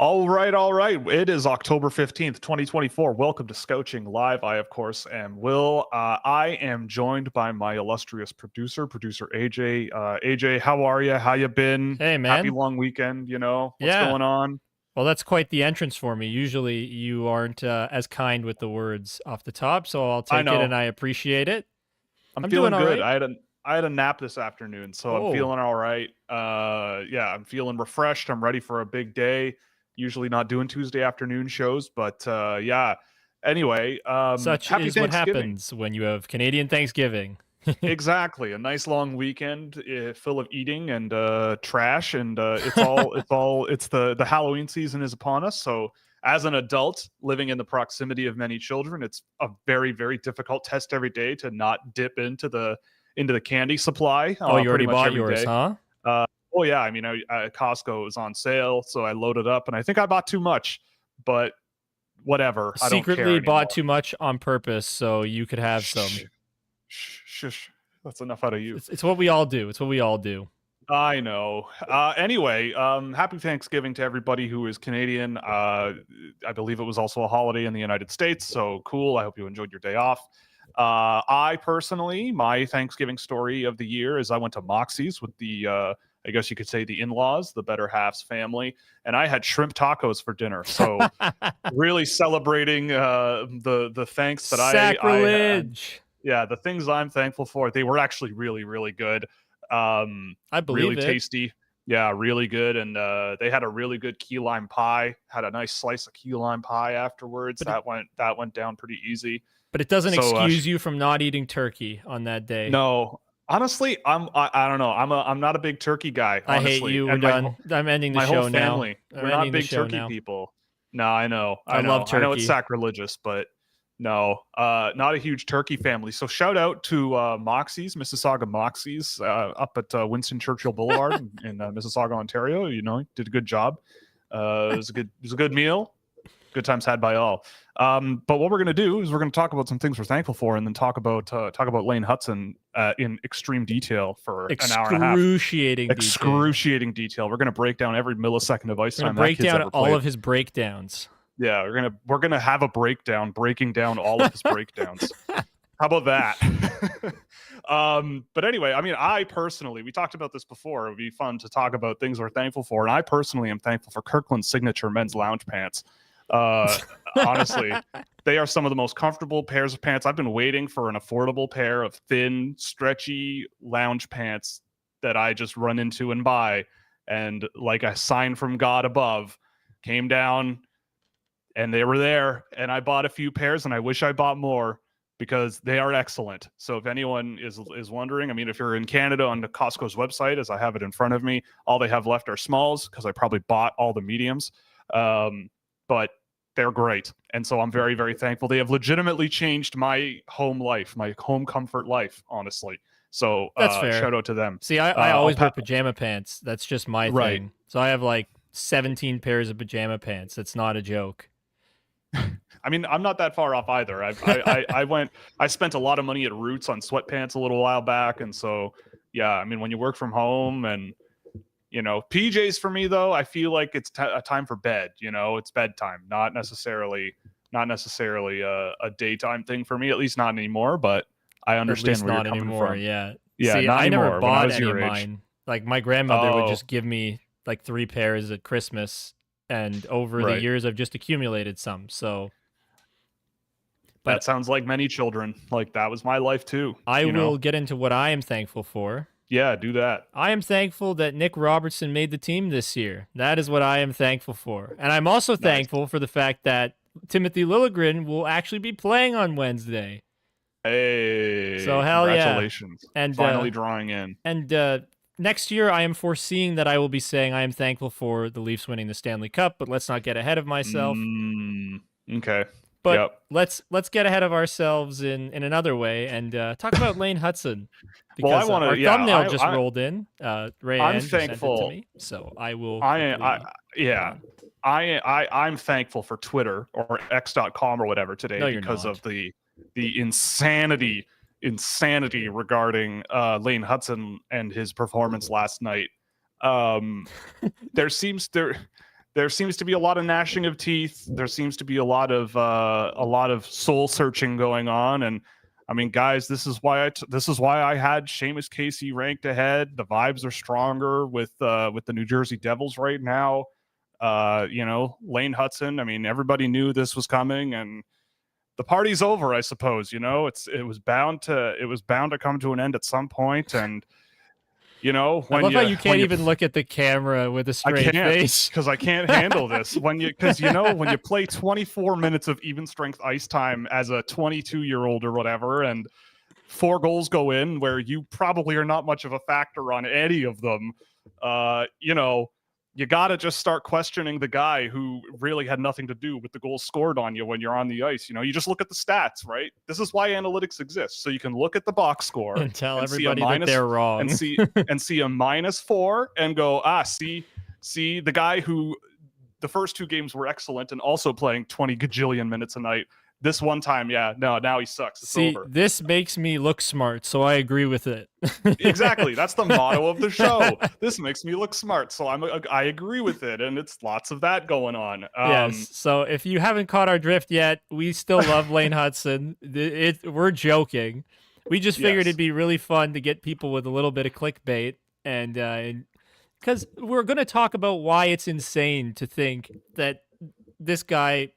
All right, all right. It is October 15th, 2024. Welcome to Scouching Live. I, of course, am Will. I am joined by my illustrious producer A.J. A.J., how are you? How you been? Hey, Happy man. long weekend, what's Yeah. going on? Well, that's quite the entrance for me. Usually you aren't as kind with the words off the top, so I'll I take it and know. I appreciate it. I'm I'm doing feeling all good. right. I had a nap this afternoon, so I'm Oh, feeling all right. Yeah, I'm feeling refreshed. I'm ready for a big day. Usually not doing Tuesday afternoon shows, but yeah. Anyway, such happy is what Thanksgiving. happens when you have Canadian Thanksgiving. Exactly, a nice long weekend full of eating and trash, and it's the Halloween season is upon us. So, as an adult living in the proximity of many children, it's a very very difficult test every day to not dip into the candy supply Oh, you pretty already much bought every yours, day. huh? Oh yeah, I mean, Costco was on sale, so I loaded up, and I think I bought too much, but whatever, I don't care Secretly bought anymore. too much on purpose so you could have some. Shh, shh, shush. That's enough out of you. It's what we all do. It's what we all do. I know. Anyway, happy Thanksgiving to everybody who is Canadian. I believe it was also a holiday in the United States, so cool. I hope you enjoyed your day off. I personally, my Thanksgiving story of the year is I went to Moxie's with I guess you could say the in-laws, the better half's family, and I had shrimp tacos for dinner. So really celebrating the thanks that I Sacrilege. yeah, the things I'm thankful for. They were actually really really good. I Really believe it. tasty. Yeah, really good. And they had a really good key lime pie. Had a nice slice of key lime pie afterwards. But it That went down pretty easy. but it doesn't So excuse you from not eating turkey on that day. no, honestly, I don't know. I'm not a big turkey guy, I hate honestly. you. We're And done. I'm ending the my whole show now. family, I'm we're not ending the big show turkey now. people. No, I know, I I love know, I know it's turkey. sacrilegious, but no, not a huge turkey family. So shout out to Moxie's, Mississauga Moxie's, up at Winston Churchill Boulevard in Mississauga, Ontario. Did a good job. It was a good meal. Good times had by all. But what we're going to do is we're going to talk about some things we're thankful for, and then talk about Lane Hutson in extreme detail for an hour and a half. Excruciating detail. Excruciating detail. We're going to break down every millisecond of ice We're gonna time that break kid's down ever all played. of his breakdowns. Yeah, we're gonna have a breakdown, breaking down all of his breakdowns. How about that? But anyway, I mean, we talked about this before. It would be fun to talk about things we're thankful for, and I personally am thankful for Kirkland's signature men's lounge pants. Uh, Honestly, they are some of the most comfortable pairs of pants. I've been waiting for an affordable pair of thin, stretchy lounge pants that I just run into and buy, and like a sign from God above, came down and they were there, and I bought a few pairs, and I wish I bought more because they are excellent. So if anyone is wondering, I mean, if you're in Canada, on the Costco's website, as I have it in front of me, all they have left are smalls because I probably bought all the mediums. But they're great, and so I'm very very thankful. They have legitimately changed my home life, my home comfort life, honestly. So That's fair. shout out to them. See, I I'll always wear pat pajama pants. That's just my right. thing. So I have like 17 pairs of pajama pants. It's not a joke. I mean, I'm not that far off either. I spent a lot of money at Roots on sweatpants a little while back, and so yeah. I mean, when you work from home, and PJs for me though, I feel like it's a time for bed. It's bedtime, not necessarily a daytime thing for me. At least not anymore. But I At understand least where you're not coming anymore. from. Yeah. Yeah, See, not I never anymore. When I bought was any your of age. mine. Like my grandmother would Oh, just give me like 3 pairs at Christmas, and over the right. years I've just accumulated some. So, That but sounds like many children. Like that was my life too. I will get into what I am thankful for. Yeah, do that. I am thankful that Nick Robertson made the team this year. That is what I am thankful for. And I'm also Nice. thankful for the fact that Timothy Liljegren will actually be playing on Wednesday. So Hey, hell yeah. congratulations. And Finally drawing in. next year I am foreseeing that I will be saying I am thankful for the Leafs winning the Stanley Cup, but let's not get ahead of myself. Okay. But Yep. let's get ahead of ourselves in another way and talk about Lane Hutson, Well, I because want our to. Yeah, thumbnail just rolled in. I'm Rayanne just sent it to thankful. me, so I will I quickly go yeah. on. I'm thankful for Twitter or X.com or whatever today No, you're because of not. the insanity regarding Lane Hutson and his performance last night. Um, there seems there there seems to be a lot of gnashing of teeth. There seems to be a lot of soul searching going on. And I mean, guys, this is why I had Seamus Casey ranked ahead. The vibes are stronger with the New Jersey Devils right now. Lane Hutson. I mean, everybody knew this was coming, and the party's over, I suppose. It was bound to come to an end at some point. And when I love how you can't even look at the camera with a straight face because I can't handle this. When you play 24 minutes of even strength ice time as a 22-year-old or whatever, and 4 goals go in where you probably are not much of a factor on any of them, you got to just start questioning the guy who really had nothing to do with the goals scored on you when you're on the ice. You just look at the stats, right? This is why analytics exists. So you can look at the box score and tell everybody that they're wrong and see a -4 and go, see the guy who the first 2 games were excellent and also playing 20 gajillion minutes a night. This one time, now he sucks. It's over. This makes me look smart, so I agree with it. Exactly. That's the motto of the show. This makes me look smart, so I agree with it, and it's lots of that going on. Yes. So if you haven't caught our drift yet, we still love Lane Hutson. We're joking. We just figured it'd be really fun to get people with a little bit of clickbait, and because we're going to talk about why it's insane to think that this guy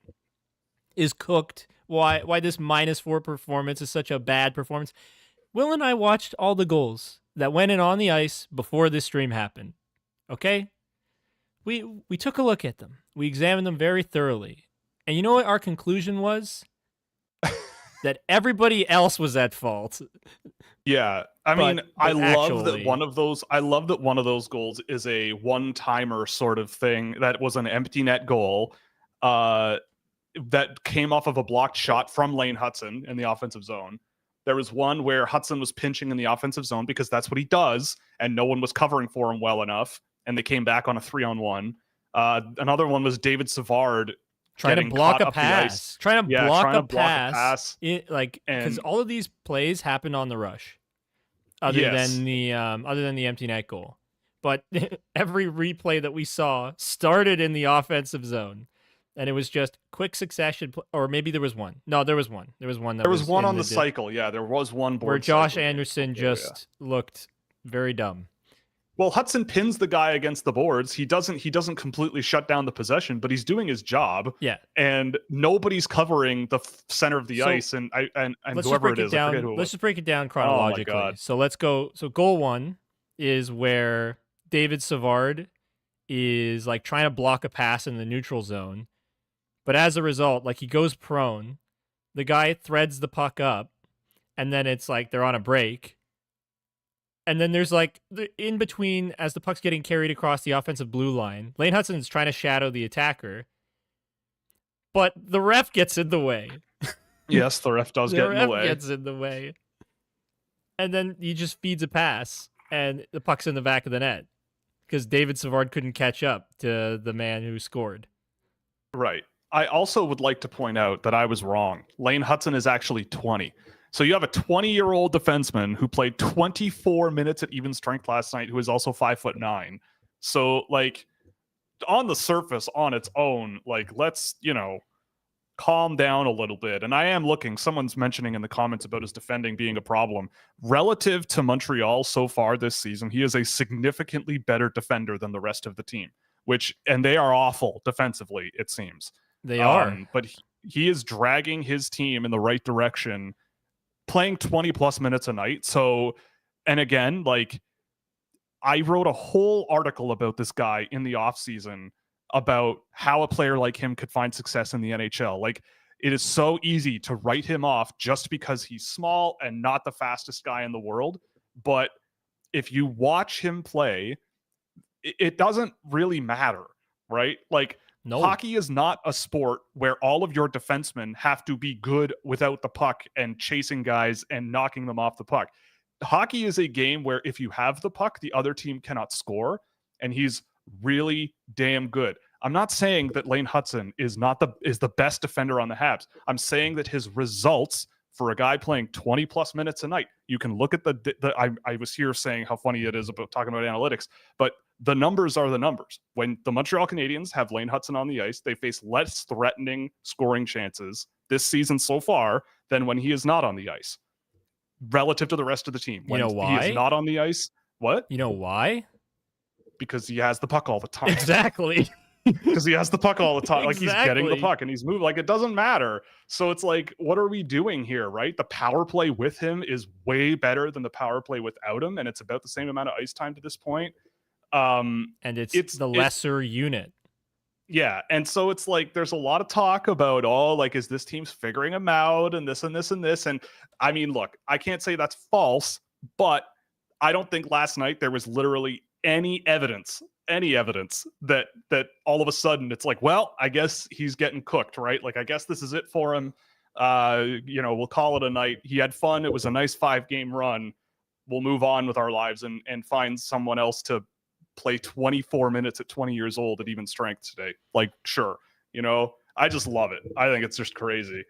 is cooked. Why this -4 performance is such a bad performance. Will and I watched all the goals that went in on the ice before this stream happened. Okay? We took a look at them. We examined them very thoroughly. And you know what our conclusion was? That everybody else was at fault. Yeah. I love that one of those goals is a one-timer sort of thing that was an empty net goal. That came off of a blocked shot from Lane Hutson in the offensive zone. There was one where Hutson was pinching in the offensive zone because that's what he does, and no one was covering for him well enough, and they came back on a 3-on-1. Another one was David Savard trying to block a pass. Trying to block a pass. Because all of these plays happened on the rush, other than the empty net goal. But every replay that we saw started in the offensive zone. And it was just quick succession, or maybe there was one. No, there was one. There was one on the cycle. Yeah, there was one board where Josh Anderson just looked very dumb. Well, Hutson pins the guy against the boards. He doesn't completely shut down the possession, but he's doing his job. Yeah, and nobody's covering the center of the ice. And whoever it is, I forget who it was. Let's just break it down chronologically. Oh my God. So let's go. So goal 1 is where David Savard is like trying to block a pass in the neutral zone. But as a result, he goes prone, the guy threads the puck up, and then it's like they're on a break. And then there's in between, as the puck's getting carried across the offensive blue line, Lane Hutson is trying to shadow the attacker, but the ref gets in the way. Yes, the ref does get in the way. The ref gets in the way. And then he just feeds a pass, and the puck's in the back of the net because David Savard couldn't catch up to the man who scored. Right. I also would like to point out that I was wrong. Lane Hutson is actually 20. So you have a 20-year-old defenseman who played 24 minutes at even strength last night, who is also 5'9". So on the surface, on its own, let's, calm down a little bit. And I am looking, someone's mentioning in the comments about his defending being a problem. Relative to Montreal so far this season, he is a significantly better defender than the rest of the team, and they are awful defensively, it seems. They are. But he is dragging his team in the right direction, playing 20 plus minutes a night. So, and again, I wrote a whole article about this guy in the offseason about how a player like him could find success in the NHL. It is so easy to write him off just because he's small and not the fastest guy in the world. But if you watch him play, it doesn't really matter, right? No. Hockey is not a sport where all of your defensemen have to be good without the puck and chasing guys and knocking them off the puck. Hockey is a game where if you have the puck, the other team cannot score, and he's really damn good. I'm not saying that Lane Hutson is the best defender on the Habs. I'm saying that his results for a guy playing 20 plus minutes a night, you can look at I was here saying how funny it is about talking about analytics, but the numbers are the numbers. When the Montreal Canadiens have Lane Hutson on the ice, they face less threatening scoring chances this season so far than when he is not on the ice relative to the rest of the team. When You know he is why? not on the ice, what? You know why? Because he has the puck all the time. Exactly. Because he has the puck all the time. Like, he's getting the Exactly. puck and he's moving. Like, it doesn't matter. So it's like, what are we doing here, right? The power play with him is way better than the power play without him, and it's about the same amount of ice time to this point. And it's the lesser unit. Yeah, and so it's like there's a lot of talk about, oh, like, is this team's figuring him out and this and this and this? And I mean, look, I can't say that's false, but I don't think last night there was literally any evidence that all of a sudden it's like, well, I guess he's getting cooked, right? Like, I guess this is it for him. We'll call it a night. He had fun. It was a nice 5-game run. We'll move on with our lives and find someone else to play 24 minutes at 20 years old at even strength today. Like, sure. I just love it. I think it's just crazy.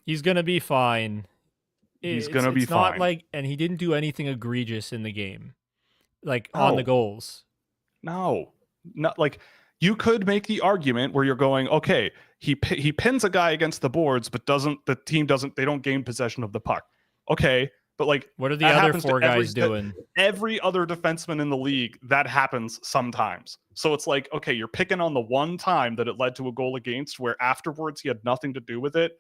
He's going to be fine. He's going to be it's fine. Not like, and he didn't do anything egregious in the game, like on the goals. No, not like, you could make the argument where you're going, okay, he pins a guy against the boards, but they don't gain possession of the puck. Okay. But like, what are the other 4 guys doing? Every other defenseman in the league, that happens sometimes. So it's like, okay, you're picking on the one time that it led to a goal against, where afterwards he had nothing to do with it,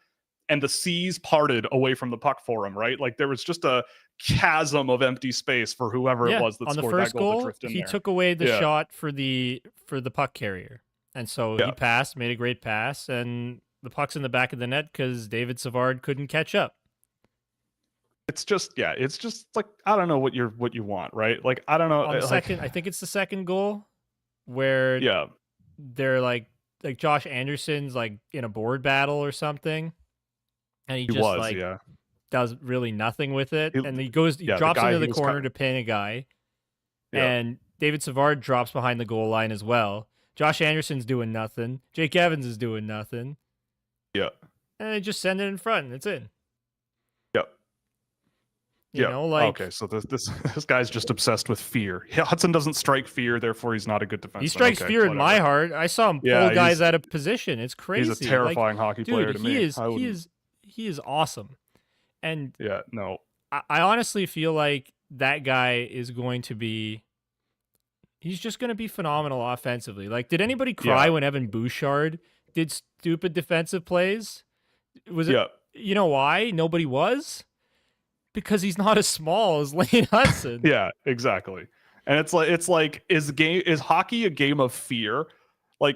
and the seas parted away from the puck for him, right? Like, there was just a chasm of empty space for whoever it was that scored that goal to drift in there. He took away the shot for the puck carrier, and so he passed, made a great pass, and the puck's in the back of the net because David Savard couldn't catch up. It's just like, I don't know what you want, right? Like, I don't know. On the second, I think it's the second goal where they're like Josh Anderson's like in a board battle or something, and he does really nothing with it, and he drops into the corner to pin a guy, and David Savard drops behind the goal line as well. Josh Anderson's doing nothing. Jake Evans is doing nothing. Yeah, and they just send it in front, and it's in. Okay, so this guy's just obsessed with fear. Hutson doesn't strike fear, therefore he's not a good defenseman. He strikes fear in my heart. I saw him pull guys out of position. It's crazy. He's a terrifying hockey player to me. He is awesome. And I honestly feel like that guy is going to be. He's just going to be phenomenal offensively. Like, did anybody cry when Evan Bouchard did stupid defensive plays? Was it? You know why nobody was? Because he's not as small as Lane Hutson. Yeah, exactly. And it's like is hockey a game of fear? I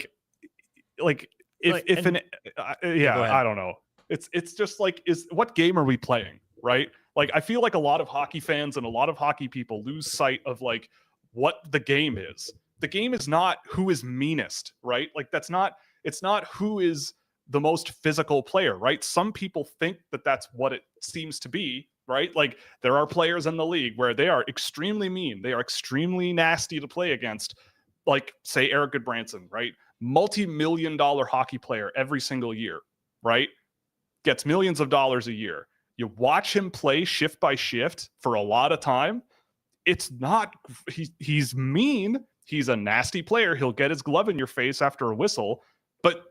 don't know. It's just like, what game are we playing, right? Like, I feel like a lot of hockey fans and a lot of hockey people lose sight of like what the game is. The game is not who is meanest, right? Like, it's not who is the most physical player, right? Some people think that that's what it seems to be, right? Like, there are players in the league where they are extremely mean. They are extremely nasty to play against. Like, say, Eric Goodbranson, right? Multi-million-dollar hockey player every single year, right? Gets millions of dollars a year. You watch him play shift by shift for a lot of time. It's not, he's mean. He's a nasty player. He'll get his glove in your face after a whistle, but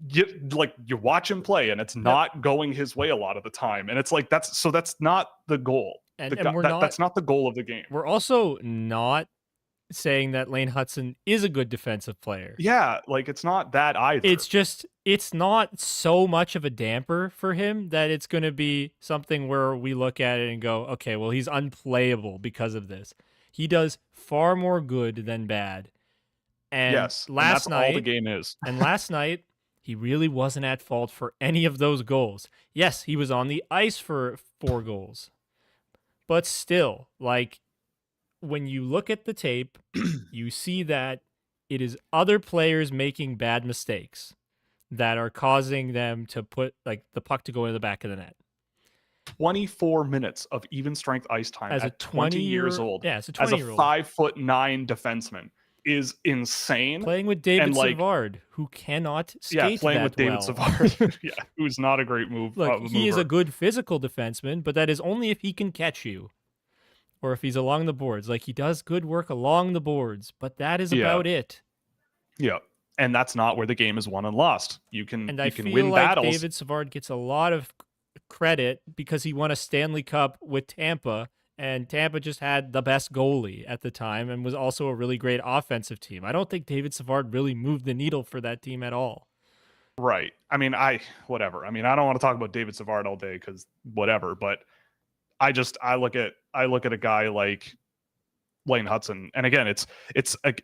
you watch him play and it's not going his way a lot of the time, and it's like that's not the goal. That's not the goal of the game. We're also not saying that Lane Hutson is a good defensive player. Yeah, like, it's not that either. It's just, it's not so much of a damper for him that it's going to be something where we look at it and go, okay, well, he's unplayable because of this. He does far more good than bad. And that's all the game is. And last night, he really wasn't at fault for any of those goals. Yes, he was on the ice for 4 goals. But still, like, when you look at the tape, you see that it is other players making bad mistakes that are causing them to put, like, the puck to go in the back of the net. 24 minutes of even strength ice time as at 20 years old. Yeah, as a 20-year-old. As a 5'9" defenseman is insane. Playing with David Savard, who cannot skate David Savard, who's not a great move. Look, he is a good physical defenseman, but that is only if he can catch you. or if he's along the boards. Like, he does good work along the boards, but that is about it. Yeah. And that's not where the game is won and lost. You can feel win like battles. David Savard gets a lot of credit because he won a Stanley Cup with Tampa, and Tampa just had the best goalie at the time and was also a really great offensive team. I don't think David Savard really moved the needle for that team at all. Right. I mean, whatever. I mean, I don't want to talk about David Savard all day because whatever, but I look at a guy like Lane Hutson, and again,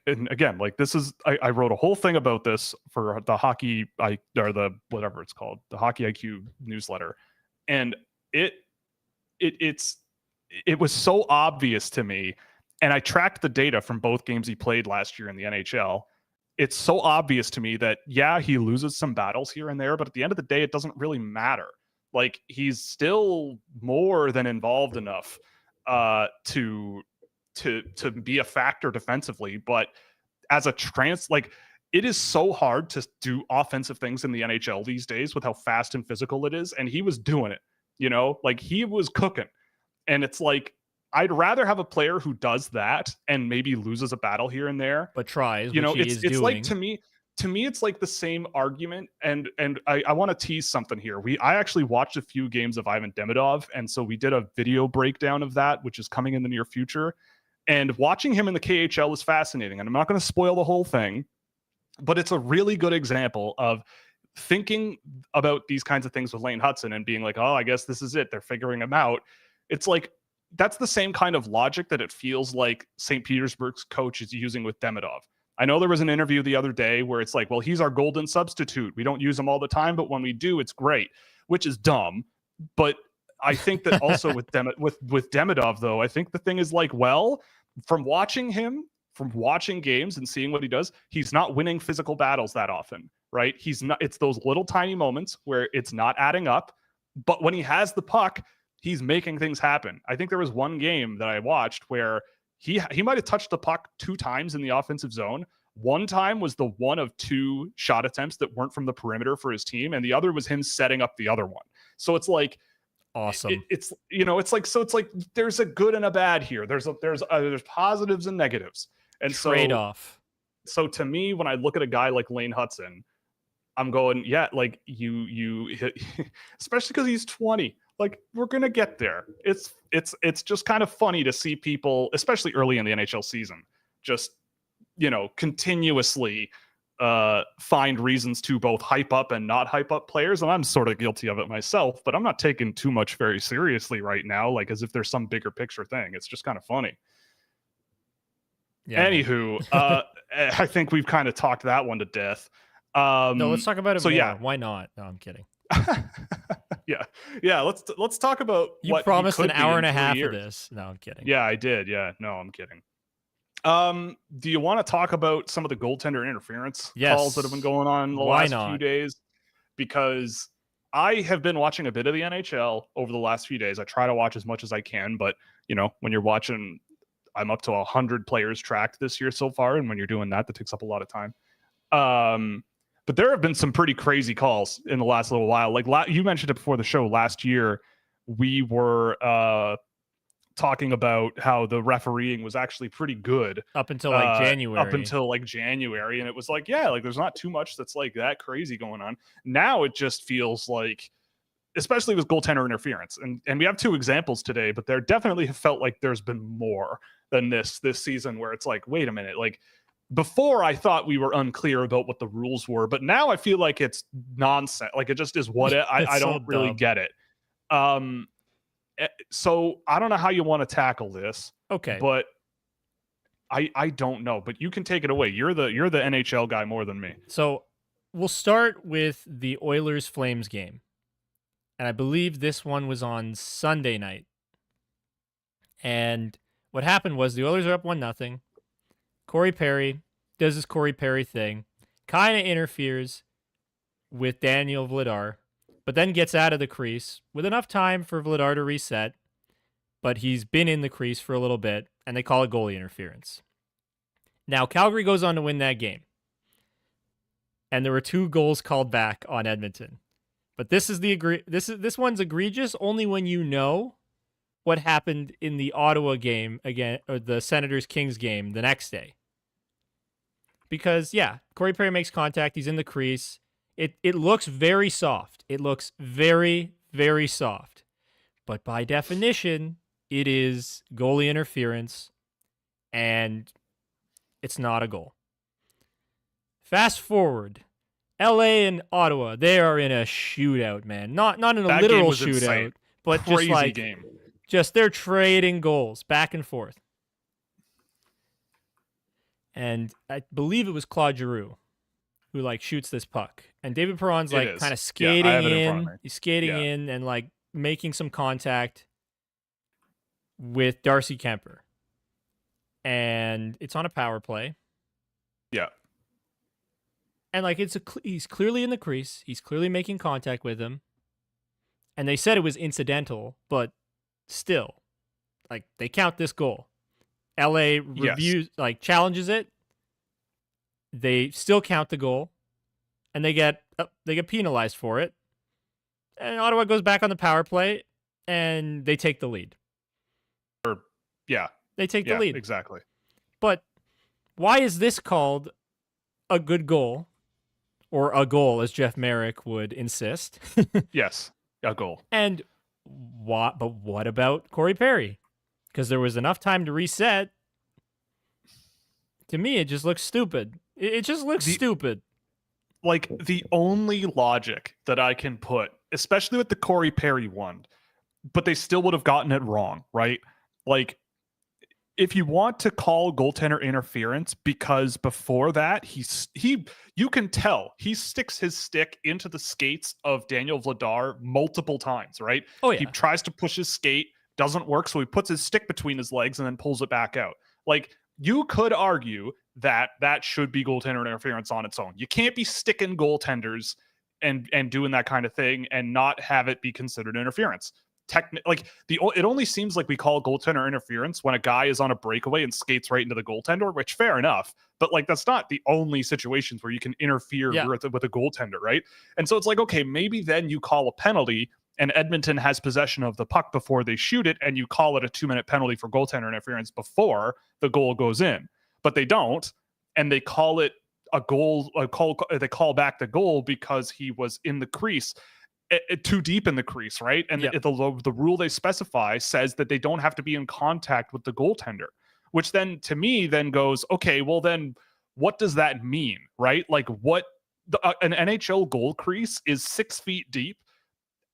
again, like, this is, I wrote a whole thing about this for the hockey, or the whatever it's called, the Hockey IQ newsletter, and it was so obvious to me, and I tracked the data from both games he played last year in the NHL. It's so obvious to me that, yeah, he loses some battles here and there, but at the end of the day, it doesn't really matter. Like, he's still more than involved enough to be a factor defensively. But as a it is so hard to do offensive things in the NHL these days with how fast and physical it is. And he was doing it, like, he was cooking. And it's like, I'd rather have a player who does that and maybe loses a battle here and there, but tries. It's like, to me, it's like the same argument. And I want to tease something here. I actually watched a few games of Ivan Demidov, and so we did a video breakdown of that, which is coming in the near future. And watching him in the KHL is fascinating. And I'm not going to spoil the whole thing, but it's a really good example of thinking about these kinds of things with Lane Hutson and being like, oh, I guess this is it. They're figuring him out. It's like, that's the same kind of logic that it feels like St. Petersburg's coach is using with Demidov. I know there was an interview the other day where it's like, well, he's our golden substitute. We don't use him all the time, but when we do, it's great, which is dumb. But I think that also with Demidov, though, I think the thing is, like, well, from watching games and seeing what he does, he's not winning physical battles that often, right? He's not. It's those little tiny moments where it's not adding up. But when he has the puck, he's making things happen. I think there was one game that I watched where he might have touched the puck 2 times in the offensive zone. One time was the one of 2 shot attempts that weren't from the perimeter for his team, and the other was him setting up the other one. So it's like, awesome. It's like there's a good and a bad here. There's positives and negatives, and trade-off. So to me, when I look at a guy like Lane Hutson, I'm going, yeah, like, you especially because he's 20. Like, we're gonna get there. It's just kind of funny to see people, especially early in the NHL season, just continuously find reasons to both hype up and not hype up players. And I'm sort of guilty of it myself, but I'm not taking too much very seriously right now, like as if there's some bigger picture thing. It's just kind of funny. Yeah. Anywho, I think we've kind of talked that one to death. No, let's talk about it more. Yeah. Why not? No, I'm kidding. Yeah. Let's talk about. You promised an hour and a half of this. No, I'm kidding. Yeah, I did. Yeah, no, I'm kidding. Do you want to talk about some of the goaltender interference calls that have been going on the last few days? Because I have been watching a bit of the NHL over the last few days. I try to watch as much as I can, but when you're watching, I'm up to 100 players tracked this year so far, and when you're doing that takes up a lot of time. But there have been some pretty crazy calls in the last little while. Like, you mentioned it before the show. Last year, we were talking about how the refereeing was actually pretty good up until January, and it was like, yeah, like, there's not too much that's like that crazy going on. Now it just feels like, especially with goaltender interference, and we have 2 examples today, but there definitely have felt like there's been more than this season, where it's like, wait a minute, like, before I thought we were unclear about what the rules were, but now I feel like it's nonsense. Like, it just is what I don't really get it. So I don't know how you want to tackle this. Okay. But I don't know, but you can take it away. You're the NHL guy more than me. So we'll start with the Oilers Flames game. And I believe this one was on Sunday night. And what happened was the Oilers are up 1-0. Corey Perry does his Corey Perry thing, kind of interferes with Daniel Vladar, but then gets out of the crease with enough time for Vladar to reset, but he's been in the crease for a little bit, and they call it goalie interference. Now, Calgary goes on to win that game, and there were 2 goals called back on Edmonton. But this is this one's egregious only when you know what happened in the Ottawa game again, or the Senators-Kings game the next day. Because, yeah, Corey Perry makes contact. He's in the crease. It looks very soft. It looks very, very soft. But by definition, it is goalie interference, and it's not a goal. Fast forward. LA and Ottawa, they are in a shootout, man. Not in a That literal game was shootout, insane. but Crazy just like game. just they're trading goals back and forth. And I believe it was Claude Giroux who like shoots this puck. And David Perron's like kind of skating I have it in front of me. He's skating in and like making some contact with Darcy Kemper. And it's on a power play. Yeah. And like he's clearly in the crease. He's clearly making contact with him. And they said it was incidental, but still, like they count this goal. LA reviews challenges it. They still count the goal, and they get penalized for it. And Ottawa goes back on the power play, and they take the lead. They take the lead. Exactly. But why is this called a good goal, or a goal, as Jeff Merrick would insist? Yes, a goal. And what? But what about Corey Perry? Because there was enough time to reset. To me, it just looks stupid. It just looks stupid. Like, the only logic that I can put, especially with the Corey Perry one, but they still would have gotten it wrong, right? Like, if you want to call goaltender interference, because before that, you can tell he sticks his stick into the skates of Daniel Vladar multiple times, right? Oh, yeah. He tries to push his skate, doesn't work, so he puts his stick between his legs and then pulls it back out. Like, you could argue that should be goaltender interference on its own. You can't be sticking goaltenders and doing that kind of thing and not have it be considered interference. It only seems like we call goaltender interference when a guy is on a breakaway and skates right into the goaltender, which fair enough, but like that's not the only situations where you can interfere with a goaltender, right? And so it's like, okay, maybe then you call a penalty and Edmonton has possession of the puck before they shoot it, and you call it a 2-minute penalty for goaltender interference before the goal goes in. But they don't, and they call it a goal. They call back the goal because he was in the crease, too deep in the crease, right? And the rule they specify says that they don't have to be in contact with the goaltender, which then to me then goes, okay, well then what does that mean, right? Like an NHL goal crease is 6 feet deep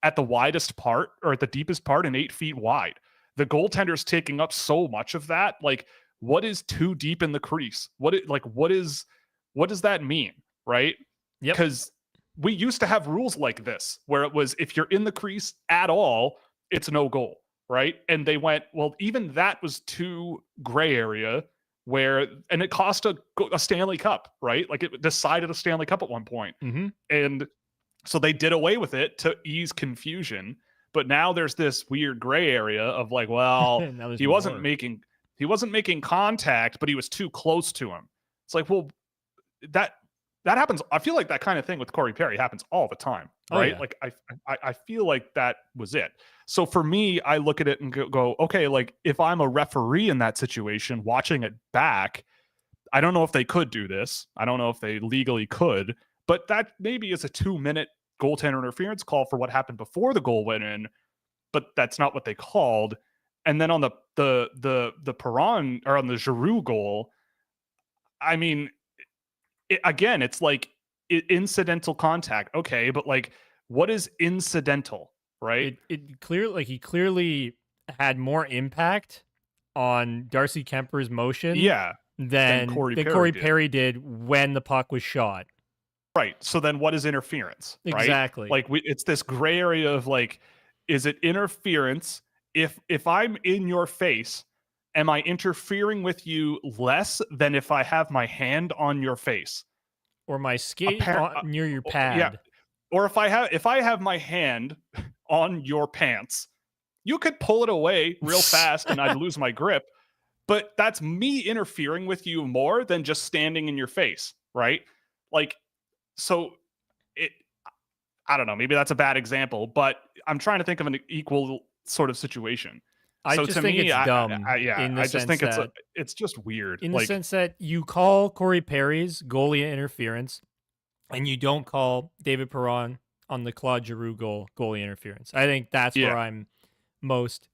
at the widest part, or at the deepest part, and 8 feet wide. The goaltender's taking up so much of that. Like, what is too deep in the crease? What does that mean, right? Yep. Because we used to have rules like this, where it was, if you're in the crease at all, it's no goal, right? And they went, well, even that was too gray area, and it cost a Stanley Cup, right? Like, it decided a Stanley Cup at one point. Mm-hmm. And so they did away with it to ease confusion. But now there's this weird gray area of like, well, he wasn't making contact, but he was too close to him. It's like, well, that happens. I feel like that kind of thing with Corey Perry happens all the time, right? Oh, yeah. Like I feel like that was it. So for me, I look at it and go, okay, like if I'm a referee in that situation, watching it back, I don't know if they could do this. I don't know if they legally could, but that maybe is a 2-minute goaltender interference call for what happened before the goal went in, but that's not what they called. And then on the Perron, or on the Giroux goal, I mean, it's like incidental contact. Okay, but like, what is incidental, right? He clearly had more impact on Darcy Kemper's motion than Corey Perry did when the puck was shot. Right. So then what is interference? Right? Exactly. Like, it's this gray area of like, is it interference? If I'm in your face, am I interfering with you less than if I have my hand on your face? Or my skate near your pad? Yeah. Or if I have my hand on your pants, you could pull it away real fast and I'd lose my grip. But that's me interfering with you more than just standing in your face, right? Like, so I don't know, maybe that's a bad example, but I'm trying to think of an equal sort of situation. I So just to think me, it's dumb in the I just sense think that it's just weird. in the Like, sense that you call Corey Perry's goalie interference and you don't call David Perron on the Claude Giroux goalie interference. I think that's yeah, where I'm most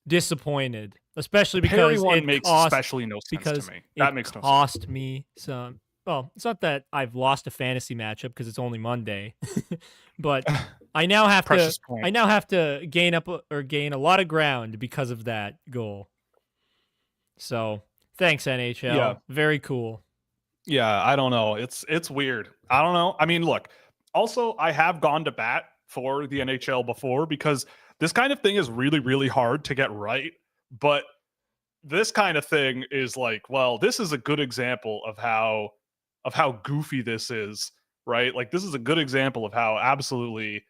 disappointed, especially the Perry because one makes especially no sense to me. That it makes no sense. cost me some. Well, it's not that I've lost a fantasy matchup because it's only Monday, but I now have to Precious point. gain a lot of ground because of that goal. So thanks Yeah. NHL, very cool. Yeah, I don't know. It's weird. I don't know. I mean, look. Also, I have gone to bat for the NHL before because this kind of thing is really, really hard to get right. But this kind of thing is like, well, this is a good example of how goofy this is, right? Like, this is a good example of how absolutely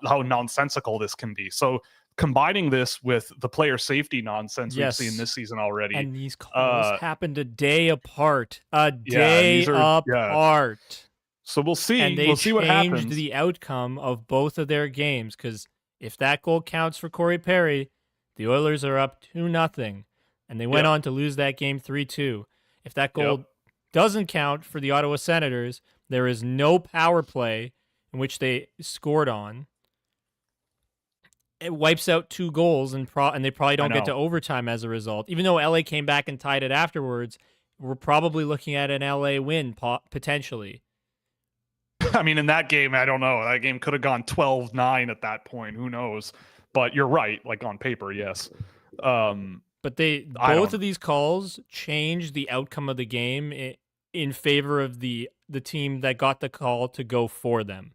how nonsensical this can be. So combining this with the player safety nonsense we've seen Yes. this season already, And these calls happened a day apart. yeah, and these are Apart. So we'll see. And they We'll see what changed happens. the outcome of both of their games because if that goal counts for Corey Perry, the Oilers are up 2-0, and they went on to lose that game 3-2. If that goal doesn't count for the Ottawa Senators, there is no power play in which they scored on. It wipes out 2 goals, and they probably don't get to overtime as a result. Even though LA came back and tied it afterwards, we're probably looking at an LA win potentially. I mean, in that game, I don't know. That game could have gone 12-9 at that point. Who knows? But you're right. Like, on paper, yes. But both of these calls changed the outcome of the game in favor of the team that got the call to go for them.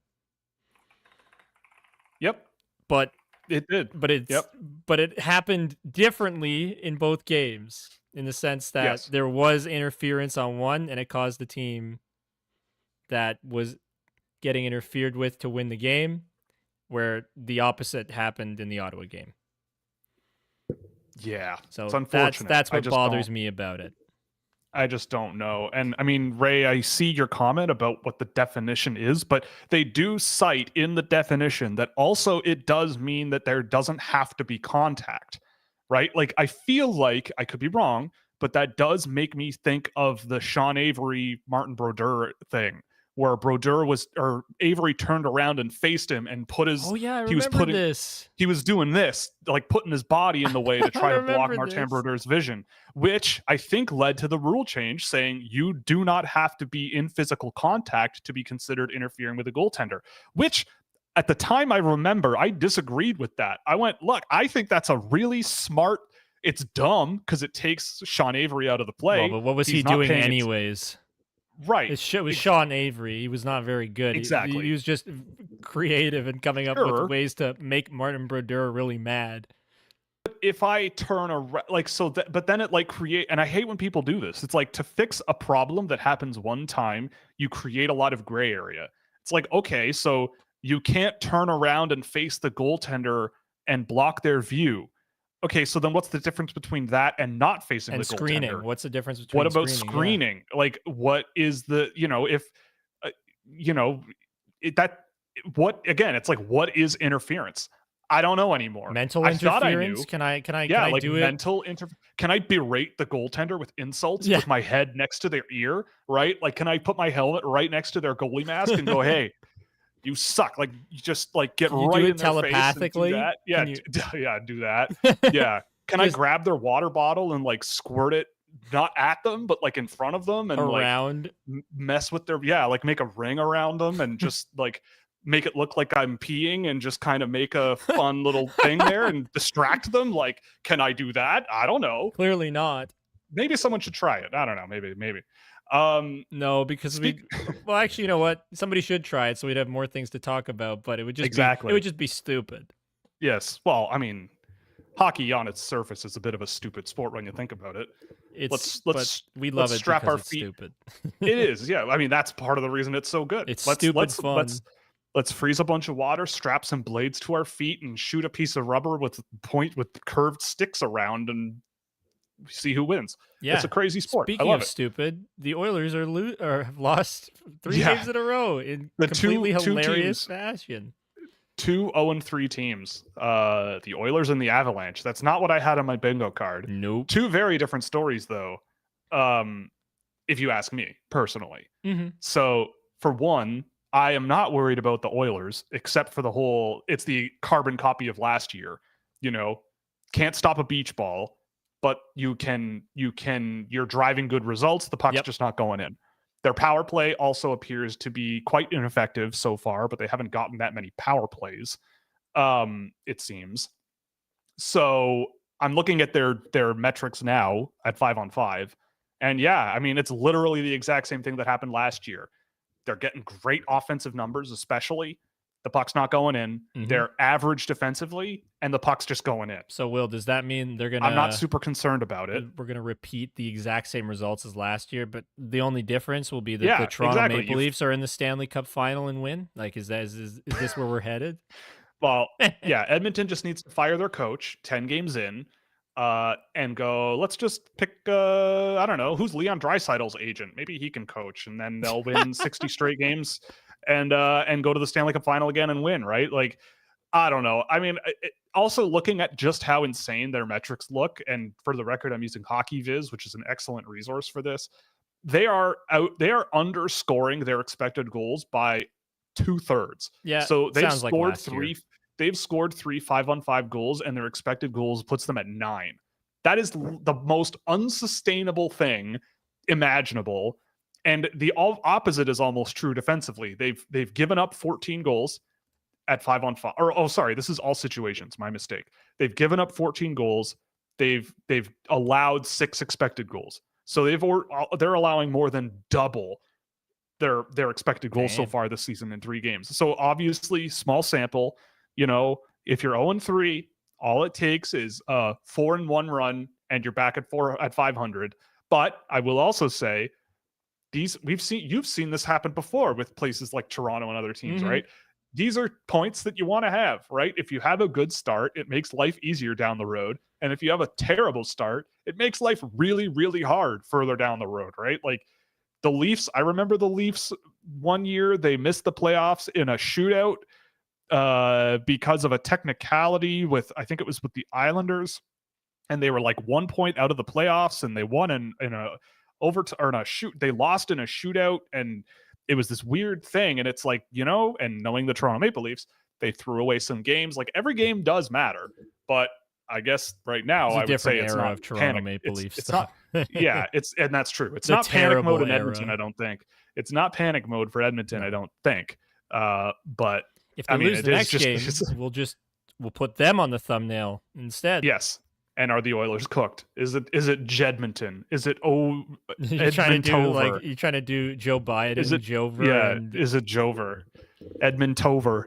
Yep. But it did. But it happened differently in both games in the sense that there was interference on one, and it caused the team that was getting interfered with to win the game, where the opposite happened in the Ottawa game. Yeah. So it's unfortunate. That's what bothers me about it. I just don't know. And I mean, Ray, I see your comment about what the definition is, but they do cite in the definition that also it does mean that there doesn't have to be contact, right? Like, I feel like, I could be wrong, but that does make me think of the Sean Avery, Martin Brodeur thing, where Avery turned around and faced him and put his. Oh yeah, I remember this. He was doing this, like putting his body in the way to try to block Martin Brodeur's vision, which I think led to the rule change saying you do not have to be in physical contact to be considered interfering with a goaltender, which at the time I remember I disagreed with that. I went, look, I think that's a really smart. It's dumb because it takes Sean Avery out of the play. Well, but what was he doing anyways? Right. It was Sean Avery. He was not very good. Exactly. He was just creative and coming up with ways to make Martin Brodeur really mad. But if I turn around, like, so that, but then it like and I hate when people do this. It's like to fix a problem that happens one time, you create a lot of gray area. It's like, okay, so you can't turn around and face the goaltender and block their view. Okay, so then what's the difference between that and not facing the screening? goaltender? What's the difference between what about screening? Yeah. Like, what is the, if, again, it's like, what is interference? I don't know anymore. Mental interference? Can I like do mental can I berate the goaltender with insults with my head next to their ear, right? Like, can I put my helmet right next to their goalie mask and go, hey, you suck. Like, you just like get right in their telepathically. Face and do that. Yeah, do that. Yeah. Can I grab their water bottle and like squirt it not at them, but like in front of them and around, like mess with their like make a ring around them and just like make it look like I'm peeing and just kind of make a fun little thing there and distract them? Like, can I do that? I don't know. Clearly not. Maybe someone should try it. I don't know. Maybe. No, because well, actually, you know what? Somebody should try it so we'd have more things to talk about, but it would just it would just be stupid. Yes. Well, I mean, hockey on its surface is a bit of a stupid sport when you think about it. We love it strap because our it's feet. Stupid. It is. Yeah. I mean, that's part of the reason it's so good. It's stupid fun. Let's freeze a bunch of water, strap some blades to our feet, and shoot a piece of rubber with curved sticks around and see who wins. Yeah, it's a crazy sport. Speaking of stupid, the Oilers have lost 3 games in a row in completely hilarious fashion. two 0-3 teams, the Oilers and the Avalanche. That's not what I had on my bingo card. Nope. Two very different stories, though, if you ask me personally. Mm-hmm. So, for one, I am not worried about the Oilers, except for it's the carbon copy of last year. Can't stop a beach ball, but you're driving good results. The puck's just not going in. Their power play also appears to be quite ineffective so far, but they haven't gotten that many power plays, it seems. So I'm looking at their metrics now at 5-on-5. And yeah, I mean, it's literally the exact same thing that happened last year. They're getting great offensive numbers, especially. The puck's not going in. Mm-hmm. They're average defensively, and the puck's just going in. So, Will, does that mean they're going to... I'm not super concerned about it. We're going to repeat the exact same results as last year, but the only difference will be that the Toronto Maple Leafs are in the Stanley Cup final and win? Like, is this where we're headed? Well, yeah, Edmonton just needs to fire their coach 10 games in and go, let's just pick, I don't know, who's Leon Draisaitl's agent? Maybe he can coach, and then they'll win 60 straight games and go to the Stanley Cup final again and win, right? Like, I don't know. I mean, also looking at just how insane their metrics look, and for the record, I'm using Hockey Viz, which is an excellent resource for this. They are underscoring their expected goals by 2/3. Yeah. So they've scored like three. They've scored 3 5-on-5 goals, and their expected goals puts them at 9. That is the most unsustainable thing imaginable. And the opposite is almost true defensively. They've given up 14 goals at 5-on-5. Sorry, this is all situations. My mistake. They've given up 14 goals. They've allowed 6 expected goals. So they're allowing more than double their expected goals so far this season in 3 games. So obviously, small sample. If you're 0-3, all it takes is a 4-1 run, and you're back at 500. But I will also say, you've seen this happen before with places like Toronto and other teams, right? These are points that you want to have, right? If you have a good start, it makes life easier down the road. And if you have a terrible start, it makes life really, really hard further down the road, right? Like the Leafs, I remember the Leafs one year, they missed the playoffs in a shootout because of a technicality I think it was with the Islanders, and they were like 1 point out of the playoffs, and they won they lost in a shootout, and it was this weird thing. And it's like, and knowing the Toronto Maple Leafs, they threw away some games. Like every game does matter, but I guess right now I would say it's not of Toronto Maple Leafs. It's not, and that's true. It's not panic mode in Edmonton. I don't think it's not panic mode for Edmonton. I don't think. But if they lose the next game, we'll put them on the thumbnail instead. Yes. And are the Oilers cooked? Is it Jedmonton? Is it you're trying to do Joe Biden? Is it Jover? Yeah. Is it Jover? Edmontover.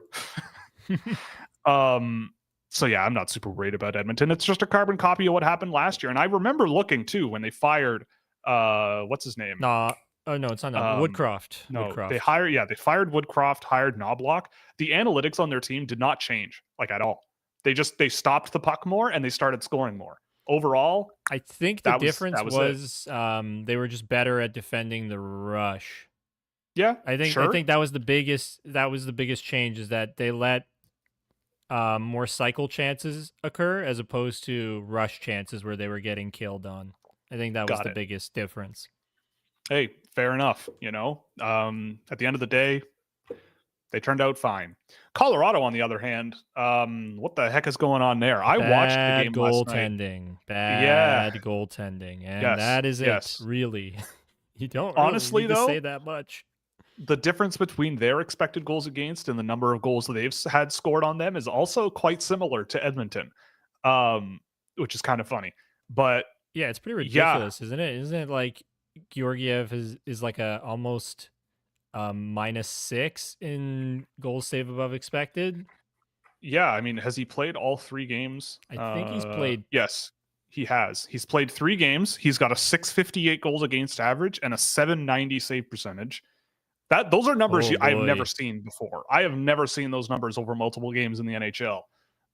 So yeah, I'm not super worried about Edmonton. It's just a carbon copy of what happened last year. And I remember looking too when they fired what's his name? Oh no, it's not Woodcroft. No, Woodcroft. they fired Woodcroft, hired Knobloch. The analytics on their team did not change like at all. They stopped the puck more, and they started scoring more. Overall, I think the difference was they were just better at defending the rush. Yeah, I think that was the biggest change, is that they let more cycle chances occur as opposed to rush chances where they were getting killed on. I think that was the biggest difference. Hey, fair enough. At the end of the day, they turned out fine. Colorado, on the other hand, what the heck is going on there? I watched the game last night. Bad goaltending. And that is it, really. You don't honestly need to though say that much. The difference between their expected goals against and the number of goals that they've had scored on them is also quite similar to Edmonton, which is kind of funny. But yeah, it's pretty ridiculous, isn't it? Isn't it like Georgiev is like a almost -6 in goals save above expected? Yeah, I mean, has he played all 3 games? I think he's played. Yes, he has. He's played 3 games. He's got a 658 goals against average and a 790 save percentage. Those are numbers I've never seen before. I have never seen those numbers over multiple games in the NHL.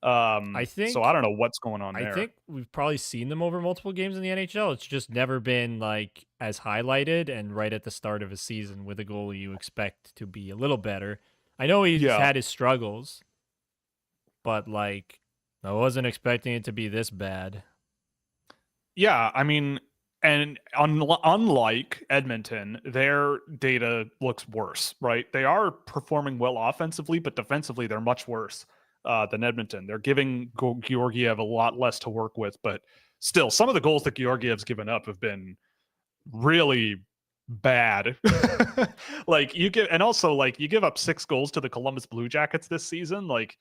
I think so. I don't know what's going on there. I think we've probably seen them over multiple games in the NHL. It's just never been like as highlighted and right at the start of a season with a goalie you expect to be a little better. I know he's had his struggles, but like I wasn't expecting it to be this bad. Yeah, I mean, and unlike Edmonton, their data looks worse, right? They are performing well offensively, but defensively they're much worse than Edmonton. They're giving Georgiev a lot less to work with, but still, some of the goals that Georgiev's given up have been really bad. Like you give, and also like you give up 6 goals to the Columbus Blue Jackets this season. Like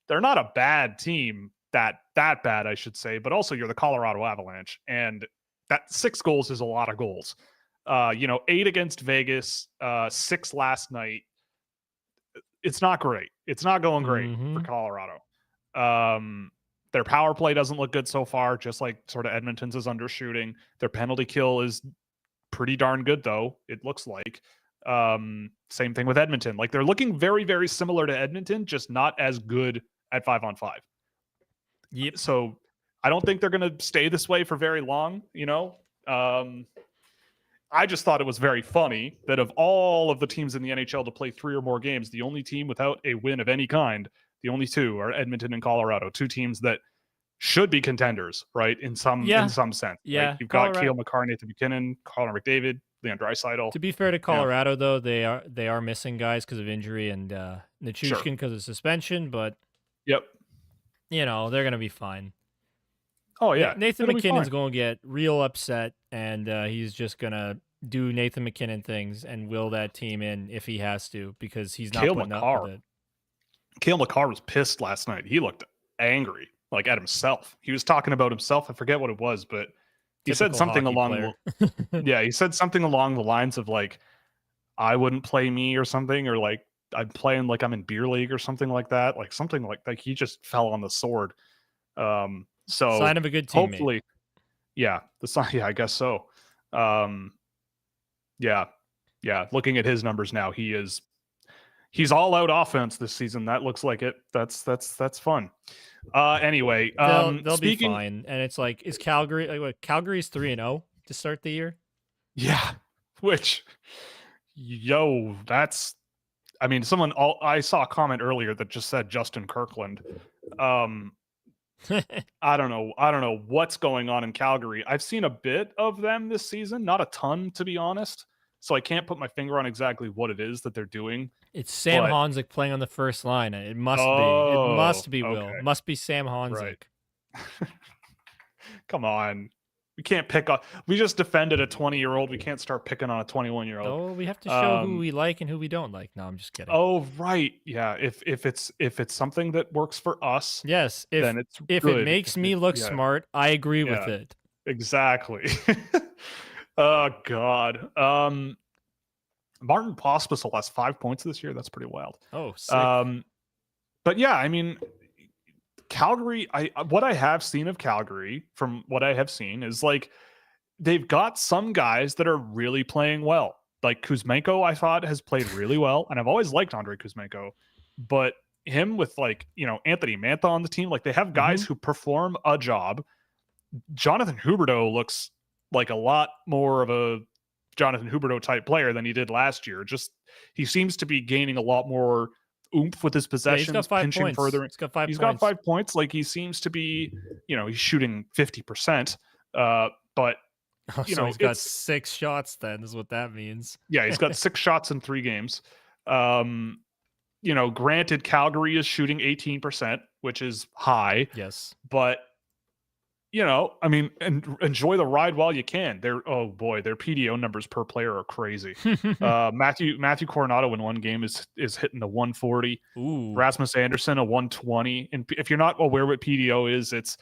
they're not a bad team, that bad, I should say, but also you're the Colorado Avalanche, and that 6 goals is a lot of goals. 8 against Vegas, 6 last night. It's not great. It's not going great for Colorado. Their power play doesn't look good so far, just like sort of Edmonton's is undershooting. Their penalty kill is pretty darn good, though, it looks like. Same thing with Edmonton. Like they're looking very, very similar to Edmonton, just not as good at 5-on-5. Yep. So I don't think they're going to stay this way for very long, I just thought it was very funny that of all of the teams in the NHL to play 3 or more games, the only team without a win of any kind, the only 2 are Edmonton and Colorado, 2 teams that should be contenders, right? In some sense. Yeah. Right? You've got Cale Makar, Nathan McKinnon, Connor McDavid, Leon Draisaitl. To be fair to Colorado, though, they are missing guys because of injury and Nichushkin because of suspension, but yep, they're going to be fine. Oh, yeah. Nathan McKinnon's going to get real upset, and he's just going to do Nathan McKinnon things and will that team in if he has to, because he's not putting up with it. Cale Makar was pissed last night. He looked angry, like at himself. He was talking about himself. I forget what it was, but he said something along he said something along the lines of like, I wouldn't play me or something, or like I'm playing like I'm in beer league or something like that. Like something like that. He just fell on the sword. So sign of a good teammate. Hopefully, the sign. Yeah, I guess so. Looking at his numbers now, he's all out offense this season. That looks like it. That's fun. Anyway, they'll be fine. And it's like, is Calgary like what? Calgary's 3-0 to start the year? Yeah, which that's. I mean, I saw a comment earlier that just said Justin Kirkland. I don't know what's going on in Calgary. I've seen a bit of them this season, not a ton, to be honest. So I can't put my finger on exactly what it is that they're doing. It's Sam Honzek playing on the first line. It must be. It must be Will. Okay. Must be Sam Honzek. Right. Come on. We can't pick on. We just defended a 20-year-old. We can't start picking on a 21-year-old. Oh, we have to show who we like and who we don't like. No, I'm just kidding. Oh, right. Yeah. If it's something that works for us, yes. Then it's if good. It makes me look smart, I agree with it. Exactly. Oh God. Martin Pospisil has 5 points this year. That's pretty wild. Oh, sick. But yeah, I mean, Calgary, what I have seen of Calgary, from what I have seen, is like they've got some guys that are really playing well. Like Kuzmenko, I thought has played really well, and I've always liked Andrei Kuzmenko. But him with Anthony Mantha on the team, like they have guys who perform a job. Jonathan Huberdeau looks like a lot more of a Jonathan Huberdeau type player than he did last year. Just he seems to be gaining a lot more oomph with his possessions, he's got 5 pinching points. further. He's got 5 points. Like he seems to be, he's shooting 50%. But he's got 6 shots. Then is what that means. Yeah, he's got 6 shots in 3 games. Granted, Calgary is shooting 18%, which is high. Yes, but I mean, enjoy the ride while you can. Their PDO numbers per player are crazy. Matthew Coronado in one game is hitting the 140. Ooh. Rasmus Anderson a 120. And if you're not aware what PDO is, it's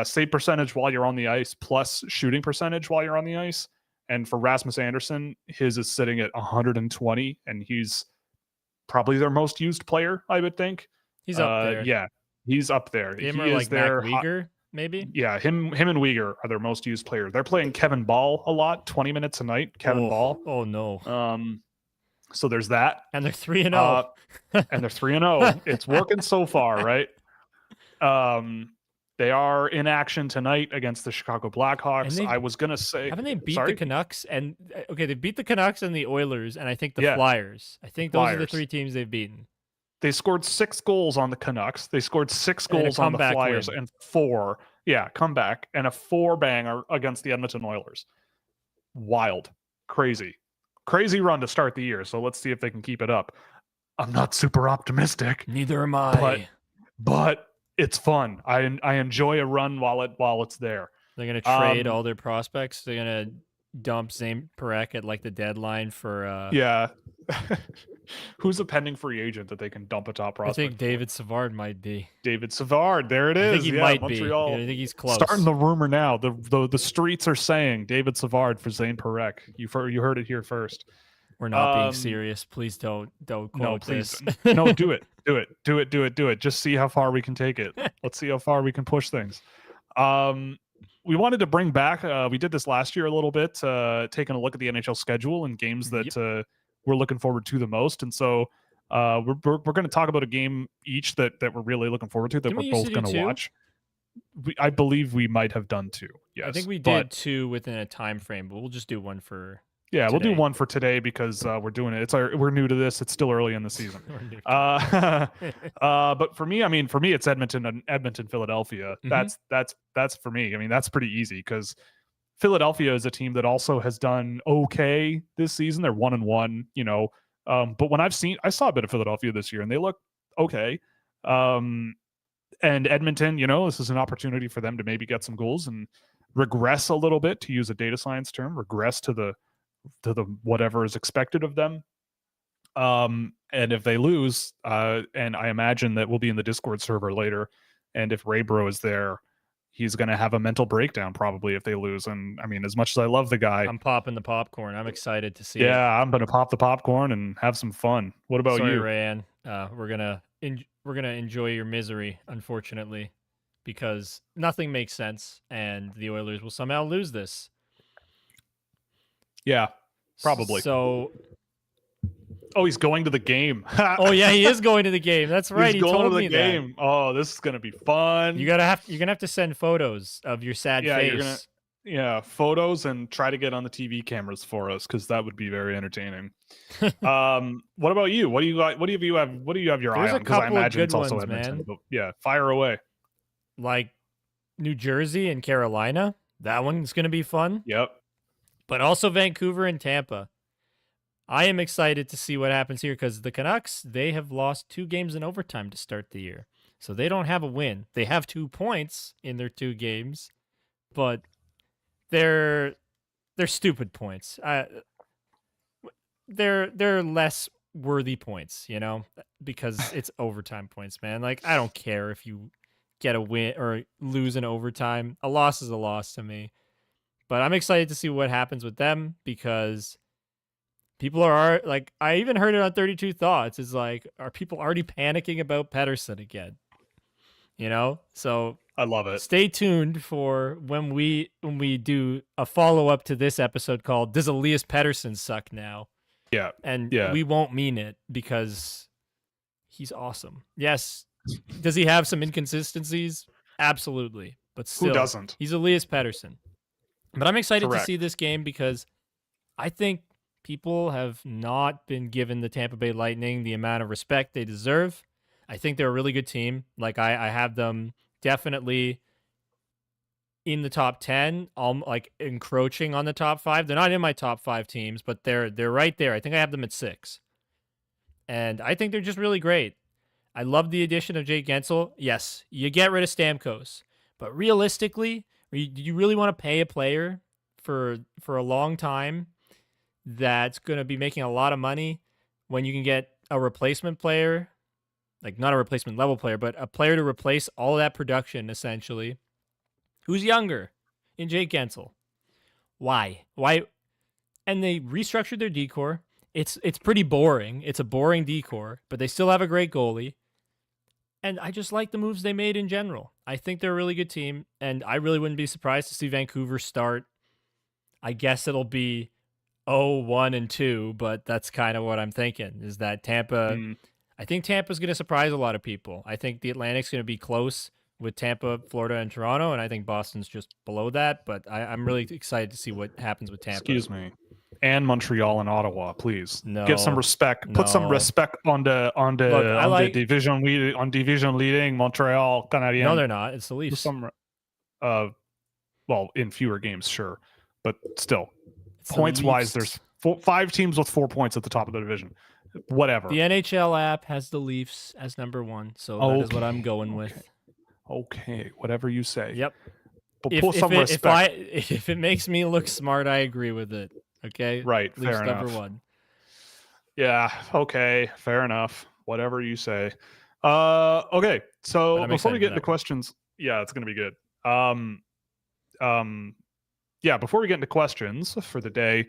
save percentage while you're on the ice plus shooting percentage while you're on the ice. And for Rasmus Anderson, his is sitting at 120, and he's probably their most used player, I would think. He's up there. Yeah, he's up there. Him he or is like Mac Weegar? Maybe. Yeah, him and Weegar are their most used players. They're playing Kevin Ball a lot, 20 minutes a night. Kevin Ball. Oh no. So there's that. And they're 3-0. And they're 3-0. It's working so far, right? They are in action tonight against the Chicago Blackhawks. I was gonna say, haven't they beat the Canucks? And they beat the Canucks and the Oilers, and I think the Flyers. I think those are the 3 teams they've beaten. They scored 6 goals on the Canucks. They scored 6 goals on the Flyers win. and 4, comeback, and a 4-banger against the Edmonton Oilers. Wild. Crazy run to start the year. So let's see if they can keep it up. I'm not super optimistic. Neither am I. But it's fun. I enjoy a run while it's there. They're gonna trade all their prospects. They're gonna dump Zane Parekh at like the deadline for yeah. Who's a pending free agent that they can dump a top prospect? I think David Savard might be. David Savard, there it is. I think he might Montreal. be. I think he's close. Starting the rumor now. The streets are saying David Savard for Zane Parekh. You heard it here first. We're not being serious. Please don't quote this. No, do it. Just see how far we can take it. Let's see how far we can push things. We wanted to bring back. We did this last year a little bit, taking a look at the NHL schedule and games that we're looking forward to the most. And so we're going to talk about a game each that we're really looking forward to, that we're both going to watch. I believe we might have done 2. Yes, I think we did 2 within a time frame, but we'll just do one for. Yeah, we'll do one for today because we're doing it. We're new to this. It's still early in the season. But for me, it's Edmonton, Philadelphia. Mm-hmm. That's for me. I mean, that's pretty easy because Philadelphia is a team that also has done okay this season. They're 1-1, but when I saw a bit of Philadelphia this year and they look okay. And Edmonton, this is an opportunity for them to maybe get some goals and regress a little bit, to use a data science term, regress to the whatever is expected of them. And if they lose, and I imagine that we'll be in the Discord server later, and if Raybro is there, he's going to have a mental breakdown probably if they lose. And I mean, as much as I love the guy, I'm popping the popcorn. I'm excited to see it. Yeah, I'm going to pop the popcorn and have some fun. What about you? Rayanne, we're gonna enjoy your misery, unfortunately, because nothing makes sense, and the Oilers will somehow lose this. Yeah, probably. So, he's going to the game. Oh yeah, he is going to the game. That's right. He's going to the game. That. Oh, this is gonna be fun. You're gonna have to send photos of your sad face. Photos, and try to get on the TV cameras for us, because that would be very entertaining. What about you? What do you got? What do you have your eye on? Because I imagine it's also Edmonton. But yeah, fire away. Like New Jersey and Carolina. That one's gonna be fun. Yep. But also Vancouver and Tampa. I am excited to see what happens here, because the Canucks, they have lost 2 games in overtime to start the year. So they don't have a win. They have 2 points in their 2 games, but they're stupid points. They're less worthy points, because it's overtime points, man. Like, I don't care if you get a win or lose in overtime. A loss is a loss to me. But I'm excited to see what happens with them, because people are like, I even heard it on 32 Thoughts. It's like, are people already panicking about Pettersson again? So I love it. Stay tuned for when we do a follow-up to this episode called "Does Elias Pettersson Suck Now?" Yeah. And we won't mean it, because he's awesome. Yes. Does he have some inconsistencies? Absolutely. But still, who doesn't? He's Elias Pettersson. But I'm excited to see this game, because I think people have not been given the Tampa Bay Lightning the amount of respect they deserve. I think they're a really good team. Like, I have them definitely in the top 10, like encroaching on the top 5. They're not in my top 5 teams, but they're right there. I think I have them at 6. And I think they're just really great. I love the addition of Jake Gensel. Yes, you get rid of Stamkos. But realistically, do you really want to pay a player for a long time that's going to be making a lot of money when you can get a replacement player, like not a replacement level player, but a player to replace all of that production, essentially, who's younger, in Jake Gensel? Why? And they restructured their decor. It's pretty boring. It's a boring decor, but they still have a great goalie. And I just like the moves they made in general. I think they're a really good team, and I really wouldn't be surprised to see Vancouver start. I guess it'll be 0-1-2, but that's kind of what I'm thinking, is that Tampa... I think Tampa's going to surprise a lot of people. I think the Atlantic's going to be close with Tampa, Florida, and Toronto, and I think Boston's just below that, but I'm really excited to see what happens with Tampa. Excuse me. and Montreal and Ottawa, please. No, give some respect. Put some respect on the division lead, on division leading Montreal Canadiens. No, they're not. It's the Leafs. Some, well, in fewer games, sure, but still, it's points wise, there's 5 teams with 4 points at the top of the division. Whatever. The NHL app has the Leafs as number 1, so that is what I'm going with. Okay, whatever you say. Yep. But put some respect. If it makes me look smart, I agree with it. Okay. Right. Leafs fair number enough. 1. Yeah. Okay. Fair enough. Whatever you say. Okay. So before we get into questions, yeah, it's gonna be good. Yeah. Before we get into questions for the day,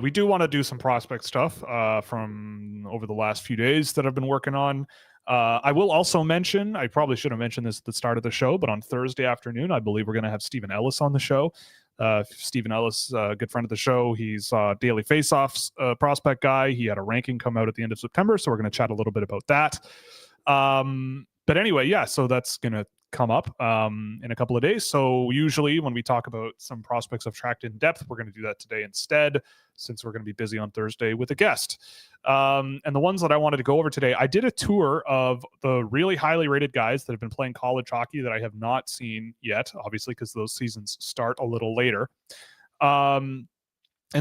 we do want to do some prospect stuff from over the last few days that I've been working on. I will also mention, I probably should have mentioned this at the start of the show, but on Thursday afternoon, I believe we're going to have Stephen Ellis on the show. Stephen Ellis, a good friend of the show. He's Daily Faceoffs prospect guy. He had a ranking come out at the end of September, so we're going to chat a little bit about that. But anyway, yeah, so that's going to come up in a couple of days. So usually when we talk about some prospects I've tracked in depth, we're going to do that today instead, since we're going to be busy on Thursday with a guest. And the ones that I wanted to go over today, I did a tour of the really highly rated guys that have been playing college hockey that I have not seen yet, obviously, because those seasons start a little later. And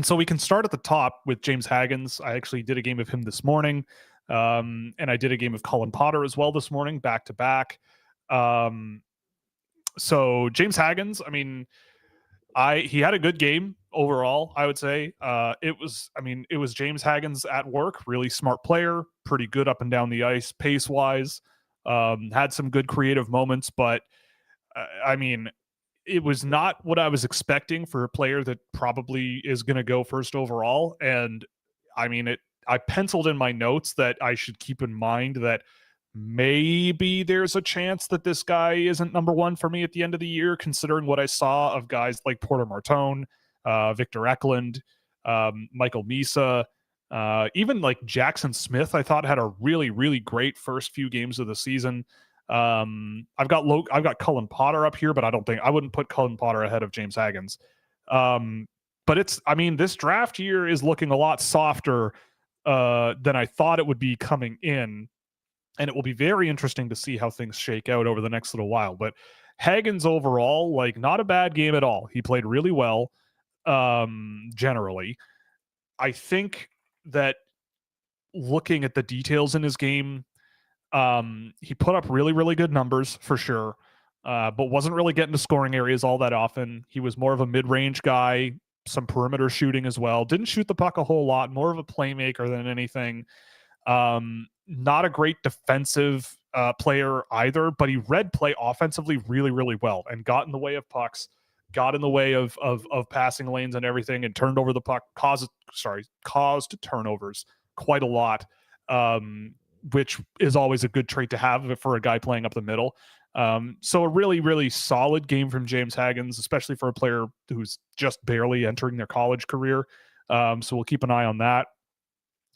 so we can start at the top with James Haggins. I actually did a game of him this morning. And I did a game of Colin Potter as well this morning, back to back. So James Haggins, I mean, he had a good game overall, I would say. It was James Haggins at work, really smart player, pretty good up and down the ice, pace wise, had some good creative moments, but I mean, it was not what I was expecting for a player that probably is going to go first overall. And I mean, I penciled in my notes that I should keep in mind that maybe there's a chance that this guy isn't number 1 for me at the end of the year, considering what I saw of guys like Porter Martone, Victor Eklund, Michael Misa, even like Jackson Smith, I thought had a really, really great first few games of the season. I've got Cullen Potter up here, but I wouldn't put Cullen Potter ahead of James Haggins. But this draft year is looking a lot softer than I thought it would be coming in. And it will be very interesting to see how things shake out over the next little while. But Haggins overall, like, not a bad game at all. He played really well, generally. I think that looking at the details in his game, he put up really, really good numbers for sure, but wasn't really getting to scoring areas all that often. He was more of a mid-range guy, some perimeter shooting as well. Didn't shoot the puck a whole lot, more of a playmaker than anything. Not a great defensive player either, but he read play offensively really, really well and got in the way of pucks, got in the way of passing lanes and everything, and turned over the puck, caused turnovers quite a lot, which is always a good trait to have for a guy playing up the middle. So a really, really solid game from James Haggins, especially for a player who's just barely entering their college career. So we'll keep an eye on that.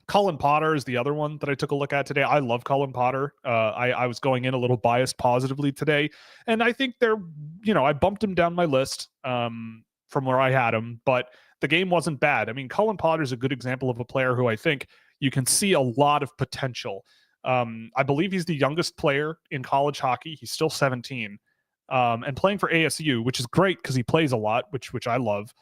Colin Potter is the other one that I took a look at today. I love Colin Potter. I was going in a little biased positively today, and I think I bumped him down my list from where I had him, but the game wasn't bad. I mean, Colin Potter is a good example of a player who I think you can see a lot of potential. I believe he's the youngest player in college hockey. He's still 17, and playing for ASU, which is great because he plays a lot, which I love.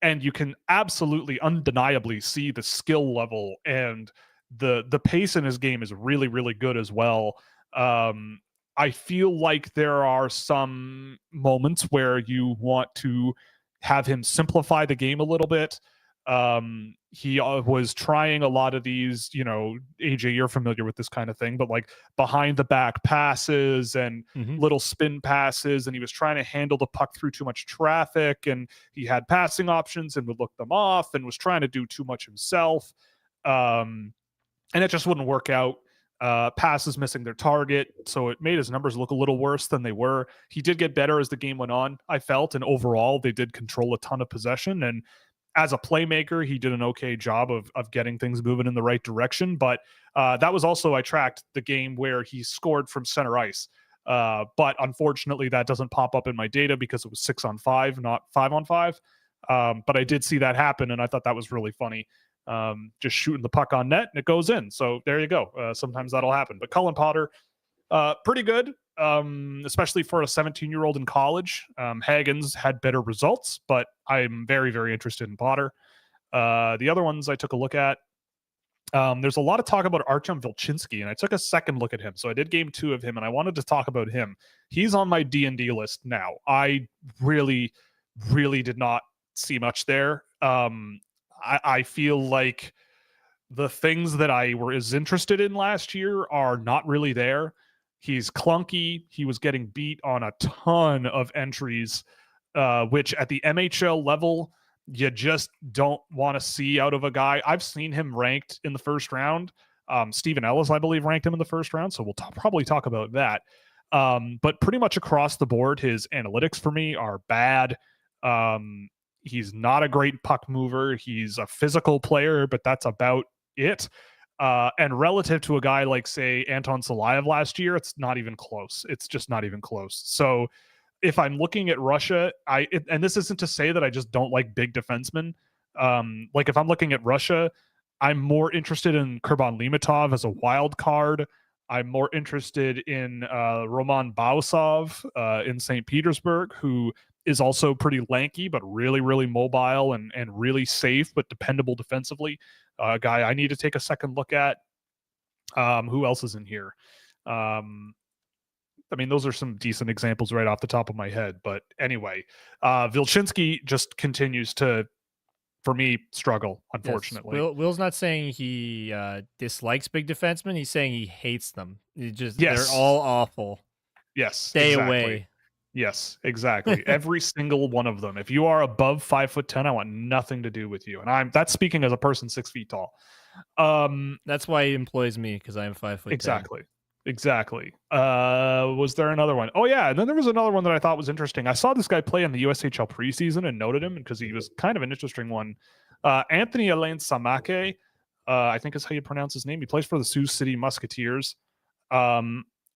And you can absolutely, undeniably see the skill level, and the pace in his game is really, really good as well. I feel like there are some moments where you want to have him simplify the game a little bit. He was trying a lot of these, AJ, you're familiar with this kind of thing, but like behind the back passes and little spin passes, and he was trying to handle the puck through too much traffic, and he had passing options and would look them off and was trying to do too much himself. And it just wouldn't work out. Passes missing their target, so it made his numbers look a little worse than they were. He did get better as the game went on, I felt, and overall they did control a ton of possession, and as a playmaker, he did an okay job of getting things moving in the right direction. But that was also, I tracked the game where he scored from center ice. But unfortunately, that doesn't pop up in my data because it was 6-on-5, not 5-on-5. But I did see that happen, and I thought that was really funny. Just shooting the puck on net and it goes in. So there you go. Sometimes that'll happen. But Cullen Potter, pretty good, especially for a 17-year-old in college. Hagens had better results, but I'm very, very interested in Potter. The other ones I took a look at, there's a lot of talk about Artem Vilchinsky, and I took a second look at him. So I did game 2 of him, and I wanted to talk about him. He's on my D&D list now. I really, really did not see much there. I feel like the things that I was interested in last year are not really there. He's clunky. He was getting beat on a ton of entries, which at the MHL level, you just don't want to see out of a guy. I've seen him ranked in the first round. Stephen Ellis, I believe, ranked him in the first round, so we'll probably talk about that. But pretty much across the board, his analytics for me are bad. He's not a great puck mover. He's a physical player, but that's about it. And relative to a guy like, say, Anton Salayev last year, it's not even close. It's just not even close. So if I'm looking at Russia, and this isn't to say that I just don't like big defensemen. Like if I'm looking at Russia, I'm more interested in Kurban Limatov as a wild card. I'm more interested in Roman Bausov in St. Petersburg, who is also pretty lanky, but really, really mobile and really safe, but dependable defensively. A guy I need to take a second look at. Who else is in here? I mean, those are some decent examples right off the top of my head. But anyway, Vilchinsky just continues to, for me, struggle, unfortunately. Yes. Will's not saying he dislikes big defensemen. He's saying he hates them. Yes. They're all awful. Yes. Stay away. Yes, exactly. Every single one of them. If you are above 5'10", I want nothing to do with you. And that's speaking as a person 6 feet tall. That's why he employs me, because I am 5'10". Exactly. Was there another one? Oh yeah, and then there was another one that I thought was interesting. I saw this guy play in the USHL preseason and noted him because he was kind of an interesting one. Anthony Alain Samake, I think is how you pronounce his name. He plays for the Sioux City Musketeers.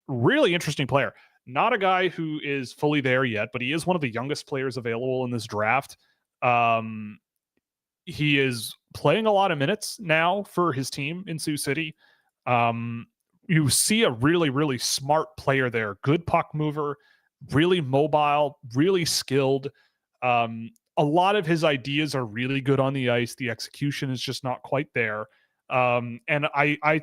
Really interesting player. Not a guy who is fully there yet, but he is one of the youngest players available in this draft. He is playing a lot of minutes now for his team in Sioux City. You see a really, really smart player there. Good puck mover, really mobile, really skilled. A lot of his ideas are really good on the ice. The execution is just not quite there. And I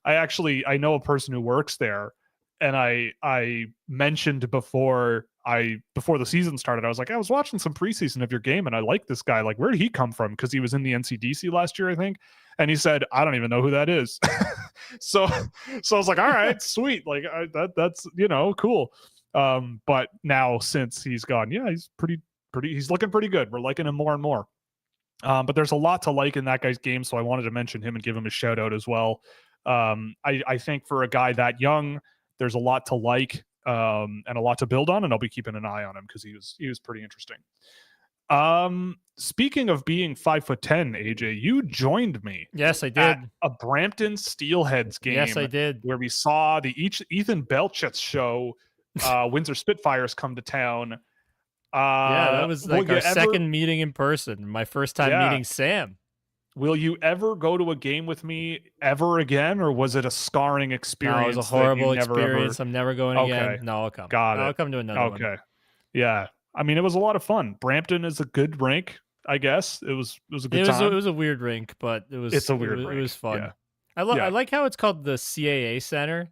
actually know a person who works there. And I mentioned before the season started, I was like, I was watching some preseason of your game and I like this guy. Like, where did he come from? Because he was in the NCDC last year, I think. And he said, I don't even know who that is. so I was like, all right, sweet. Like that's, cool. But now since he's gone, yeah, he's he's looking pretty good. We're liking him more and more. But there's a lot to like in that guy's game. So I wanted to mention him and give him a shout out as well. I think for a guy that young, there's a lot to like and a lot to build on, and I'll be keeping an eye on him because he was pretty interesting. Speaking of being 5'10", AJ, you joined me. Yes, I did. At a Brampton Steelheads game. Yes, I did. Where we saw the Ethan Belchet's show, Windsor Spitfires come to town. Yeah, that was like our second meeting in person. My first time meeting Sam. Will you ever go to a game with me ever again, or was it a scarring experience? No, it was a horrible experience. I'm never going again. No, I'll come. I'll come to another one. Okay. Yeah. I mean, it was a lot of fun. Brampton is a good rink, I guess. It was a good time. It was a weird rink, but it's a weird rink. It was fun. Yeah. I like how it's called the CAA Center.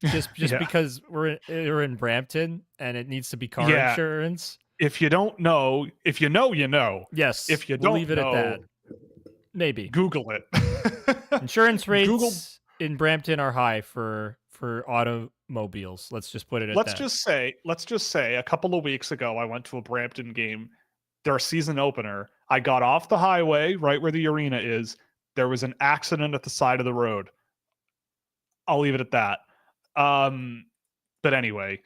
Just because we're in Brampton and it needs to be car insurance. If you don't know, if you know, you know. Yes. If you don't leave it at that. Maybe. Google it. Insurance rates in Brampton are high for automobiles. Let's just put it at that. Let's just say a couple of weeks ago, I went to a Brampton game, their season opener. I got off the highway right where the arena is. There was an accident at the side of the road. I'll leave it at that. But anyway,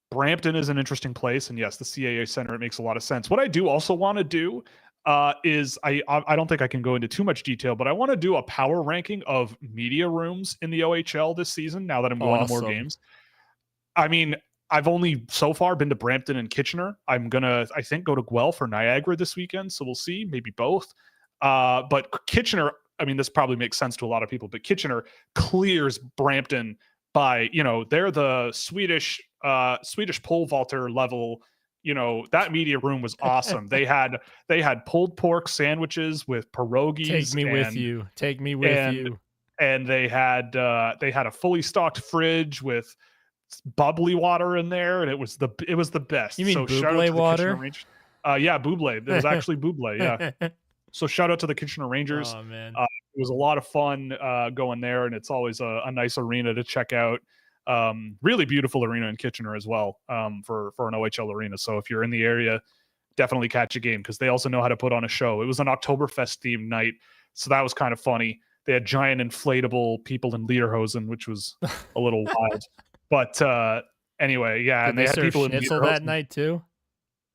Brampton is an interesting place. And yes, the CAA Center, it makes a lot of sense. What I do also want to do is I don't think I can go into too much detail, but I want to do a power ranking of media rooms in the OHL this season now that I'm going to more games. I mean, I've only so far been to Brampton and Kitchener. I'm gonna, I think, go to Guelph or Niagara this weekend, so we'll see, maybe both. But Kitchener, I mean, this probably makes sense to a lot of people, but Kitchener clears Brampton by, they're the Swedish pole vaulter level. That media room was awesome. They had pulled pork sandwiches with pierogies. Take me with you. Take me with you. And they had a fully stocked fridge with bubbly water in there, and it was the best. You mean so shout out to the water? Kitchener Rangers. Yeah, Buble. It was actually Buble. Yeah. So shout out to the Kitchener Rangers. Oh man, it was a lot of fun going there, and it's always a nice arena to check out. Really beautiful arena in Kitchener as well, for an OHL arena. So if you're in the area, definitely catch a game, because they also know how to put on a show. It was an Oktoberfest themed night, so that was kind of funny. They had giant inflatable people in lederhosen, which was a little wild. But anyway, yeah, Did and they had people in schnitzel that night too.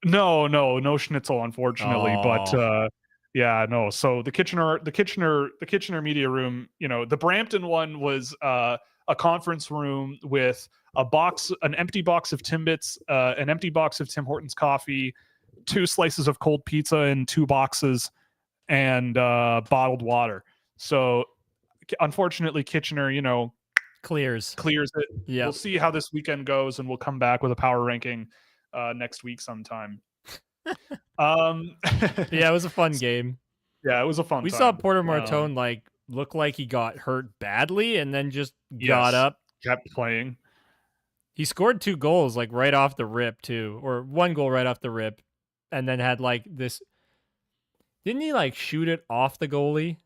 No schnitzel, unfortunately. But yeah, no. So the Kitchener media room, the Brampton one was a conference room with an empty box of Timbits, an empty box of Tim Hortons coffee, 2 slices of cold pizza in 2 boxes, and bottled water. So unfortunately, Kitchener, clears it. Yeah, we'll see how this weekend goes, and we'll come back with a power ranking next week sometime. Yeah, it was a fun game. Yeah, it was a fun We time. saw Porter Martone look like he got hurt badly, and then just got up, kept playing. He scored 2 goals right off the rip too, or 1 goal right off the rip, and then had this. Didn't he shoot it off the goalie?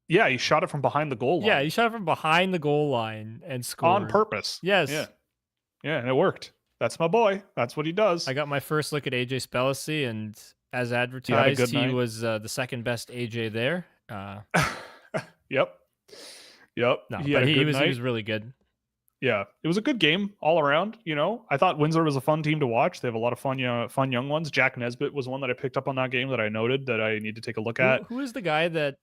Yeah, he shot it from behind the goal line. Yeah, he shot it from behind the goal line and scored on purpose. Yes. Yeah, and it worked. That's my boy. That's what he does. I got my first look at AJ Spellacy, and as advertised, he was the second best AJ there. Yep. No, but he was really good. Yeah, it was a good game all around. I thought Windsor was a fun team to watch. They have a lot of fun young ones. Jack Nesbitt was one that I picked up on that game that I noted that I need to take a look at. Who is the guy that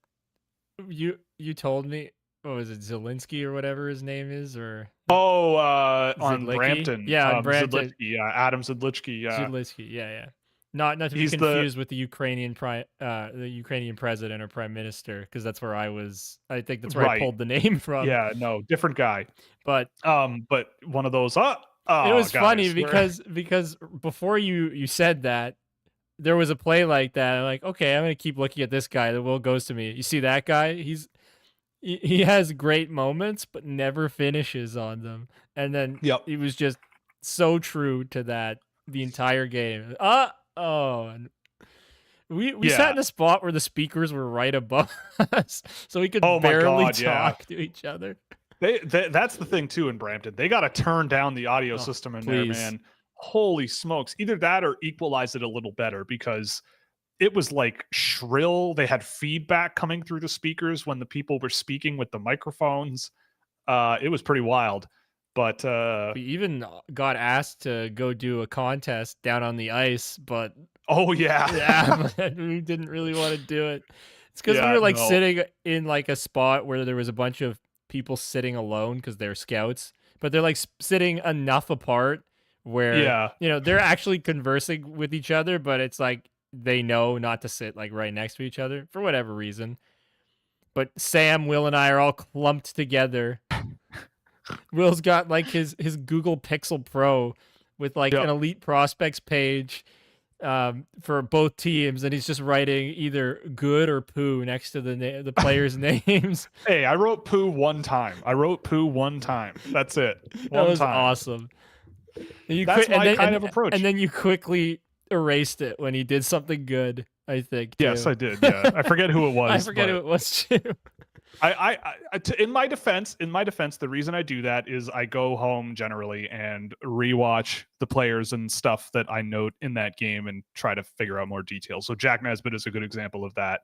you told me? What was it, Zielinski or whatever his name is, or on Brampton? Yeah, on Brampton. Zidlicky, yeah, Adam Zidlicky. Yeah, Zidlicky. Yeah. Not to be confused with the Ukrainian president or prime minister, because that's where I was. I think that's where I pulled the name from. Yeah, no, different guy. But one of those. It was funny because before you said that, there was a play like that. I'm like, okay, I'm gonna keep looking at this guy. The will goes to me. You see that guy? He has great moments, but never finishes on them. And then he was just so true to that the entire game. We sat in a spot where the speakers were right above us, so we could barely talk to each other. That's the thing too in Brampton. They got to turn down the audio system in there, man. Holy smokes! Either that or equalize it a little better, because it was shrill. They had feedback coming through the speakers when the people were speaking with the microphones. It was pretty wild. But we even got asked to go do a contest down on the ice, but but we didn't really want to do it. It's because we were sitting in a spot where there was a bunch of people sitting alone because they're scouts, but they're sitting enough apart where they're actually conversing with each other, but it's they know not to sit right next to each other for whatever reason. But Sam, Will, and I are all clumped together. Will's got his Google Pixel Pro with an elite prospects page for both teams, and he's just writing either good or poo next to the players' names. Hey, I wrote poo one time. That's it. That was awesome. That's my kind of approach. And then you quickly erased it when he did something good, I think. Yes, I did. Yeah, I forget who it was. I forget who it was too. In my defense, the reason I do that is I go home generally and rewatch the players and stuff that I note in that game and try to figure out more details. So Jack Nesbitt is a good example of that.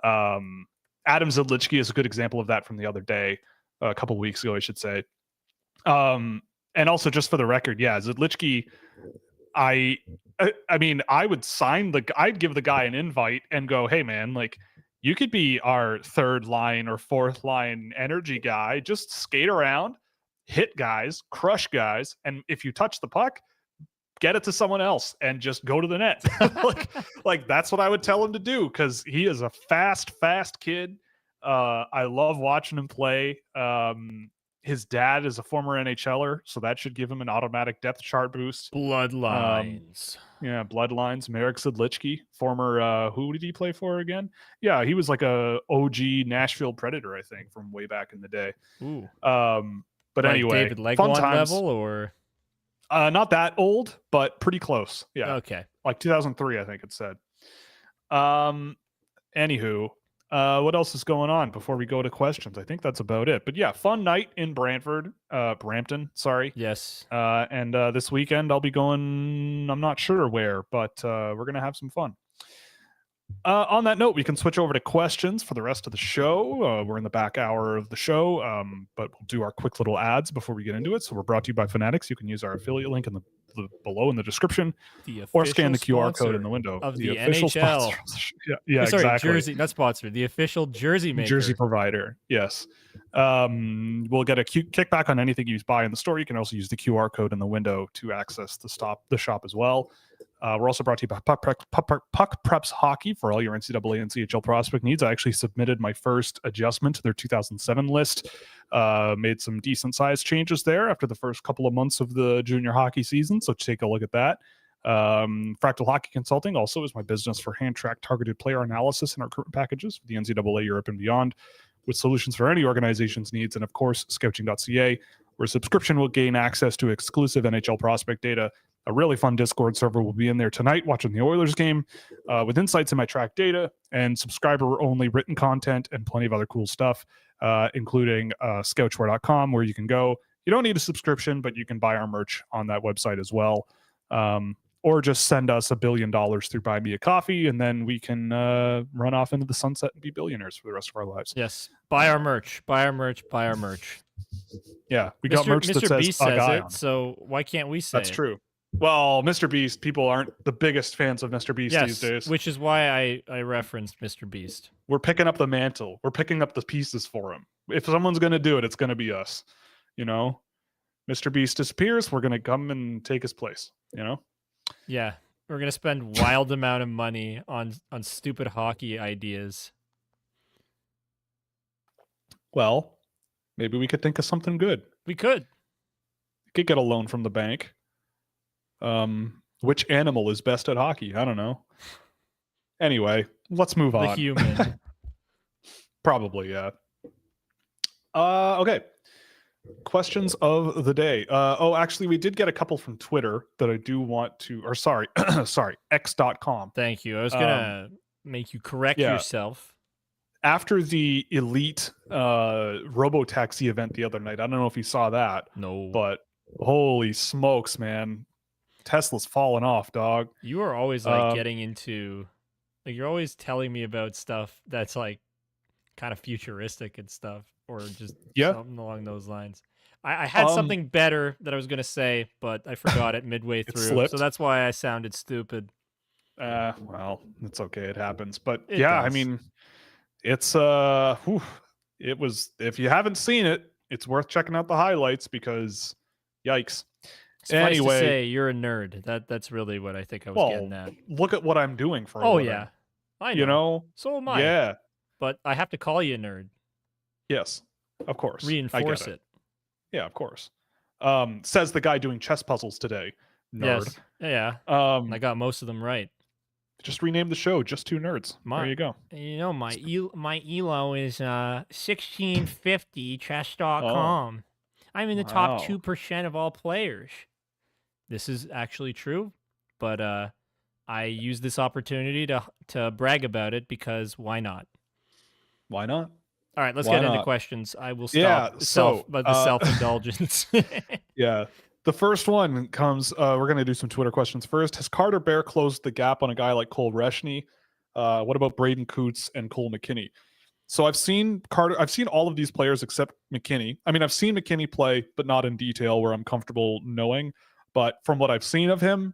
Adam Zidlicky is a good example of that from the other day, a couple weeks ago, I should say. And also, just for the record, Zidlicky, I mean, I would I'd give the guy an invite and go, hey man, you could be our 3rd line or 4th line energy guy. Just skate around, hit guys, crush guys, and if you touch the puck, get it to someone else and just go to the net. like that's what I would tell him to do, because he is a fast kid. I love watching him play. His dad is a former NHLer, so that should give him an automatic depth chart boost. Bloodlines. Yeah, Bloodlines. Marek Sedlichky, former, who did he play for again? Yeah, he was like a OG Nashville Predator, I think, from way back in the day. Ooh. But like anyway, David Legwand fun times. level, or not that old, but pretty close. Yeah. Okay. Like 2003, I think it said. Anywho, what else is going on before we go to questions? I think that's about it. But yeah, fun night in Brampton, sorry. Yes. And this weekend I'll be going, I'm not sure where, but we're going to have some fun. On that note, we can switch over to questions for the rest of the show. We're in the back hour of the show, but we'll do our quick little ads before we get into it. So we're brought to you by Fanatics. You can use our affiliate link in the below in the description, or scan the QR code in the window of the official NHL. Yeah, sorry, exactly. Jersey, not sponsored. The official jersey maker. Jersey provider. Yes. We'll get a kickback on anything you buy in the store. You can also use the QR code in the window to access the shop as well. We're also brought to you by Puck Preps Hockey for all your NCAA and CHL prospect needs. I actually submitted my first adjustment to their 2007 list. Made some decent size changes there after the first couple of months of the junior hockey season. So take a look at that. Fractal Hockey Consulting also is my business for hand-tracked targeted player analysis and recruitment packages for the NCAA Europe and beyond, with solutions for any organization's needs. And of course, Scouching.ca, where subscription will gain access to exclusive NHL prospect data. A really fun Discord server will be in there tonight watching the Oilers game with insights in my track data and subscriber-only written content and plenty of other cool stuff, including Scouchwear.com, where you can go. You don't need a subscription, but you can buy our merch on that website as well. Or just send us $1 billion through Buy Me a Coffee, and then we can run off into the sunset and be billionaires for the rest of our lives. Yes. Buy our merch. Buy our merch. Buy our merch. Yeah. We got merch that says Beast says it, so why can't we say That's true. Well, Mr. Beast, people aren't the biggest fans of Mr. Beast these days. Which is why I referenced Mr. Beast. We're picking up the mantle. We're picking up the pieces for him. If someone's going to do it, it's going to be us. You know? Mr. Beast disappears, we're going to come and take his place. You know? Yeah. We're going to spend wild amount of money on stupid hockey ideas. Well, maybe we could think of something good. We could. We could get a loan from the bank. Which animal is best at hockey? I don't know. Anyway, let's move on. The human. Probably, yeah. Okay. Questions of the day. Actually, we did get a couple from Twitter that I do want to, or sorry, x.com. Thank you. I was going to make you correct yourself. After the elite Robotaxi event the other night, I don't know if you saw that. No. But holy smokes, man. Tesla's falling off, dog. You are always like getting into, like, you're always telling me about stuff that's like kind of futuristic and stuff, or just something along those lines. I had something better that I was going to say, but I forgot it midway through. So that's why I sounded stupid. Well, it's okay. It happens. But it yeah, does. I mean, it's it was, if you haven't seen it, it's worth checking out the highlights because yikes. Suffice anyway, to say, you're a nerd. That's really what I think I was getting at. Look at what I'm doing for a living. Yeah. I know. You know? So am I. Yeah. But I have to call you a nerd. Yes, of course. Reinforce it. Yeah, of course. Says the guy doing chess puzzles today. Nerd. Yes. Yeah. I got most of them right. Just rename the show Just Two Nerds. There you go. You know, my ELO is 1650 chess.com. I'm in the top 2% of all players. This is actually true, but I use this opportunity to brag about it because why not? Why not? All right, let's get into questions. I will stop the self-indulgence. Yeah. The first one comes, we're going to do some Twitter questions first. Has Carter Bear closed the gap on a guy like Cole Reshny? What about Braden Coots and Cole McKinney? So I've seen all of these players except McKinney. I mean, I've seen McKinney play, but not in detail where I'm comfortable knowing. But from what I've seen of him,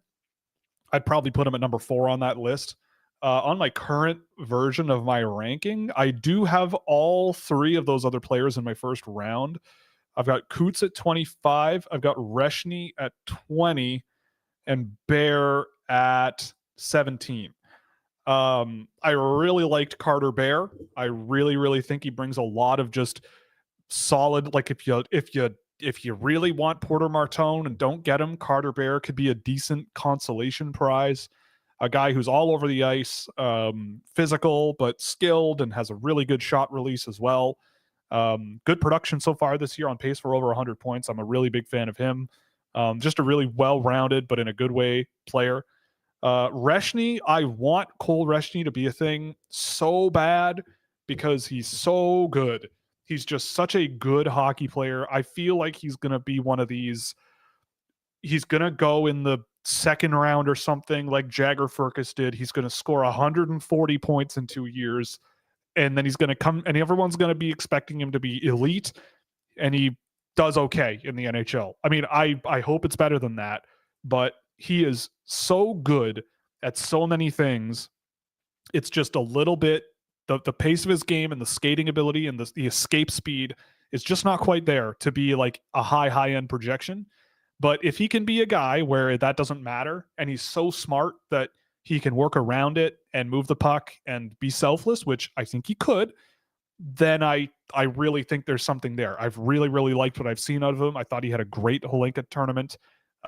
I'd probably put him at number 4 on that list. On my current version of my ranking, I do have all 3 of those other players in my first round. I've got Coots at 25. I've got Reshny at 20 and Bear at 17. I really liked Carter Bear. I really think he brings a lot of just solid, like if you really want Porter Martone and don't get him, Carter Bear could be a decent consolation prize. A guy who's all over the ice, physical but skilled, and has a really good shot release as well. Good production so far this year, on pace for over 100 points. I'm a really big fan of him. Just a really well-rounded, but in a good way, player. Reshny, I want Cole Reshny to be a thing so bad because he's so good. He's just such a good hockey player. I feel like he's going to be one of these. He's going to go in the second round or something like Jagger Firkus did. He's going to score 140 points in 2 years. And then he's going to come, and everyone's going to be expecting him to be elite. And he does okay in the NHL. I mean, I hope it's better than that. But he is so good at so many things. It's just a little bit, the pace of his game and the skating ability and the escape speed is just not quite there to be like a high end projection. But if he can be a guy where that doesn't matter, and he's so smart that he can work around it and move the puck and be selfless, which I think he could, then I really think there's something there. I've really liked what I've seen out of him. I thought he had a great Holinka tournament.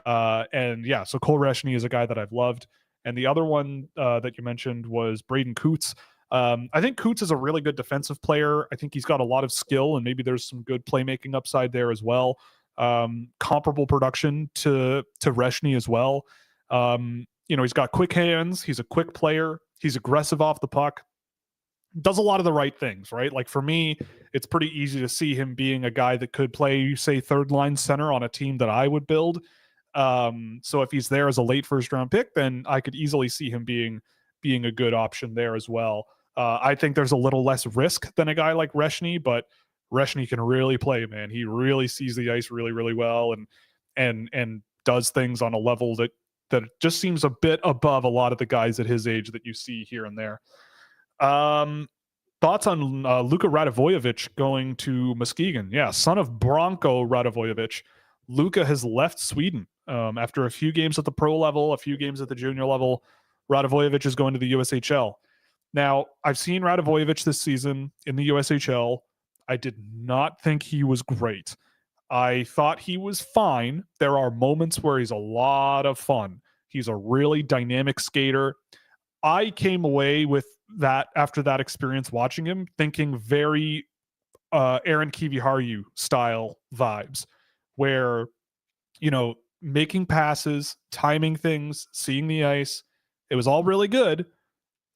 And yeah, so Cole Reshny is a guy that I've loved. And the other one that you mentioned was Braden Coots. I think Coots is a really good defensive player. I think he's got a lot of skill, and maybe there's some good playmaking upside there as well. Comparable production to Reshny as well. He's got quick hands. He's a quick player. He's aggressive off the puck. Does a lot of the right things, right? Like for me, it's pretty easy to see him being a guy that could play, say, third line center on a team that I would build. So if he's there as a late first round pick, then I could easily see him being a good option there as well. I think there's a little less risk than a guy like Reshny, but Reshny can really play, man. He really sees the ice really well and does things on a level that just seems a bit above a lot of the guys at his age that you see here and there. Thoughts on Luka Radivojevich going to Muskegon? Yeah, son of Branko Radivojevich. Luka has left Sweden after a few games at the pro level, a few games at the junior level. Radivojevich is going to the USHL. Now, I've seen Radivojevich this season in the USHL. I did not think he was great. I thought he was fine. There are moments where he's a lot of fun. He's a really dynamic skater. I came away with that after that experience watching him thinking very Aaron Kiviharju style vibes where, making passes, timing things, seeing the ice. It was all really good,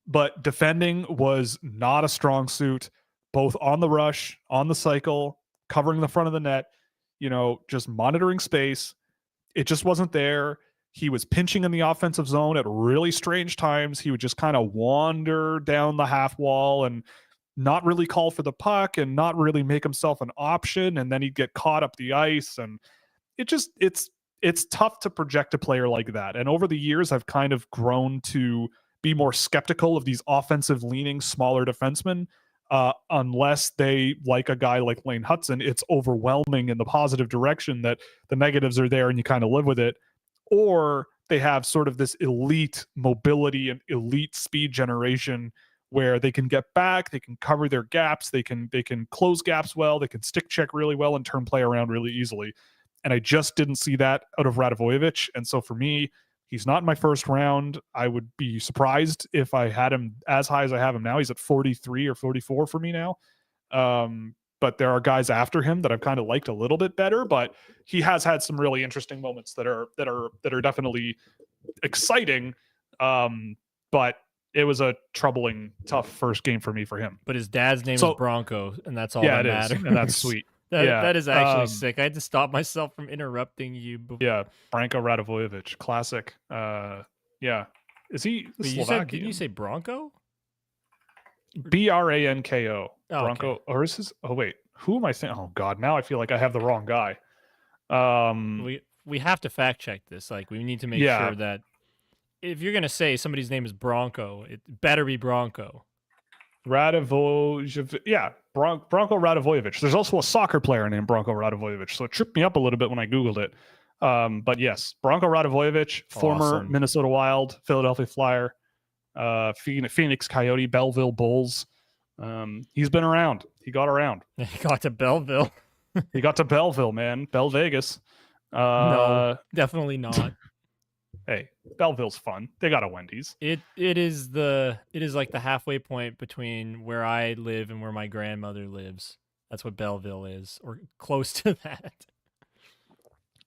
but defending was not a strong suit, both on the rush, on the cycle, covering the front of the net, just monitoring space. It just wasn't there. He was pinching in the offensive zone at really strange times. He would just kind of wander down the half wall and not really call for the puck and not really make himself an option. And then he'd get caught up the ice. And it's tough to project a player like that. And over the years, I've kind of grown to be more skeptical of these offensive leaning, smaller defensemen. Unless they, like a guy like Lane Hutson, it's overwhelming in the positive direction that the negatives are there and you kind of live with it. Or they have sort of this elite mobility and elite speed generation where they can get back, they can cover their gaps, they can close gaps well, they can stick check really well and turn play around really easily. And I just didn't see that out of Radivojevich. And so for me, he's not in my first round. I would be surprised if I had him as high as I have him now. He's at 43 or 44 for me now. But there are guys after him that I've kind of liked a little bit better, but he has had some really interesting moments that are definitely exciting. But it was a troubling, tough first game for me for him. But his dad's name is Bronco, and that's all that matters. And that's sweet. That is actually sick. I had to stop myself from interrupting you. Yeah, Branko Radivojevich, classic. Yeah. Is he Slovakian? Didn't you say Bronco? Branko. Bronco. Okay. Or is this? Oh, wait. Who am I saying? Oh, God. Now I feel like I have the wrong guy. We have to fact check this. Like, we need to make sure that if you're going to say somebody's name is Bronco, it better be Bronco. Radivojevich. Yeah. Branko Radivojevic. There's also a soccer player named Branko Radivojevic, so it tripped me up a little bit when I Googled it. But yes, Branko Radivojevic, former Awesome. Minnesota Wild, Philadelphia Flyer, Phoenix Coyote, Belleville Bulls. He's been around. He got around. He got to Belleville. He got to Belleville, man. Bell Vegas. No, definitely not. Hey, Belleville's fun. They got a Wendy's. It is like the halfway point between where I live and where my grandmother lives. That's what Belleville is, or close to that.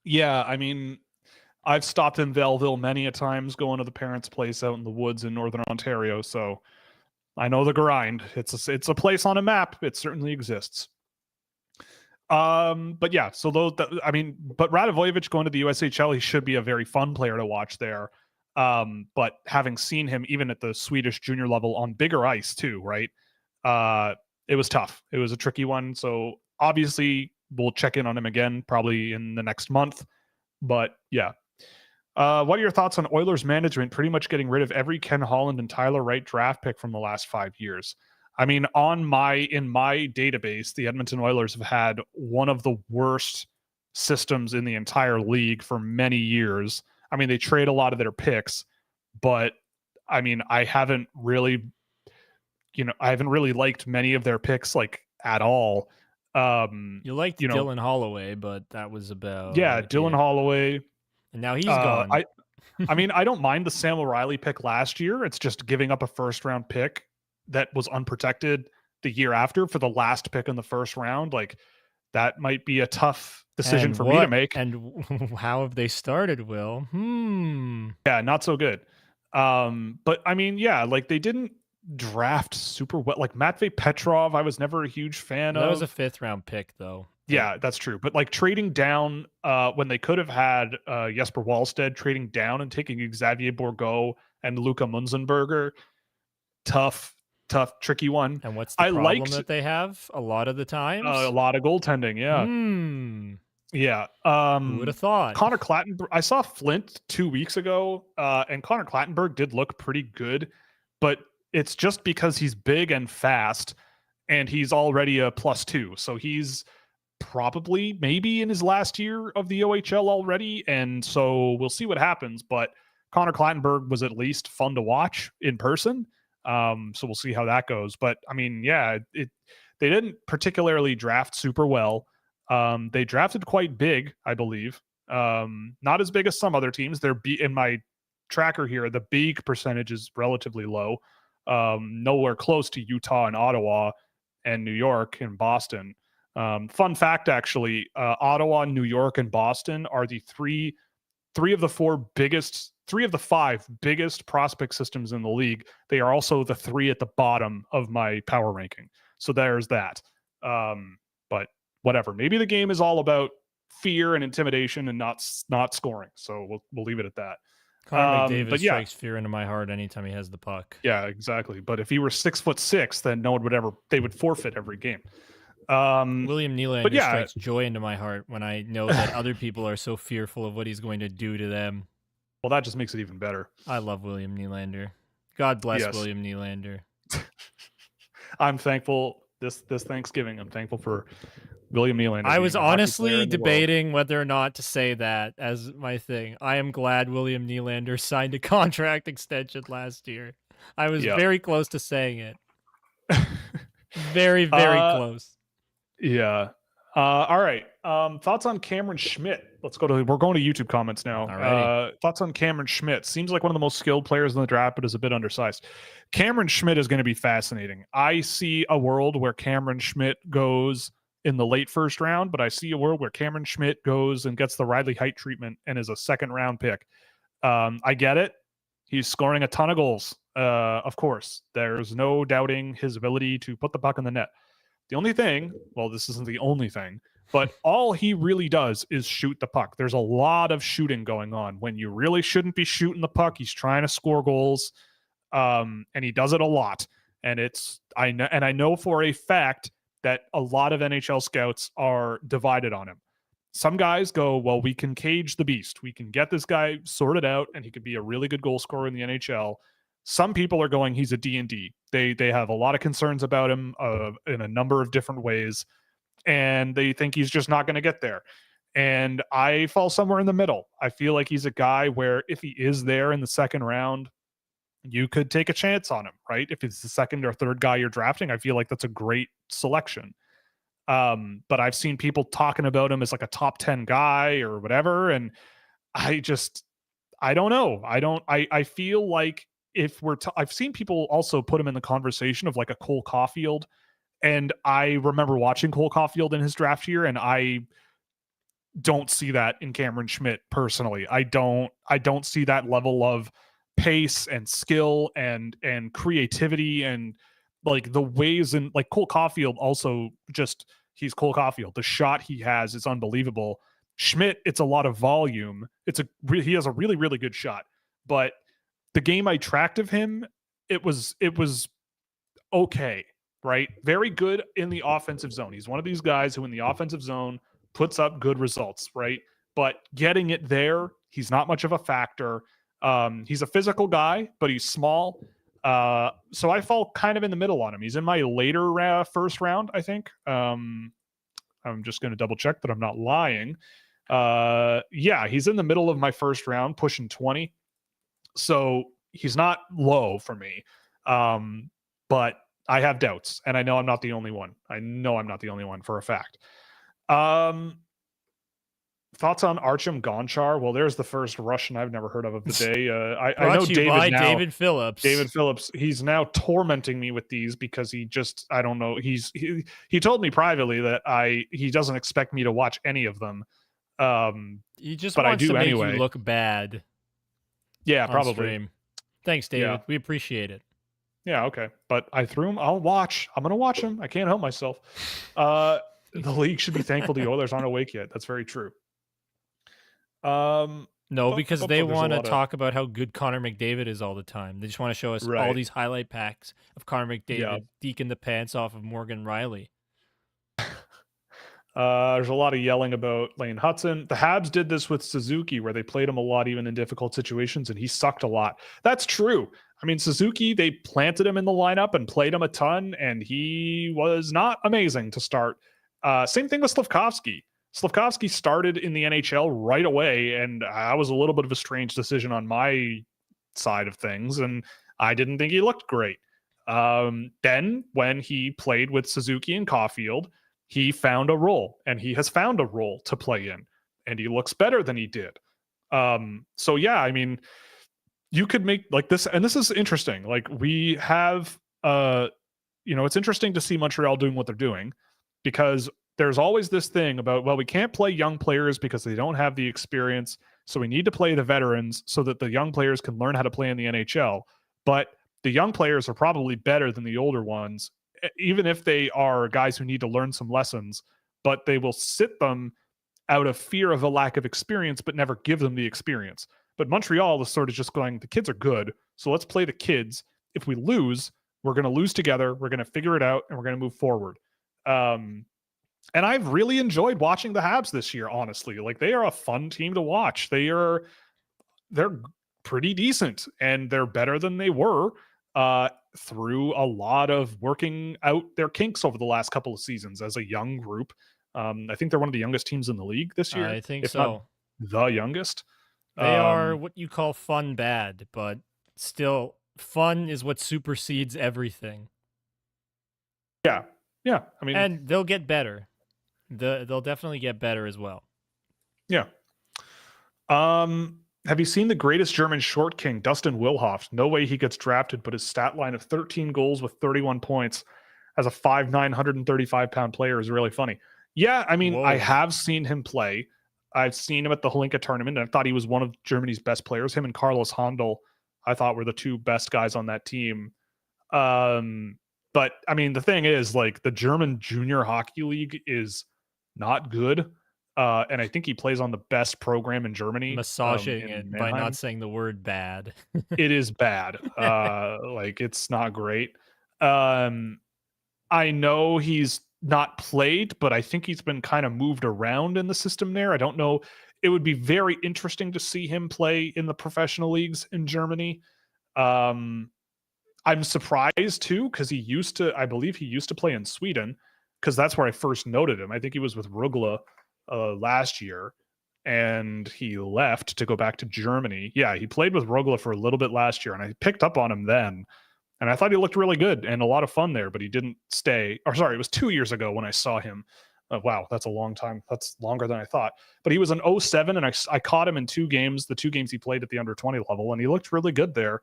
Yeah, I mean, I've stopped in Belleville many a times going to the parents' place out in the woods in northern Ontario, so I know the grind. It's a place on a map. It certainly exists. But yeah, so but Radivojevic going to the USHL, he should be a very fun player to watch there. But having seen him even at the Swedish junior level on bigger ice too, right? It was tough. It was a tricky one. So obviously we'll check in on him again probably in the next month. But yeah. What are your thoughts on Oilers management pretty much getting rid of every Ken Holland and Tyler Wright draft pick from the last 5 years? I mean, in my database, the Edmonton Oilers have had one of the worst systems in the entire league for many years. I mean, they trade a lot of their picks, but I mean, I haven't really liked many of their picks like at all. You liked Dylan Holloway, but that was about Dylan Holloway. And now he's gone. I mean, I don't mind the Sam O'Reilly pick last year. It's just giving up a first-round pick that was unprotected the year after for the last pick in the first round. Like, that might be a tough decision for me to make. And how have they started, Will? Yeah, not so good. But I mean, yeah, like they didn't draft super well. Like Matvei Petrov, I was never a huge fan of. That was a 5th-round pick, though. Yeah, that's true. But like trading down when they could have had Jesper Wallstead, trading down and taking Xavier Bourgault and Luka Munzenberger, tough, tricky one. And what's the problem that they have a lot of the times? A lot of goaltending, yeah. Yeah. Who would have thought? Connor Clattenburg. I saw Flint 2 weeks ago, and Connor Clattenburg did look pretty good, but it's just because he's big and fast, and he's already a +2. So he's probably maybe in his last year of the OHL already, and so we'll see what happens. But Connor Clattenburg was at least fun to watch in person. So we'll see how that goes. But I mean, yeah, they didn't particularly draft super well. They drafted quite big, I believe. Not as big as some other teams. In my tracker here, the big percentage is relatively low. Nowhere close to Utah and Ottawa and New York and Boston. Fun fact, actually, Ottawa, New York, and Boston are the three of the 5 biggest prospect systems in the league. They are also the 3 at the bottom of my power ranking. So there's that. But whatever. Maybe the game is all about fear and intimidation and not scoring. So we'll leave it at that. Connor McDavid strikes fear into my heart anytime he has the puck. Yeah, exactly. But if he were 6'6", then no one would they would forfeit every game. William Nylander strikes joy into my heart when I know that other people are so fearful of what he's going to do to them. Well, that just makes it even better. I love William Nylander. God bless William Nylander. I'm thankful this Thanksgiving. I'm thankful for William Nylander. I was honestly debating whether or not to say that as my thing. I am glad William Nylander signed a contract extension last year. I was very close to saying it. Very, very close. Yeah. All right. Thoughts on Cameron Schmidt? We're going to YouTube comments now. Thoughts on Cameron Schmidt? Seems like one of the most skilled players in the draft, but is a bit undersized. Cameron Schmidt is going to be fascinating. I see a world where Cameron Schmidt goes in the late first round, but I see a world where Cameron Schmidt goes and gets the Riley Heidt treatment and is a second-round pick. I get it. He's scoring a ton of goals. Of course, there's no doubting his ability to put the puck in the net. The only thing, well, this isn't the only thing, but all he really does is shoot the puck. There's a lot of shooting going on when you really shouldn't be shooting the puck. He's trying to score goals, and he does it a lot. And I know for a fact that a lot of NHL scouts are divided on him. Some guys go, well, we can cage the beast. We can get this guy sorted out, and he could be a really good goal scorer in the NHL. Some people are going, he's a D&D. They have a lot of concerns about him in a number of different ways, and they think he's just not going to get there. And I fall somewhere in the middle. I feel like he's a guy where if he is there in the second round, you could take a chance on him, right? If it's the second or third guy you're drafting, I feel like that's a great selection. But I've seen people talking about him as like a top 10 guy or whatever. And I don't know. I feel like if I've seen people also put him in the conversation of like a Cole Caulfield. And I remember watching Cole Caulfield in his draft year, and I don't see that in Cameron Schmidt personally. I don't see that level of pace and skill and creativity and like the ways in like Cole Caulfield also just he's Cole Caulfield. The shot he has is unbelievable. Schmidt, it's a lot of volume. He has a really, really good shot. But the game I tracked of him, it was okay, right? Very good in the offensive zone. He's one of these guys who in the offensive zone puts up good results, right? But getting it there, he's not much of a factor. He's a physical guy, but he's small. So I fall kind of in the middle on him. He's in my later first round, I think. I'm just going to double check that I'm not lying. Yeah, he's in the middle of my first round, pushing 20. So he's not low for me. But I have doubts, and I know I'm not the only one. I know I'm not the only one for a fact. Thoughts on Artem Gonchar? Well, there's the first Russian I've never heard of the day. I know David Phillips. David Phillips. He's now tormenting me with these because I don't know. He told me privately that he doesn't expect me to watch any of them. He just but wants I do to make anyway. you look bad. Yeah, probably. Stream. Thanks, David. Yeah. We appreciate it. Yeah, okay. But I threw him. I'll watch. I'm going to watch him. I can't help myself. The league should be thankful the Oilers aren't awake yet. That's very true. No, because they want to talk about how good Connor McDavid is all the time. They just want to show us all these highlight packs of Connor McDavid deking the pants off of Morgan Riley. There's a lot of yelling about Lane Hutson. The Habs did this with Suzuki, where they played him a lot, even in difficult situations, and he sucked a lot. That's true. I mean, Suzuki, they planted him in the lineup and played him a ton, and he was not amazing to start. Same thing with Slafkovsky. Slafkovsky started in the NHL right away, and that was a little bit of a strange decision on my side of things, and I didn't think he looked great. Then when he played with Suzuki and Caulfield, he found a role, and he has found a role to play in, and he looks better than he did. So yeah, I mean, you could make like this, and this is interesting. Like we have, it's interesting to see Montreal doing what they're doing, because there's always this thing about, well, we can't play young players because they don't have the experience. So we need to play the veterans so that the young players can learn how to play in the NHL. But the young players are probably better than the older ones, even if they are guys who need to learn some lessons, but they will sit them out of fear of a lack of experience, but never give them the experience. But Montreal is sort of just going, the kids are good, so let's play the kids. If we lose, we're going to lose together. We're going to figure it out, and we're going to move forward. And I've really enjoyed watching the Habs this year, honestly. Like, they are a fun team to watch. They're pretty decent, and they're better than they were through a lot of working out their kinks over the last couple of seasons as a young group. I think they're one of the youngest teams in the league this year. I think so. The youngest. They are what you call fun bad, but still, fun is what supersedes everything. Yeah. Yeah. I mean, and they'll get better. They'll definitely get better as well. Yeah. Have you seen the greatest German short king, Dustin Wilhoff? No way he gets drafted, but his stat line of 13 goals with 31 points as a 5'9", 135-pound player is really funny. Yeah, I mean, I have seen him play. I've seen him at the Holinka tournament, and I thought he was one of Germany's best players. Him and Carlos Handel, I thought, were the two best guys on that team. But, I mean, the thing is, like, the German Junior Hockey League is not good. And I think he plays on the best program in Germany. Massaging it by not saying the word bad. It is bad. Like, it's not great. I know he's not played, but I think he's been kind of moved around in the system there. I don't know. It would be very interesting to see him play in the professional leagues in Germany. I'm surprised too, because I believe he used to play in Sweden, because that's where I first noted him. I think he was with Rugla last year, and he left to go back to Germany. Yeah, he played with Rugla for a little bit last year, and I picked up on him then. And I thought he looked really good and a lot of fun there, but he didn't stay. Or sorry, it was 2 years ago when I saw him. Wow, that's a long time. That's longer than I thought. But he was an 07, and I caught him in 2 games, the 2 games he played at the under 20 level, and he looked really good there.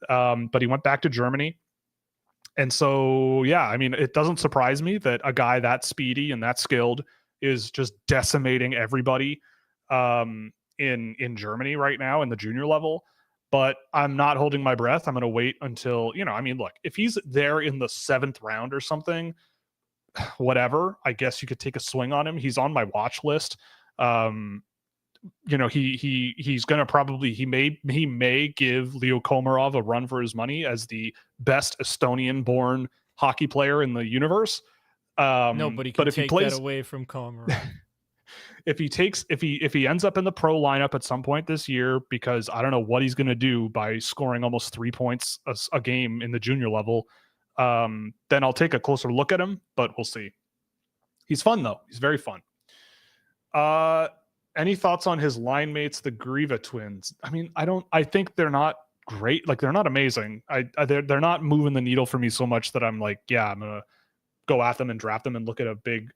But he went back to Germany. And so, yeah, I mean, it doesn't surprise me that a guy that speedy and that skilled is just decimating everybody in Germany right now in the junior level. But I'm not holding my breath. I'm going to wait until, I mean, look, if he's there in the 7th round or something, whatever, I guess you could take a swing on him. He's on my watch list. He's going to probably, he may give Leo Komarov a run for his money as the best Estonian born hockey player in the universe. Nobody can take that away from Komarov. If he ends up in the pro lineup at some point this year, because I don't know what he's going to do by scoring almost 3 points a game in the junior level, then I'll take a closer look at him, but we'll see. He's fun though. He's very fun. Any thoughts on his line mates, the Griva twins? I mean, I think they're not great. Like, they're not amazing. They're not moving the needle for me so much that I'm like, yeah, I'm going to go at them and draft them and look at a big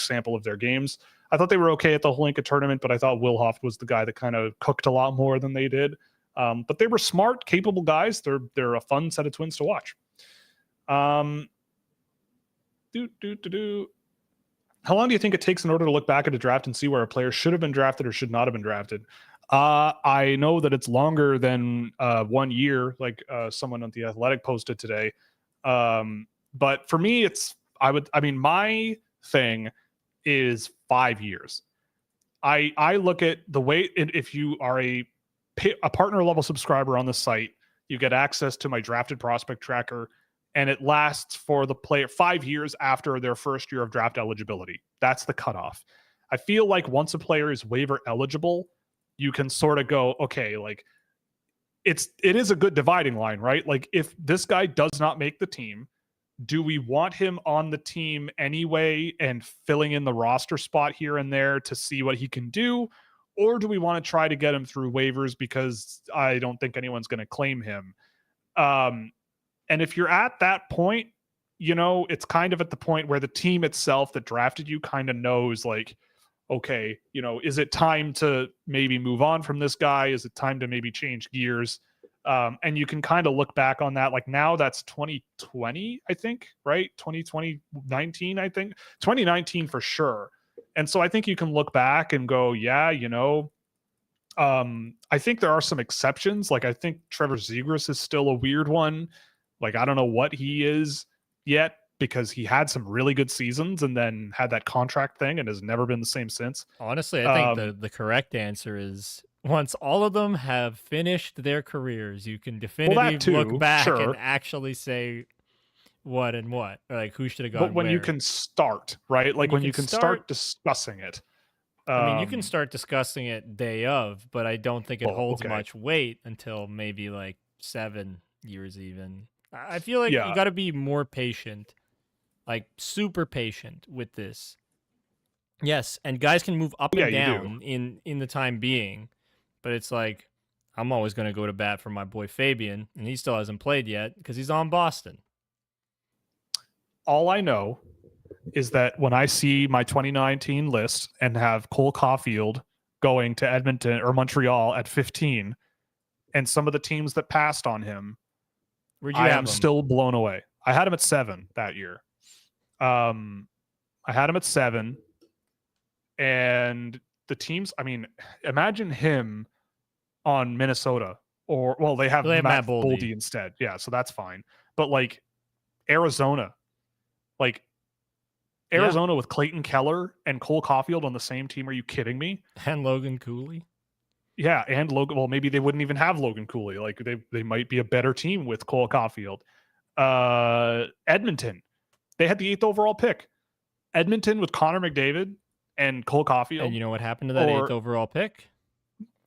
sample of their games. I thought they were okay at the Holinka tournament, but I thought Wilhoff was the guy that kind of cooked a lot more than they did. But they were smart, capable guys. They're a fun set of twins to watch. How long do you think it takes in order to look back at a draft and see where a player should have been drafted or should not have been drafted? I know that it's longer than 1 year, like someone on The Athletic posted today. But for me, my thing is 5 years. I look at the way, if you are a partner level subscriber on the site, you get access to my drafted prospect tracker, and it lasts for the player 5 years after their first year of draft eligibility. That's the cutoff. I feel like once a player is waiver eligible, you can sort of go, okay, like it is a good dividing line, right? Like, if this guy does not make the team, do we want him on the team anyway and filling in the roster spot here and there to see what he can do? Or do we want to try to get him through waivers because I don't think anyone's going to claim him? And if you're at that point, it's kind of at the point where the team itself that drafted you kind of knows, like, okay, is it time to maybe move on from this guy? Is it time to maybe change gears? And you can kind of look back on that. Like, now that's 2020, I think, right? 2019, I think. 2019 for sure. And so I think you can look back and go, yeah, I think there are some exceptions. Like, I think Trevor Zegras is still a weird one. Like, I don't know what he is yet, because he had some really good seasons and then had that contract thing and has never been the same since. Honestly, I think the correct answer is, once all of them have finished their careers, you can definitively look back and actually say what and what, or like who should have gone. But when you can start, right? Like when you can start discussing it. I mean, you can start discussing it day of, but I don't think it holds much weight until maybe like 7 years even. I feel like you got to be more patient. Like, super patient with this. Yes, and guys can move up and down in the time being, but it's like, I'm always going to go to bat for my boy Fabian, and he still hasn't played yet because he's on Boston. All I know is that when I see my 2019 list and have Cole Caulfield going to Edmonton or Montreal at 15, and some of the teams that passed on him, I am still blown away. I had him at 7 that year. I had him at 7, and the teams, I mean, imagine him on Minnesota, or, well, they have Matt Boldy instead. Yeah, so that's fine. But like Arizona with Clayton Keller and Cole Caulfield on the same team. Are you kidding me? And Logan Cooley. Yeah, and Logan. Well, maybe they wouldn't even have Logan Cooley. Like, they might be a better team with Cole Caulfield. Edmonton. They had the 8th overall pick. Edmonton with Connor McDavid and Cole Caulfield. And you know what happened to that 8th overall pick?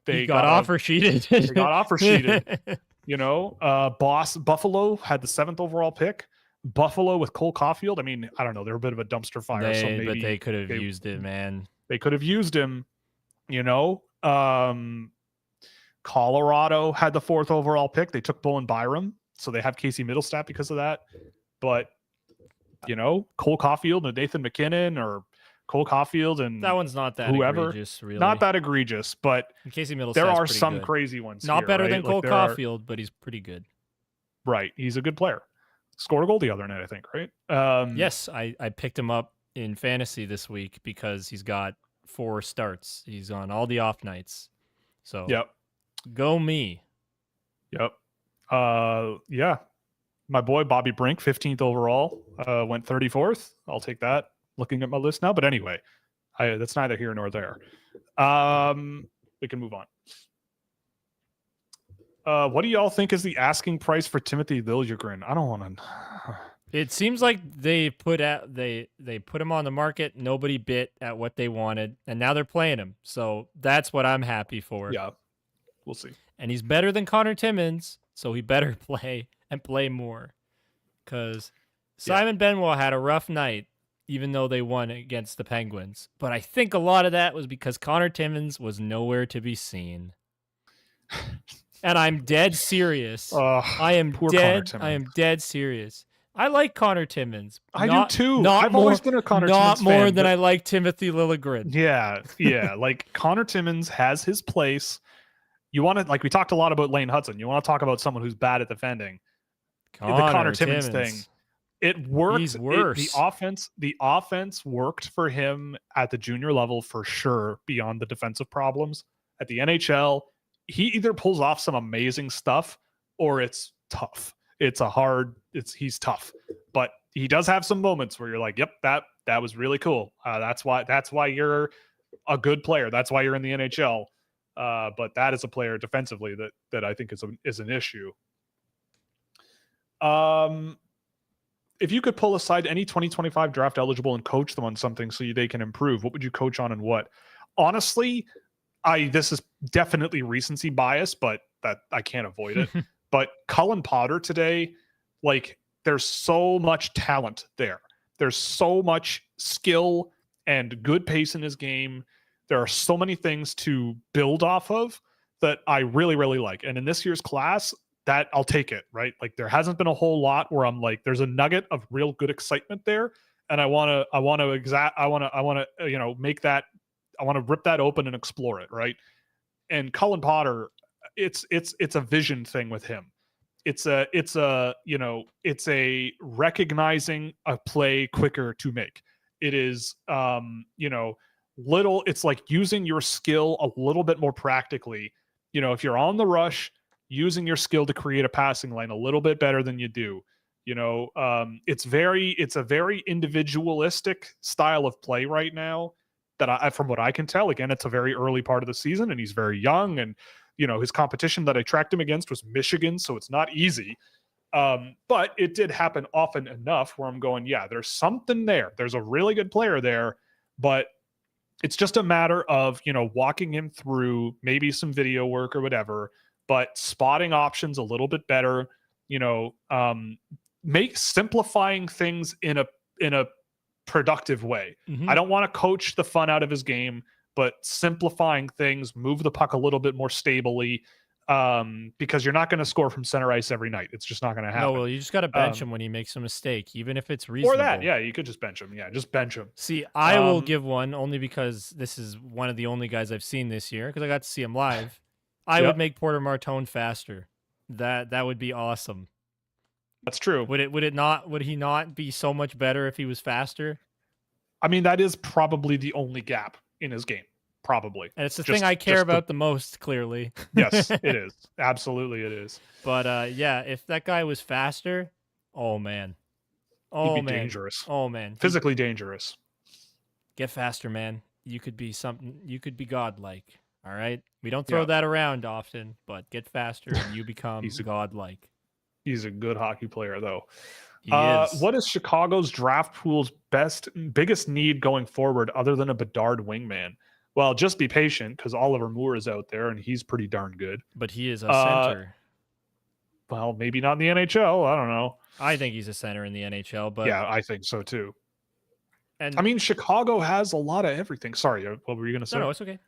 They got offer sheeted. They got offer sheeted. Buffalo had the 7th overall pick. Buffalo with Cole Caulfield. I mean, I don't know. They're a bit of a dumpster fire. But they could have used it, man. They could have used him. Colorado had the 4th overall pick. They took Bowen Byram, so they have Casey Middlestat because of that. But Cole Caulfield and Nathan McKinnon, or Cole Caulfield and that one's not that egregious, really. Not that egregious, but Casey Middlestat's there are some good. crazy ones. Not here, better right? than Cole Caulfield, but he's pretty good. Right, he's a good player. Scored a goal the other night, I think. Right? Yes, I picked him up in fantasy this week because he's got 4 starts. He's on all the off nights. So yep. Go me. Yep. Yeah. My boy Bobby Brink, 15th overall, went 34th. I'll take that. Looking at my list now, but anyway, that's neither here nor there. We can move on. What do y'all think is the asking price for Timothy Liljegren? I don't want to. It seems like they put him on the market. Nobody bit at what they wanted, and now they're playing him. So that's what I'm happy for. Yeah, we'll see. And he's better than Connor Timmins, so he better play and play more. Because Simon Benoit had a rough night, even though they won against the Penguins. But I think a lot of that was because Connor Timmins was nowhere to be seen. And I'm dead serious. I am dead serious. I like Connor Timmins. I do too. I've always been a Connor Timmins fan. Not more than I like Timothy Liljegren. Yeah. Like Connor Timmins has his place. You want to, like we talked a lot about Lane Hutson. You want to talk about someone who's bad at defending. The Connor Timmins thing. It worked. He's worse. The offense worked for him at the junior level for sure, beyond the defensive problems. At the NHL, he either pulls off some amazing stuff or it's tough. He's tough. But he does have some moments where you're like, yep, that was really cool. That's why you're a good player. That's why you're in the NHL. But that is a player defensively that I think is an issue. If you could pull aside any 2025 draft eligible and coach them on something so they can improve, what would you coach on and what? Honestly, this is definitely recency bias, but that I can't avoid it. But Cullen Potter today, like, there's so much talent there. There's so much skill and good pace in his game. There are so many things to build off of that I really, really like. And in this year's class, that I'll take it, right? Like, there hasn't been a whole lot where I'm like, there's a nugget of real good excitement there. And I want to make that, I want to rip that open and explore it. Right. And Cullen Potter, it's a vision thing with him. It's a recognizing a play quicker to make. It is, it's like using your skill a little bit more practically. If you're on the rush, using your skill to create a passing lane a little bit better than you do. It's a very individualistic style of play right now that from what I can tell, again, it's a very early part of the season and he's very young, and his competition that I tracked him against was Michigan, so it's not easy. But it did happen often enough where I'm going, yeah, there's something there. There's a really good player there, but it's just a matter of, walking him through maybe some video work or whatever, but spotting options a little bit better, simplifying things in a productive way. Mm-hmm. I don't want to coach the fun out of his game, but simplifying things, move the puck a little bit more stably, because you're not going to score from center ice every night. It's just not going to happen. No, well, you just got to bench him when he makes a mistake, even if it's reasonable. Or that, yeah, you could just bench him. Yeah, just bench him. See, I will give one only because this is one of the only guys I've seen this year because I got to see him live. I would make Porter Martone faster. That would be awesome. That's true. Would he not be so much better if he was faster? I mean, that is probably the only gap in his game. Probably. And it's the thing I care about the most, clearly. Yes, it is. Absolutely it is. But if that guy was faster, oh man. He'd be dangerous. Oh man. Physically dangerous. Get faster, man. You could be godlike. All right? We don't throw that around often, but get faster and you become godlike. He's a good hockey player, though. He is. What is Chicago's draft pool's biggest need going forward other than a Bedard wingman? Well, just be patient because Oliver Moore is out there and he's pretty darn good. But he is a center. well, maybe not in the NHL. I don't know. I think he's a center in the NHL, but Yeah, I think so too. and I mean, Chicago has a lot of everything. Sorry, what were you going to say? no, it's okay.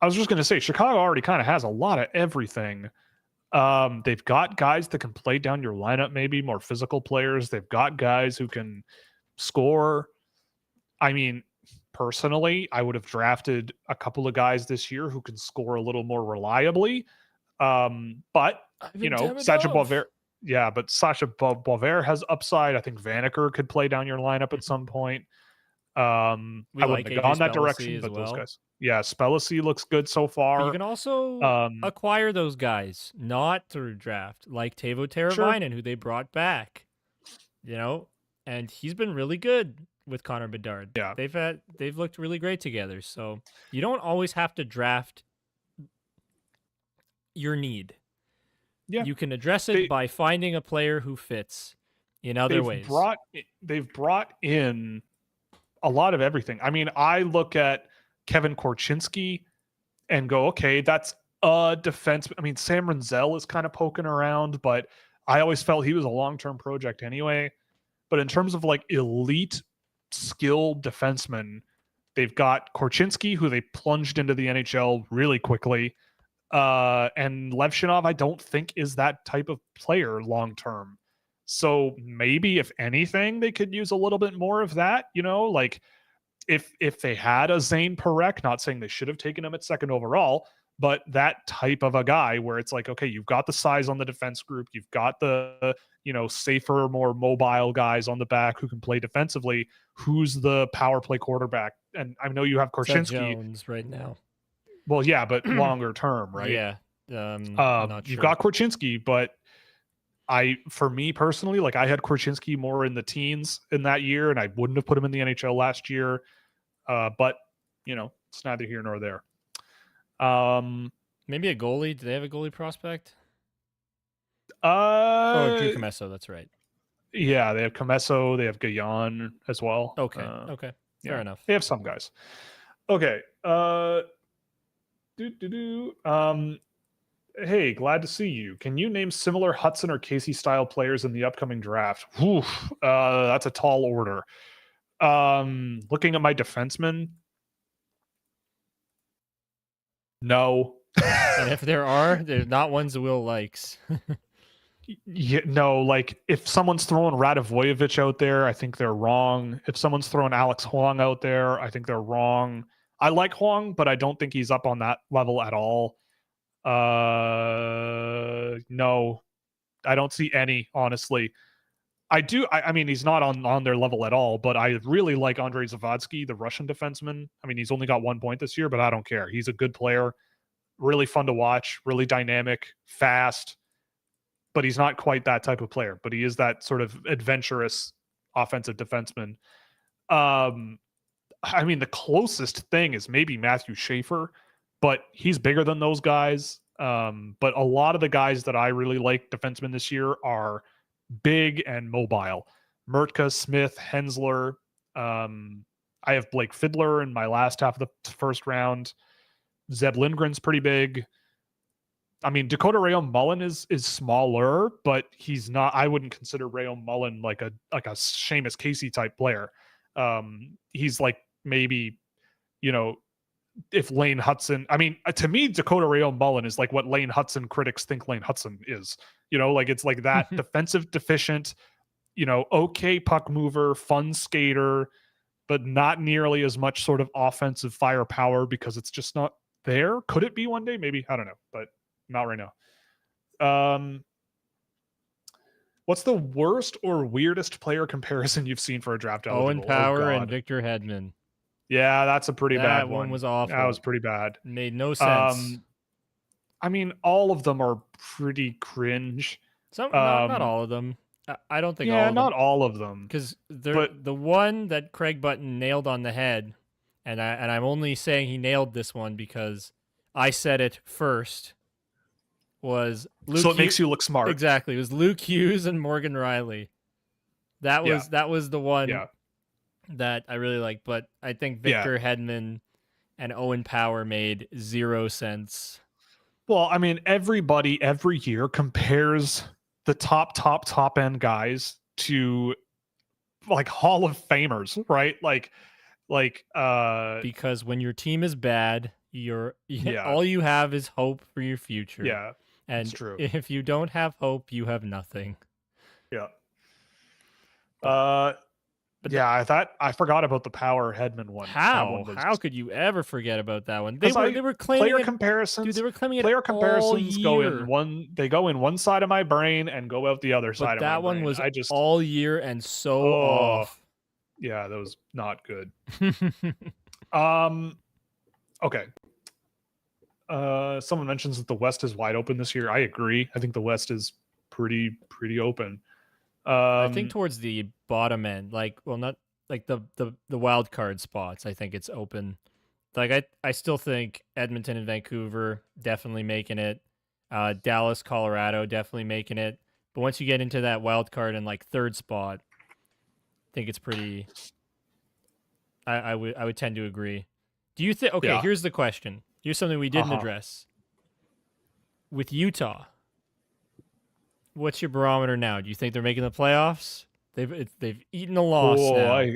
I was just going to say Chicago already kind of has a lot of everything. They've got guys that can play down your lineup, maybe more physical players. They've got guys who can score. I mean, personally, I would have drafted a couple of guys this year who can score a little more reliably. But Sacha Boisvert, yeah, but Sacha Boisvert has upside. I think Vanaker could play down your lineup at some point. I wouldn't have gone that direction, but those guys. Yeah, Spellacy looks good so far. But you can also acquire those guys, not through draft, like Teuvo Teravainen, who they brought back. And he's been really good with Connor Bedard. Yeah. They've looked really great together. So you don't always have to draft your need. Yeah. You can address it by finding a player who fits in other ways. They've brought in a lot of everything. I mean, I look at Kevin Korchinski and go, okay, that's a defense. I mean, Sam Renzel is kind of poking around, but I always felt he was a long-term project anyway. But in terms of like elite skilled defensemen, they've got Korchinski, who they plunged into the NHL really quickly. And Levshinov, I don't think is that type of player long-term. So maybe if anything, they could use a little bit more of that, like if they had a Zane Parekh, not saying they should have taken him at second overall, but that type of a guy where it's like, okay, you've got the size on the defense group, you've got the, safer, more mobile guys on the back who can play defensively. Who's the power play quarterback? And I know you have Korchinski Jones right now. Well, yeah, but longer term, right? Yeah. Not sure. You've got Korchinski, but for me personally, like I had Korchinski more in the teens in that year, and I wouldn't have put him in the NHL last year. But it's neither here nor there. Maybe a goalie. Do they have a goalie prospect? Drew Comesso. That's right. Yeah, they have Comesso. They have Guyon as well. Okay. Fair enough. They have some guys. Okay. Hey, glad to see you. Can you name similar Hutson or Casey style players in the upcoming draft? That's a tall order. Looking at my defensemen, no. And if there are, they're not ones Will likes. Yeah, no, like if someone's throwing Radivojevic out there, I think they're wrong. If someone's throwing Alex Huang out there, I think they're wrong. I like Huang, but I don't think he's up on that level at all. No, I don't see any, honestly. I mean, he's not on their level at all, but I really like Andrei Zavadsky, the Russian defenseman. I mean, he's only got 1 point this year, but I don't care. He's a good player, really fun to watch, really dynamic, fast, but he's not quite that type of player, but he is that sort of adventurous offensive defenseman. I mean, the closest thing is maybe Matthew Schaefer, but he's bigger than those guys. But a lot of the guys that I really like defensemen this year are big and mobile. Mertka, Smith, Hensler. I have Blake Fiddler in my last half of the first round. Zeb Lindgren's pretty big. I mean, Dakota Rayon Mullen is smaller, but he's not. I wouldn't consider Rayon Mullen like a Seamus Casey type player. He's like maybe, if Lane Hutson. I mean, to me, Dakota Rayon Mullen is like what Lane Hutson critics think Lane Hutson is. Like it's like that defensive deficient, okay puck mover, fun skater, but not nearly as much sort of offensive firepower because it's just not there. Could it be one day? Maybe. I don't know, but not right now. What's the worst or weirdest player comparison you've seen for a draft eligible? Owen Power and Victor Hedman. Yeah, that's a pretty bad one. That one was awful. That was pretty bad. Made no sense. I mean, all of them are pretty cringe. Not all of them. I don't think all of them. Yeah, not all of them. Because the one that Craig Button nailed on the head, and I'm only saying he nailed this one because I said it first, was Luke So it makes you look smart. Exactly. It was Luke Hughes and Morgan Riley. That was the one that I really liked, but I think Victor Hedman and Owen Power made 0 sense. Well, I mean, everybody every year compares the top end guys to like Hall of Famers, right? Because when your team is bad, Yeah, all you have is hope for your future. yeah, it's And true. if you don't have hope, you have nothing. Yeah. But I forgot about the Power Hedman one. That one was how could you ever forget about that one? because They were claiming player it, comparisons. dude. They were claiming it Player all comparisons go in year. one. They go in one side of my brain and go out the other But side of my that one brain. was I just all year and so oh off. yeah, that was not good. Okay. Someone mentions that the West is wide open this year. I agree. I think the West is pretty open. I think towards the bottom end, like, well, not like the wild card spots. I think it's open. Like I still think Edmonton and Vancouver definitely making it. Dallas, Colorado definitely making it. But once you get into that wild card and like third spot, I think it's pretty. I would tend to agree. Do you think? Okay, Yeah. here's the question. Here's something we didn't address. With Utah, what's your barometer now? Do you think they're making the playoffs? They've eaten a loss now.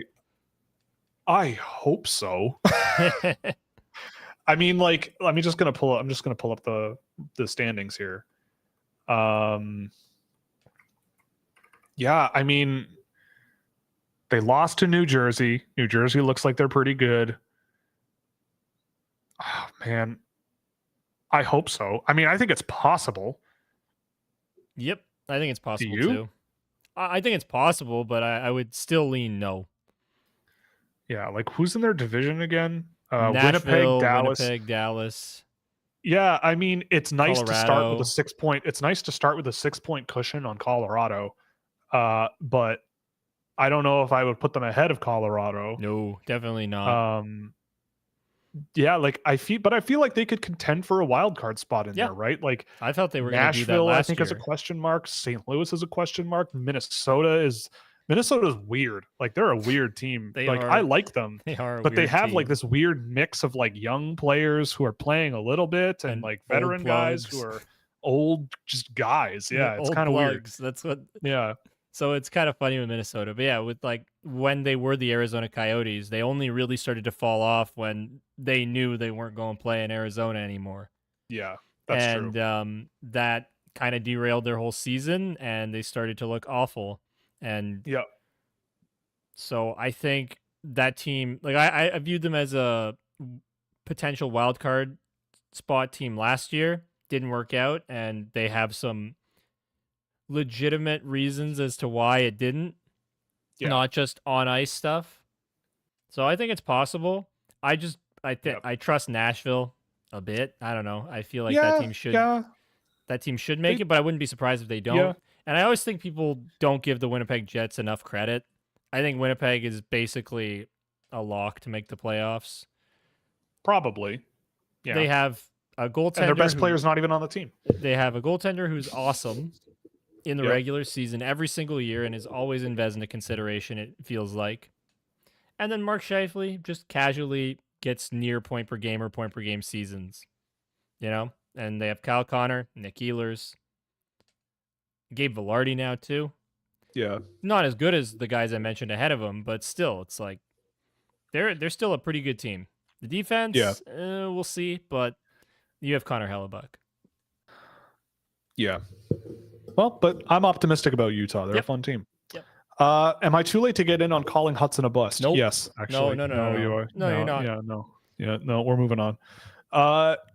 I hope so. I mean, like, I'm just gonna pull up the standings here. Yeah, I mean, they lost to New Jersey. New Jersey looks like they're pretty good. Oh man, I hope so. I mean, I think it's possible. Yep, I think it's possible Do you? too. I think it's possible, but I would still lean no. Yeah, like who's in their division again? Nashville, Winnipeg, Dallas. Yeah, I mean, it's nice Colorado. to start with a 6 point. It's nice to start with a 6 point cushion on Colorado, but I don't know if I would put them ahead of Colorado. No, definitely not. Yeah, like I feel like they could contend for a wild card spot in there, right? Like I thought they were going to do that Nashville, last I think, year. is a question mark. St. Louis is a question mark. Minnesota's weird. Like they're a weird team. I like them. They are, but they have team. like this weird mix of like young players who are playing a little bit and like veteran guys who are old, just guys. Yeah, it's kind of weird. That's what. Yeah. So it's kind of funny with Minnesota, but yeah, with like when they were the Arizona Coyotes, they only really started to fall off when they knew they weren't going to play in Arizona anymore. Yeah, that's true. And that kind of derailed their whole season, and they started to look awful. And yeah, so I think that team, like I viewed them as a potential wild card spot team last year. Didn't work out, and they have some legitimate reasons as to why it didn't, not just on ice stuff. So I think it's possible. I trust Nashville a bit. I don't know. I feel like that team should make it, but I wouldn't be surprised if they don't. Yeah. And I always think people don't give the Winnipeg Jets enough credit. I think Winnipeg is basically a lock to make the playoffs. Probably. Yeah. They have a goaltender. And their best player's not even on the team. They have a goaltender who's awesome in the regular season every single year and is always in Vezina consideration, it feels like. And then Mark Scheifele just casually gets near point per game or point per game seasons, And they have Kyle Connor, Nick Ehlers, Gabe Velarde now too. Yeah. Not as good as the guys I mentioned ahead of him, but still, it's like they're still a pretty good team. The defense, we'll see, but you have Connor Hellebuck. Yeah. Well, but I'm optimistic about Utah. They're a fun team. Yep. Am I too late to get in on calling Hutson a bust? Nope. Yes, actually. No, you are. No, you're not. Yeah, no. Yeah, no, we're moving on.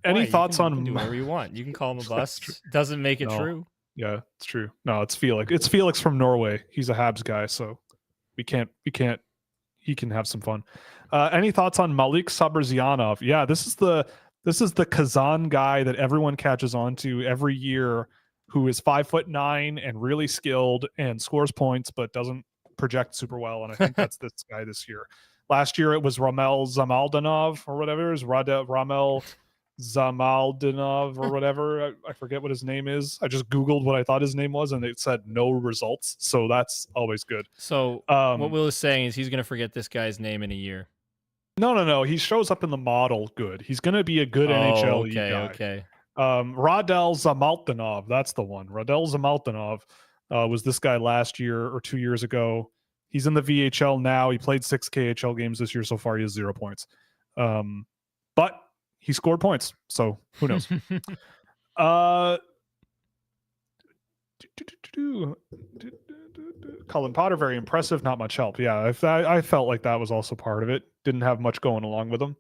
Any Why? thoughts on... You can do whatever you want. You can call him a bust. Doesn't make it true. Yeah, it's true. No, it's Felix. It's Felix from Norway. He's a Habs guy, so he can have some fun. Any thoughts on Malik Sabrzianov? Yeah, this is the Kazan guy that everyone catches on to every year, who is 5'9" and really skilled and scores points, but doesn't project super well. And I think that's this guy this year. Last year it was Ramel Zamaldinov or whatever. It was Ramel Zamaldinov or whatever. I forget what his name is. I just Googled what I thought his name was and it said no results. So that's always good. So what Will is saying is he's going to forget this guy's name in a year. No. He shows up in the model good. He's going to be a good NHL guy. Okay. Radel Zamaltanov, that's the one. Radel Zamaltanov was this guy last year or 2 years ago. He's in the VHL now. He played 6 KHL games this year. So far, he has 0 points. But he scored points, so who knows? Cullen Potter, very impressive. Not much help. Yeah, I felt like that was also part of it. Didn't have much going along with him.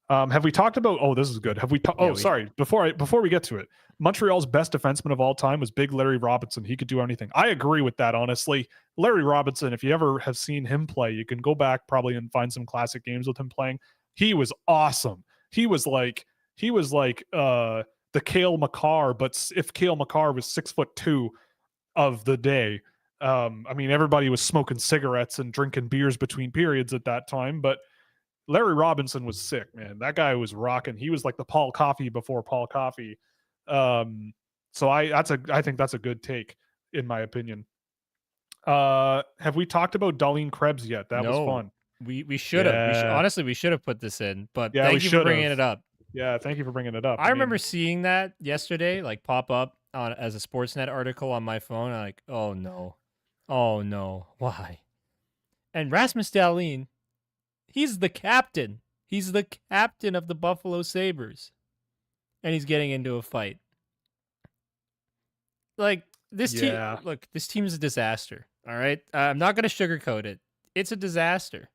Have we talked about? Oh, this is good. Have we? Sorry. Before we get to it, Montreal's best defenseman of all time was Big Larry Robinson. He could do anything. I agree with that. Honestly, Larry Robinson. If you ever have seen him play, you can go back probably and find some classic games with him playing. He was awesome. He was like the Cale Makar, but if Cale Makar was 6'2" of the day. I mean, everybody was smoking cigarettes and drinking beers between periods at that time, but Larry Robinson was sick, man. That guy was rocking. He was like the Paul Coffey before Paul Coffey. So I think that's a good take, in my opinion. Have we talked about Darlene Krebs yet? That was fun. We should have. Honestly, we should have put this in, but thank you for bringing it up. Yeah, thank you for bringing it up. I remember seeing that yesterday, like pop up as a Sportsnet article on my phone. I'm like, oh no, why? And Rasmus Dahlin, he's the captain. He's the captain of the Buffalo Sabres, and he's getting into a fight. Like this team. Look, this team is a disaster. All right, I'm not going to sugarcoat it. It's a disaster.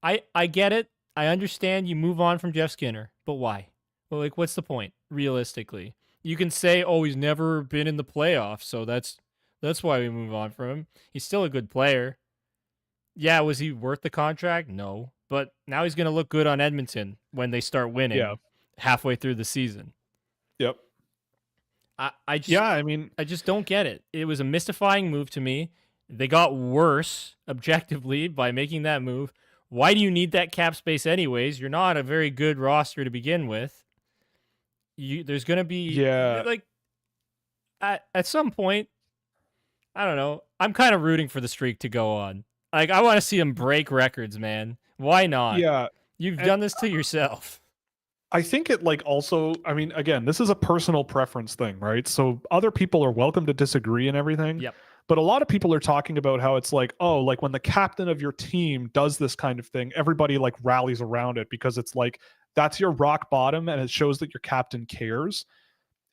I get it. I understand you move on from Jeff Skinner, but why? Well, like, what's the point, realistically? You can say, oh, he's never been in the playoffs, so that's why we move on from him. He's still a good player. Yeah, was he worth the contract? No. But now he's going to look good on Edmonton when they start winning halfway through the season. Yep. I just don't get it. It was a mystifying move to me. They got worse objectively by making that move. Why do you need that cap space anyways? You're not a very good roster to begin with. There's going to be like at some point, I don't know. I'm kind of rooting for the streak to go on. Like, I want to see him break records, man. Why not? Yeah. You've done this to yourself. I think it also, I mean, again, this is a personal preference thing, right? So other people are welcome to disagree and everything. Yep. But a lot of people are talking about how it's like, oh, like when the captain of your team does this kind of thing, everybody like rallies around it because it's like, that's your rock bottom and it shows that your captain cares.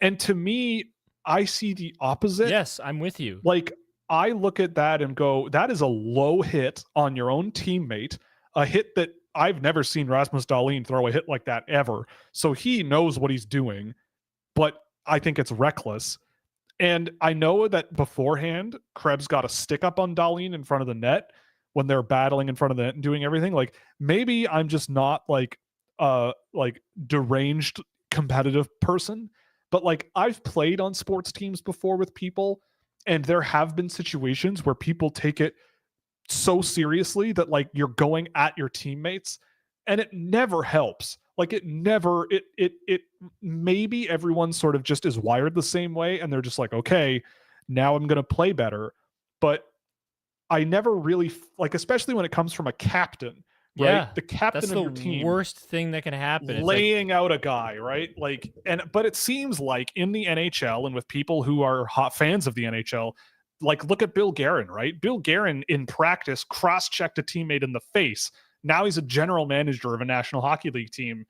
And to me, I see the opposite. Yes, I'm with you. Like, I look at that and go, that is a low hit on your own teammate, a hit that I've never seen Rasmus Dahlin throw a hit like that ever. So he knows what he's doing, but I think it's reckless. And I know that beforehand, Krebs got a stick up on Dahlin in front of the net when they're battling in front of the net and doing everything. Like, maybe I'm just not like deranged competitive person, but like I've played on sports teams before with people, and there have been situations where people take it so seriously that like you're going at your teammates, and it never helps. Like it maybe everyone sort of just is wired the same way and they're just like, okay, now I'm going to play better. But I never really like, especially when it comes from a captain, right? Yeah, the captain of your team. That's the worst thing that can happen. Laying out a guy, right? Like, but it seems like in the NHL and with people who are hot fans of the NHL, like look at Bill Guerin, right? Bill Guerin in practice cross-checked a teammate in the face. Now he's a general manager of a National Hockey League team.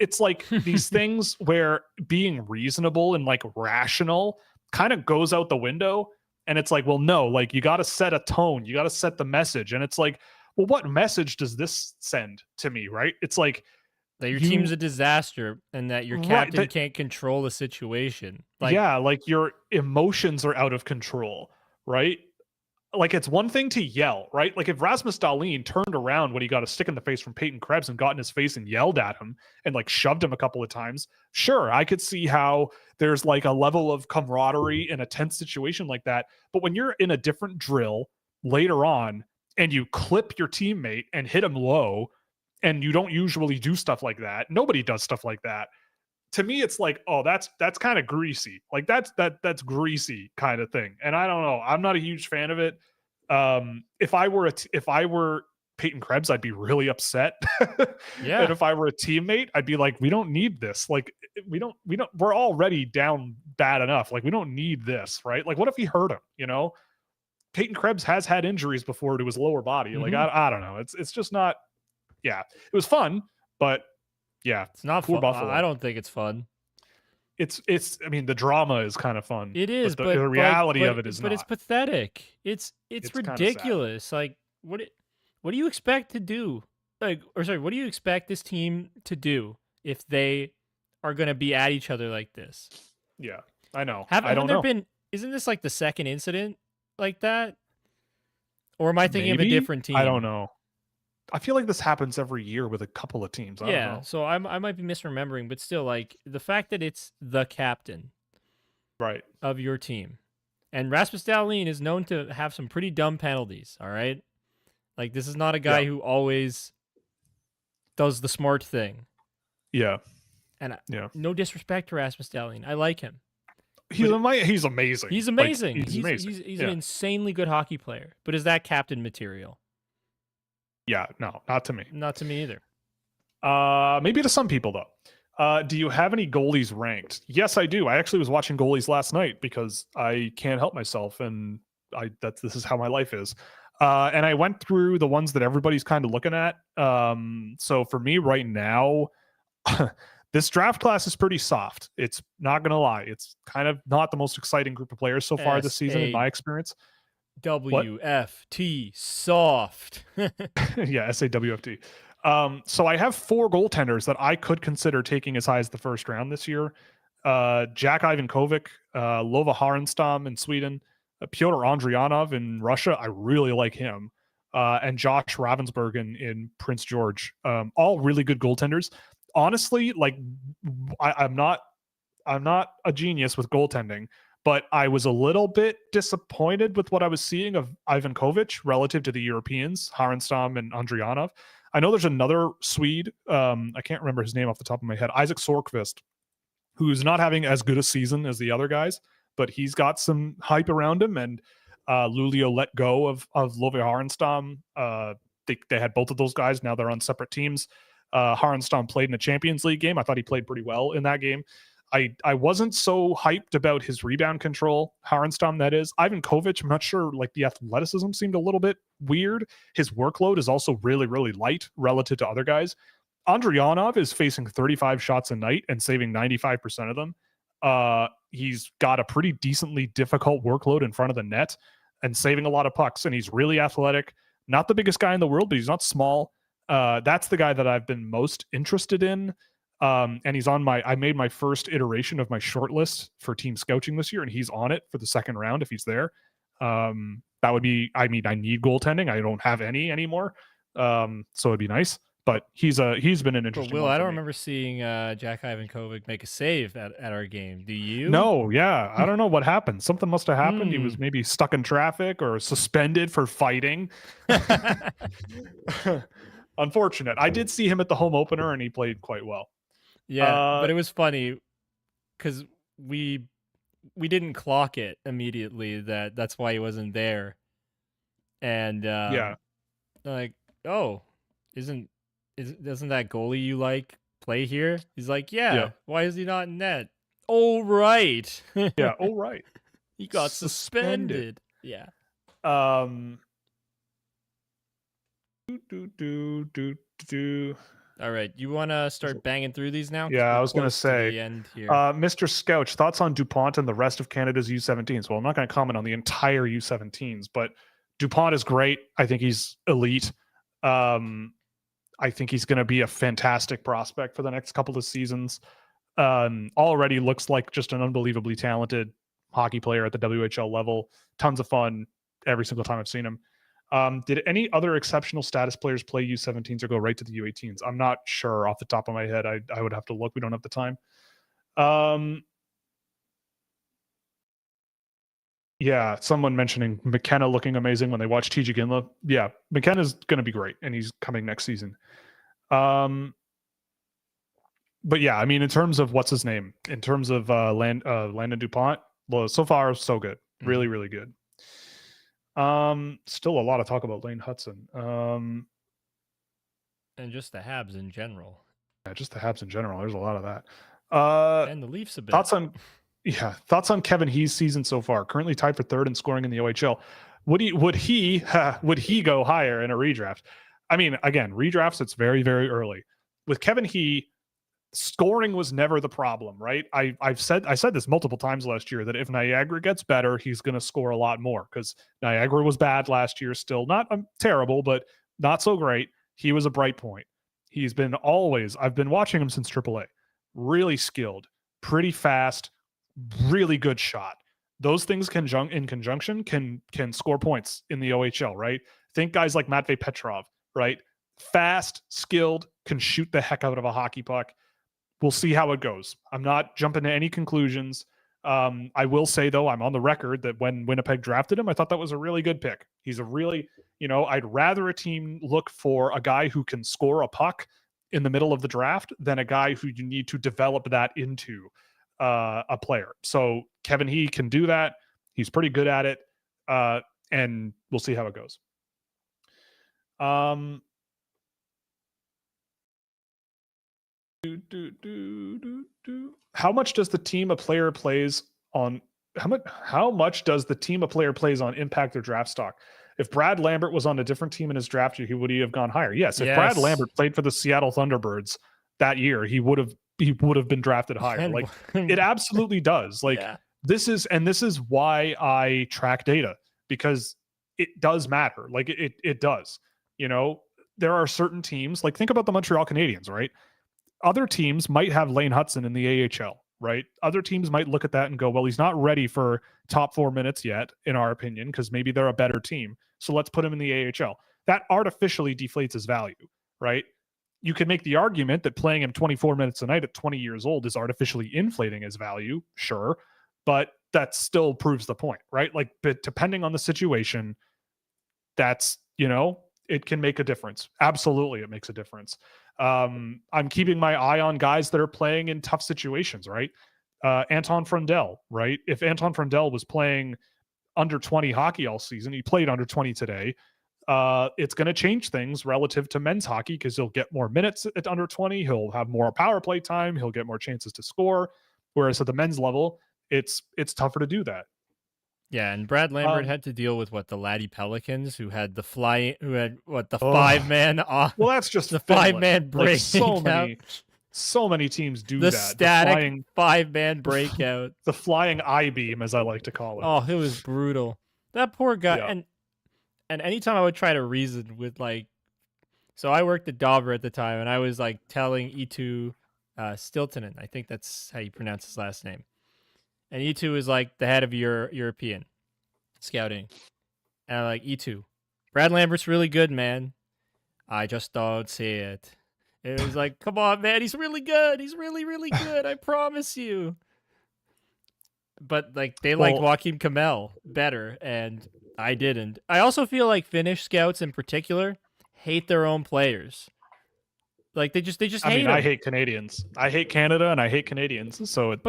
It's like these things where being reasonable and like rational kind of goes out the window. And it's like, well, no, like you got to set a tone. You got to set the message. And it's like, well, what message does this send to me, right? It's like that your team's a disaster and that your captain can't control the situation. Like, yeah, like your emotions are out of control, right? Like it's one thing to yell, right? Like if Rasmus Dahlin turned around when he got a stick in the face from Peyton Krebs and got in his face and yelled at him and like shoved him a couple of times, sure, I could see how there's like a level of camaraderie in a tense situation like that. But when you're in a different drill later on and you clip your teammate and hit him low, and you don't usually do stuff like that, nobody does stuff like that. To me, it's like, oh, that's kind of greasy. Like that's greasy kind of thing. And I don't know. I'm not a huge fan of it. If I were Peyton Krebs, I'd be really upset. Yeah. And if I were a teammate, I'd be like, we don't need this. Like, we're already down bad enough. Like, we don't need this, right? Like, what if he hurt him, you know? Peyton Krebs has had injuries before to his lower body. Like, I don't know. It's just not, yeah, it was fun, but yeah, It's not poor fun. Buffalo. I don't think it's fun. It's, I mean, the drama is kind of fun. It is, but the reality of it is but not. it's pathetic. It's ridiculous. Like, what do you expect to do? Like, or sorry, what do you expect this team to do if they are going to be at each other like this? Yeah, I know. Haven't there been? Isn't this like the second incident like that? Or am I thinking of a different team? I don't know. I feel like this happens every year with a couple of teams. I don't know. So I might be misremembering, but still, like, the fact that it's the captain, right, of your team, and Rasmus Dahlin is known to have some pretty dumb penalties. All right, like, this is not a guy who always does the smart thing. Yeah, and no disrespect to Rasmus Dahlin, I like him. He's amazing. He's amazing. He's amazing. He's an insanely good hockey player. But is that captain material? Yeah, no, not to me. Not to me either. Maybe to some people though. Do you have any goalies ranked? Yes, I do. I actually was watching goalies last night because I can't help myself, and this is how my life is. And I went through the ones that everybody's kind of looking at. So for me right now, this draft class is pretty soft. It's not gonna lie. It's kind of not the most exciting group of players so far this season, in my experience. WFT soft. Yeah, SAWFT. So I have 4 goaltenders that I could consider taking as high as the first round this year. Jack Ivankovic, Lova Harenstam in Sweden, Pyotr Andrianov in Russia. I really like him. And Josh Ravensburg in Prince George. All really good goaltenders. Honestly, like, I'm not a genius with goaltending, but I was a little bit disappointed with what I was seeing of Ivankovic relative to the Europeans, Harenstam and Andrianov. I know there's another Swede, I can't remember his name off the top of my head, Isaac Sorkvist, who's not having as good a season as the other guys, but he's got some hype around him, and Luleå let go of Love Harenstam. They had both of those guys. Now they're on separate teams. Harenstam played in a Champions League game. I thought he played pretty well in that game. I wasn't so hyped about his rebound control, Harenstam, that is. Ivankovic, I'm not sure, like, the athleticism seemed a little bit weird. His workload is also really, really light relative to other guys. Andrianov is facing 35 shots a night and saving 95% of them. He's got a pretty decently difficult workload in front of the net and saving a lot of pucks, and he's really athletic. Not the biggest guy in the world, but he's not small. That's the guy that I've been most interested in. And he's on I made my first iteration of my short list for team Scouching this year, and he's on it for the second round if he's there. That would be, I need goaltending. I don't have any anymore. So it'd be nice, but he's been an interesting Will, one I don't me. remember seeing Jack Ivankovic make a save at our game. Do you? No, yeah. I don't know what happened. Something must have happened. He was maybe stuck in traffic or suspended for fighting. Unfortunate. I did see him at the home opener, and he played quite well. Yeah, but it was funny because we didn't clock it immediately that's why he wasn't there, and like, oh, doesn't that goalie you like play here? He's like, yeah. Why is he not in net? Oh right. Yeah. Oh right. He got suspended. Yeah. All right, you want to start banging through these now? Yeah, I was going to say, the end here. Mr. Scouch, thoughts on DuPont and the rest of Canada's U17s? Well, I'm not going to comment on the entire U17s, but DuPont is great. I think he's elite. I think he's going to be a fantastic prospect for the next couple of seasons. Already looks like just an unbelievably talented hockey player at the WHL level. Tons of fun every single time I've seen him. Did any other exceptional status players play U17s or go right to the U18s? I'm not sure off the top of my head. I would have to look. We don't have the time. Yeah, someone mentioning McKenna looking amazing when they watch TJ Ginla. Yeah, McKenna's going to be great, and he's coming next season. But yeah, I mean, in terms of what's his name, in terms of Landon DuPont, well, so far so good. Really, really good. Still a lot of talk about Lane Hutson. And just the Habs in general. Yeah, just the Habs in general. There's a lot of that. And the Leafs a bit. Thoughts on Kevin He's season so far? Currently tied for third in scoring in the OHL. Would he go higher in a redraft? I mean, again, redrafts, it's very, very early. With Kevin He, scoring was never the problem, right? I said this multiple times last year that if Niagara gets better, he's going to score a lot more, because Niagara was bad last year, still not terrible, but not so great. He was a bright point. He's been I've been watching him since AAA. Really skilled, pretty fast, really good shot. Those things in conjunction can score points in the OHL, right? Think guys like Matvei Petrov, right? Fast, skilled, can shoot the heck out of a hockey puck. We'll see how it goes. I'm not jumping to any conclusions. I will say, though, I'm on the record that when Winnipeg drafted him, I thought that was a really good pick. He's a really, I'd rather a team look for a guy who can score a puck in the middle of the draft than a guy who you need to develop that into a player. So Kevin He can do that. He's pretty good at it. And we'll see how it goes. How much does the team a player plays on how much does the team a player plays on impact their draft stock? If Brad Lambert was on a different team in his draft year, would he have gone higher? Yes. If Brad Lambert played for the Seattle Thunderbirds that year, he would have been drafted higher. Like, it absolutely does. Like, this is why I track data, because it does matter. Like, it does. There are certain teams, like, think about the Montreal Canadiens, right? Other teams might have Lane Hutson in the AHL, right? Other teams might look at that and go, well, he's not ready for top 4 minutes yet, in our opinion, because maybe they're a better team. So let's put him in the AHL. That artificially deflates his value, right? You could make the argument that playing him 24 minutes a night at 20 years old is artificially inflating his value, sure, but that still proves the point, right? Like, but depending on the situation, that's, it can make a difference. Absolutely, it makes a difference. I'm keeping my eye on guys that are playing in tough situations, right? Anton Frundell, right? If Anton Frundell was playing under 20 hockey all season, he played under 20 today. It's going to change things relative to men's hockey, because he'll get more minutes at under 20. He'll have more power play time. He'll get more chances to score. Whereas at the men's level, it's tougher to do that. Yeah, and Brad Lambert had to deal with the Laddie Pelicans, who had the 5-man. Well, that's just the 5-man break. Like, so many teams do the that. Static 5-man breakout. The flying I-beam, as I like to call it. Oh, it was brutal. That poor guy. Yeah. And anytime I would try to reason with, like, so I worked at Dover at the time, and I was like telling E2 Stiltonen, I think that's how you pronounce his last name. And E2 is like the head of European scouting. And I'm like, E2, Brad Lambert's really good, man. I just don't see it. It was like, come on, man. He's really good. He's really, really good. I promise you. But, like, they like Joakim Kamel better, and I didn't. I also feel like Finnish scouts in particular hate their own players. Like, they just hate them. I hate Canadians. I hate Canada and I hate Canadians. So it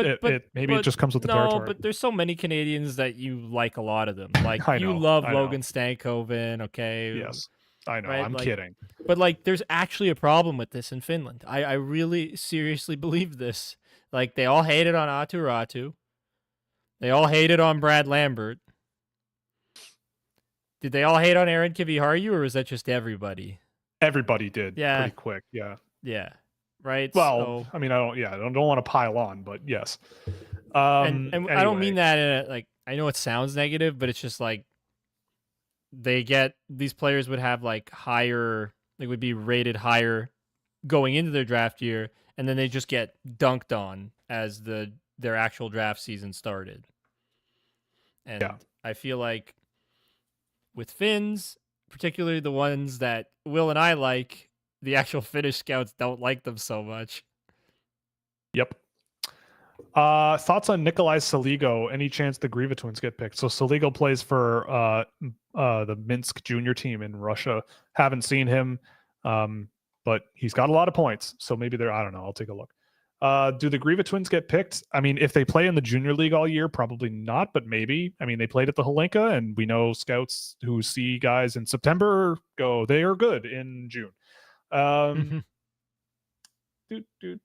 just comes with the territory. No, but there's so many Canadians that you like a lot of them. Like, you love Logan Stankoven, okay? Yes, I know. Right? I'm kidding. But, like, there's actually a problem with this in Finland. I really seriously believe this. Like, they all hated on Aatu Ratu. They all hated on Brad Lambert. Did they all hate on Aaron Kiviharju, or was that just everybody? Everybody did. Yeah. Pretty quick. Yeah. Yeah. Right. Well, I mean, I don't want to pile on, but yes. And anyway. I don't mean that in like, I know it sounds negative, but it's just like these players would have like higher, they would be rated higher going into their draft year, and then they just get dunked on as their actual draft season started. And I feel like with Finns, particularly the ones that Will and I like, the actual Finnish scouts don't like them so much. Yep. Thoughts on Nikolai Saligo? Any chance the Griva twins get picked? So Saligo plays for the Minsk junior team in Russia. Haven't seen him, but he's got a lot of points. So maybe I don't know. I'll take a look. Do the Griva twins get picked? I mean, if they play in the junior league all year, probably not, but maybe. I mean, they played at the Holinka, and we know scouts who see guys in September go, they are good in June. Um,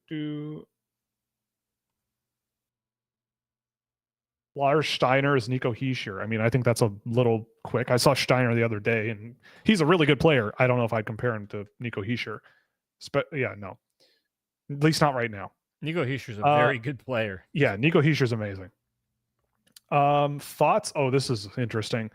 do. Lars Steiner is Nico Hischier. I mean, I think that's a little quick. I saw Steiner the other day, and he's a really good player. I don't know if I'd compare him to Nico Hischier. Yeah, no. At least not right now. Nico Hischier's a very good player. Yeah, Nico Hischier's amazing. Thoughts? Oh, this is interesting.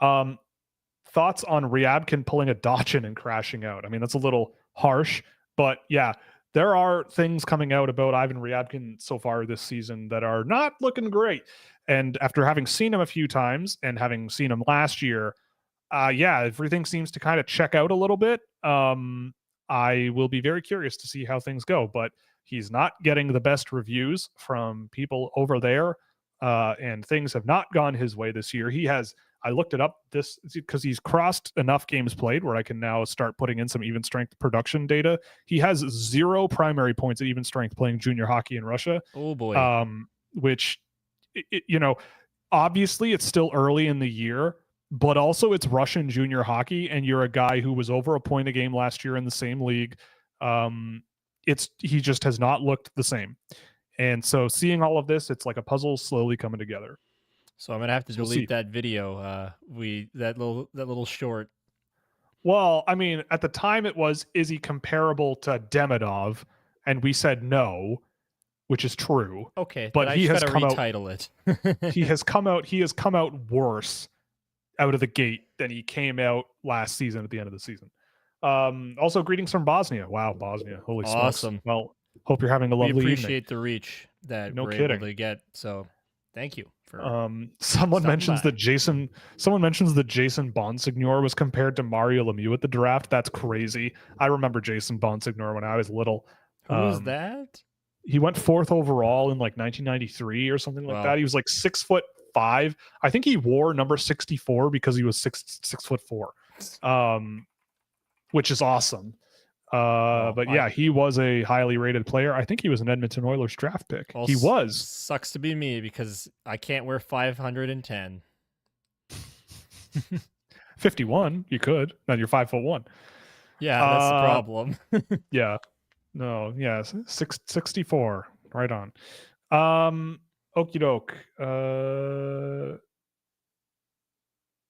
Thoughts on Ryabkin pulling a Dotchin and crashing out? I mean, that's a little harsh, but yeah, there are things coming out about Ivan Ryabkin so far this season that are not looking great. And after having seen him a few times and having seen him last year, yeah, everything seems to kind of check out a little bit. I will be very curious to see how things go, but he's not getting the best reviews from people over there, and things have not gone his way this year. He has, I looked it up this because he's crossed enough games played where I can now start putting in some even strength production data. He has 0 primary points at even strength playing junior hockey in Russia. Oh boy. Which, you know, obviously it's still early in the year, but also it's Russian junior hockey, and you're a guy who was over a point a game last year in the same league. He just has not looked the same. And so seeing all of this, it's like a puzzle slowly coming together. So I'm gonna have to delete that video. That little short. Well, I mean, at the time it was, is he comparable to Demidov? And we said no, which is true. Okay, but he has come retitle it. He has come out worse out of the gate than he came out last season at the end of the season. Also, greetings from Bosnia. Wow, Bosnia! Holy awesome. Smokes. Well, hope you're having a lovely evening. We appreciate the reach that we're able to get. So, thank you. Someone mentions that Jason Bonsignor was compared to Mario Lemieux at the draft. That's crazy. I remember Jason Bonsignor when I was little. Who was that? He went 4th overall in like 1993 or something like that. He was like 6'5". I think he wore number 64 because he was 6'4", which is awesome. But yeah, he was a highly rated player. I think he was an Edmonton Oilers draft pick. Well, he was. Sucks to be me because I can't wear 510. 51, you could. Then you're 5'1". Yeah, that's the problem. Yeah. No, yeah, 64. Right on. Okie doke. A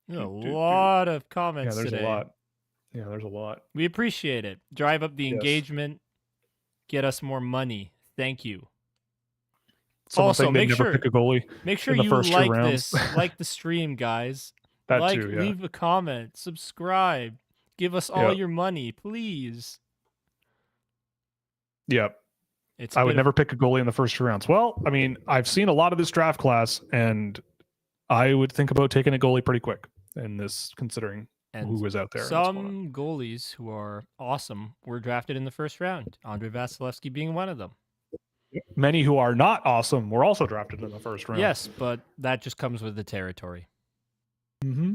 lot of comments there's today. A lot. Yeah, there's a lot. We appreciate it. Drive up the engagement. Get us more money. Thank you. Someone also, make sure pick a goalie. Make sure you like this, like the stream, guys. That too. Yeah. Leave a comment, subscribe, give us all your money, please. Yep. I would never pick a goalie in the first 2 rounds. Well, I mean, I've seen a lot of this draft class, and I would think about taking a goalie pretty quick in this, considering who is out there. Some goalies who are awesome were drafted in the first round, Andre Vasilevsky being one of them. Many who are not awesome were also drafted in the first round. Yes, but that just comes with the territory. Mm-hmm.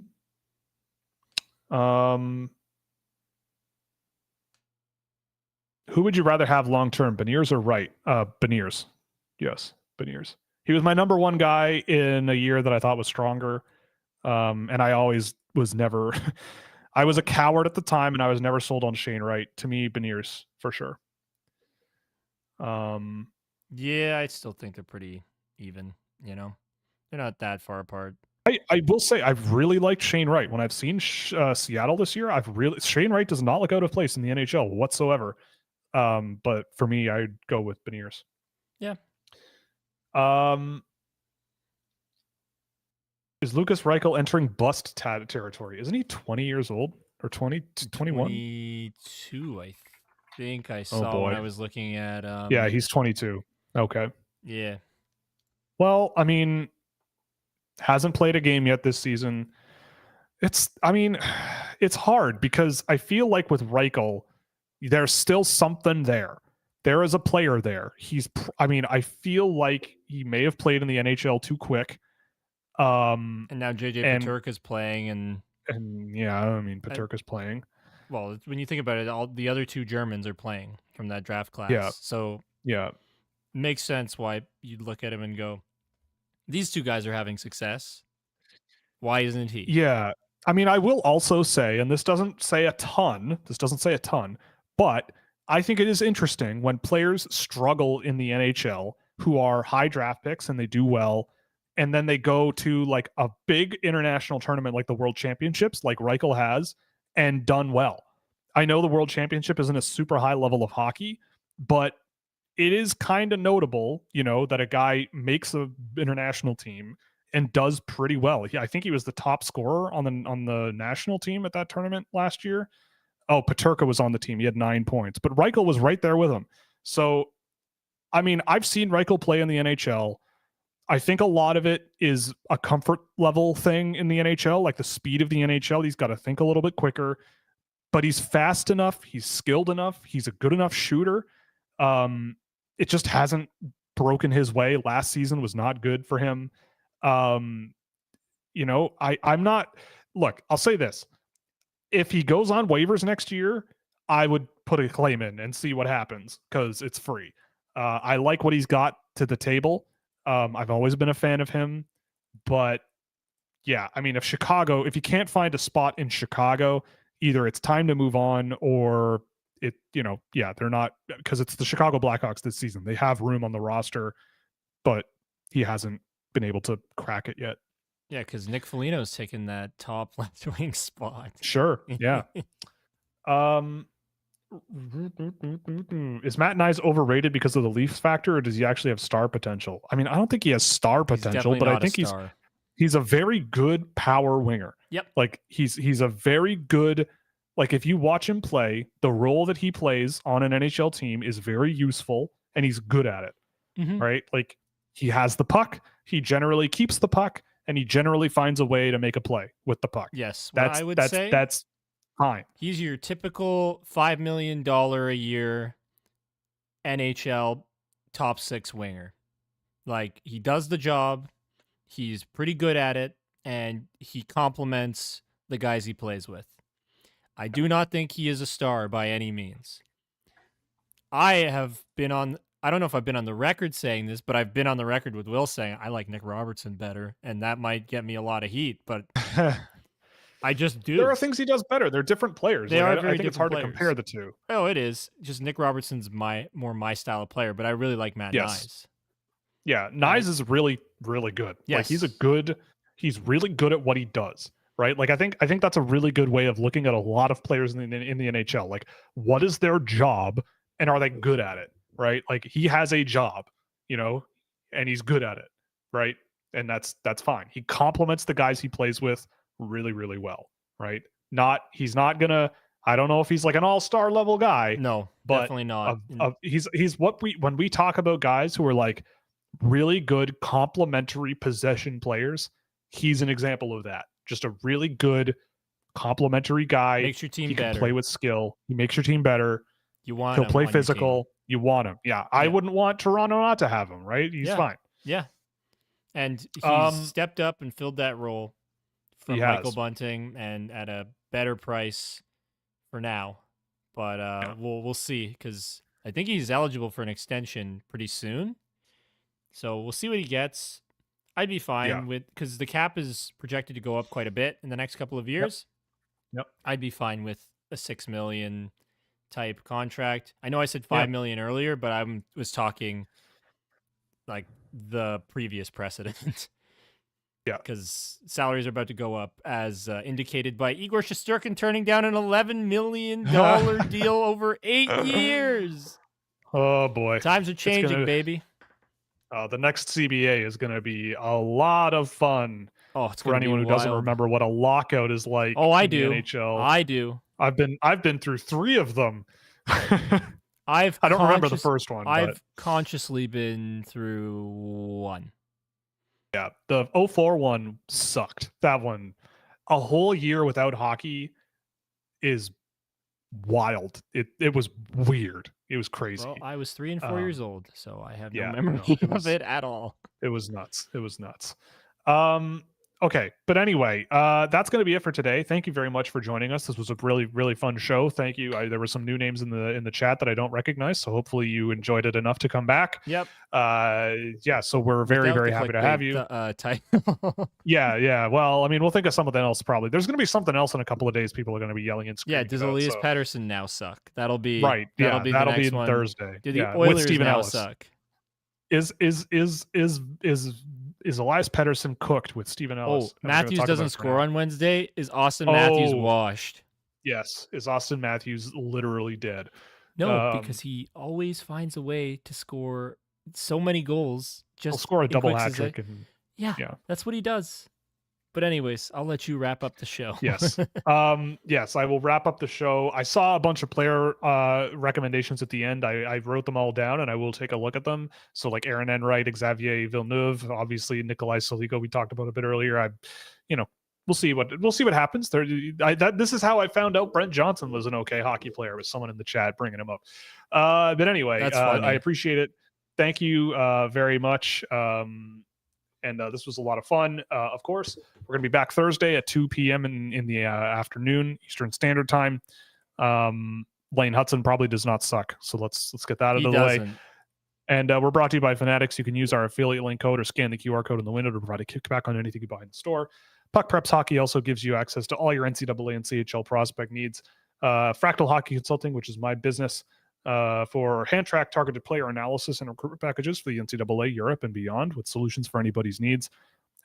Who would you rather have long-term, Beniers or Wright? Beniers. Yes, Beniers. He was my number 1 guy in a year that I thought was stronger. And I always was never, I was a coward at the time, and I was never sold on Shane Wright. To me, Beniers for sure. Yeah, I still think they're pretty even, you know, they're not that far apart. I will say I've really liked Shane Wright. When I've seen Seattle this year, Shane Wright does not look out of place in the NHL whatsoever. But for me, I'd go with Beniers. Yeah. Is Lucas Reichel entering bust territory? Isn't he 20 years old or 21? 22, I think I saw when I was looking at. Yeah, he's 22. Okay. Yeah. Well, I mean, hasn't played a game yet this season. It's hard because I feel like with Reichel, there's still something there. There is a player there. I feel like he may have played in the NHL too quick. And now JJ Peterka's playing, and yeah, I mean Peterka's playing. Well, when you think about it, all the other 2 Germans are playing from that draft class. Yeah. So makes sense why you'd look at him and go, these 2 guys are having success. Why isn't he? Yeah. I mean, I will also say, and this doesn't say a ton, But I think it is interesting when players struggle in the NHL who are high draft picks and they do well, and then they go to like a big international tournament like the World Championships, like Reichel has, and done well. I know the World Championship isn't a super high level of hockey, but it is kind of notable, that a guy makes a international team and does pretty well. I think he was the top scorer on the national team at that tournament last year. Oh, Peterka was on the team. He had 9 points, but Reichel was right there with him. So, I mean, I've seen Reichel play in the NHL. I think a lot of it is a comfort level thing in the NHL, like the speed of the NHL. He's got to think a little bit quicker, but he's fast enough. He's skilled enough. He's a good enough shooter. It just hasn't broken his way. Last season was not good for him. I'm not, look, I'll say this. If he goes on waivers next year, I would put a claim in and see what happens because it's free. I like what he's got to the table. I've always been a fan of him, but yeah, I mean, if you can't find a spot in Chicago, either it's time to move on or they're not, because it's the Chicago Blackhawks this season. They have room on the roster, but he hasn't been able to crack it yet. Yeah, because Nick Foligno's taking that top left wing spot. Sure. Yeah. Is Matt Nyes overrated because of the Leafs factor, or does he actually have star potential? I mean, I don't think he has star potential, but I think he's a very good power winger. Yep. Like he's a very good, like if you watch him play, the role that he plays on an NHL team is very useful and he's good at it. Mm-hmm. Right? Like he has the puck, he generally keeps the puck, and he generally finds a way to make a play with the puck. Yes. That's fine. He's your typical $5 million a year NHL top 6 winger. Like, he does the job, he's pretty good at it, and he complements the guys he plays with. I do not think he is a star by any means. I don't know if I've been on the record saying this, but I've been on the record with Will saying I like Nick Robertson better, and that might get me a lot of heat, but I just do. There are things he does better. They're different players. I think it's hard to compare the two. Oh, it is. Just Nick Robertson's more my style of player, but I really like Matt Nyes. Yeah, Nyes is really, really good. Yes. Like he's really good at what he does. Right? Like I think that's a really good way of looking at a lot of players in the NHL. Like, what is their job and are they good at it? Right? Like he has a job, and he's good at it. Right? And that's fine. He complements the guys he plays with really, really well. Right? He's not gonna, I don't know if he's like an all-star level guy. No, but definitely not. He's when we talk about guys who are like really good complementary possession players, he's an example of that. Just a really good complementary guy. Makes your team he better. Can play with skill. He makes your team better. You want He'll him play on physical. You want him. Yeah. I wouldn't want Toronto not to have him, right? He's fine. Yeah. And he's stepped up and filled that role from Michael Bunting and at a better price for now. But we'll see, because I think he's eligible for an extension pretty soon. So we'll see what he gets. I'd be fine with, because the cap is projected to go up quite a bit in the next couple of years. Yep. I'd be fine with a $6 million type contract. I know I said $5 million earlier, but I was talking like the previous precedent. Yeah. Because salaries are about to go up, as indicated by Igor Shesterkin turning down an $11 million deal over 8 years. Oh, boy. Times are changing, baby. The next CBA is going to be a lot of fun. Oh, it's for anyone who doesn't remember what a lockout is like. Oh, I do. The NHL. I do. I've been through 3 of them. I don't remember the first one. I've consciously been through 1. Yeah, the 04 one sucked. That one, a whole year without hockey is wild. It was weird. It was crazy. Well, I was 3 and 4 years old, so I have no yeah, memory of it at all. It was nuts. Okay, but anyway, that's going to be it for today. Thank you very much for joining us. This was a really, really fun show. Thank you. There were some new names in the chat that I don't recognize, so hopefully you enjoyed it enough to come back. Yep. Yeah. So we're very, very happy to have you. Title. Yeah. Well, I mean, we'll think of something else probably. There's going to be something else in a couple of days. People are going to be yelling and screaming. Yeah. Does Elias Pettersson now suck? That'll be right. That'll be that'll the next be one. Thursday. Do the with Oilers Stephen now Ellis. suck? Is Elias Pettersson cooked with Stephen Ellis? Matthews doesn't score on Wednesday. Is Austin Matthews washed? Yes. Is Austin Matthews literally dead? No, because he always finds a way to score so many goals. He'll score a double hat trick. Yeah, that's what he does. But anyways, I'll let you wrap up the show. Yes. Yes, I will wrap up the show. I saw a bunch of player recommendations at the end. I wrote them all down and I will take a look at them. So like Aaron Enright, Xavier Villeneuve, obviously Nikolai Soligo, we talked about a bit earlier. We'll see what happens. This is how I found out Brent Johnson was an okay hockey player, with someone in the chat bringing him up. But anyway, I appreciate it. Thank you very much. And this was a lot of fun. Of course, we're going to be back Thursday at 2 p.m. in the afternoon, Eastern Standard Time. Lane Hutson probably does not suck. So let's get that out of the way. And we're brought to you by Fanatics. You can use our affiliate link code or scan the QR code in the window to provide a kickback on anything you buy in the store. Puck Preps Hockey also gives you access to all your NCAA and CHL prospect needs. Fractal Hockey Consulting, which is my business, for hand-track targeted player analysis and recruitment packages for the NCAA, Europe, and beyond, with solutions for anybody's needs.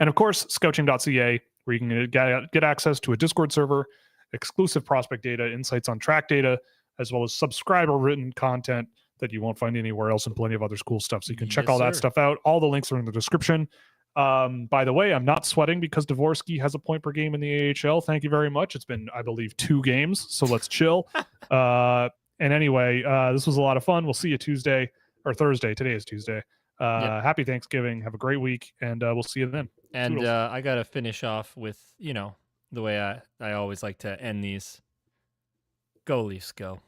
And of course, Scouching.ca, where you can get access to a Discord server, exclusive prospect data, insights on track data, as well as subscriber-written content that you won't find anywhere else, and plenty of other cool stuff. So you can check all that stuff out. All the links are in the description. By the way, I'm not sweating because Dvorsky has a point per game in the AHL. Thank you very much. It's been, I believe, 2 games, so let's chill. And anyway, this was a lot of fun. We'll see you Tuesday or Thursday. Today is Tuesday. Happy Thanksgiving. Have a great week, and we'll see you then. And I got to finish off with, the way I always like to end these. Go Leafs, go.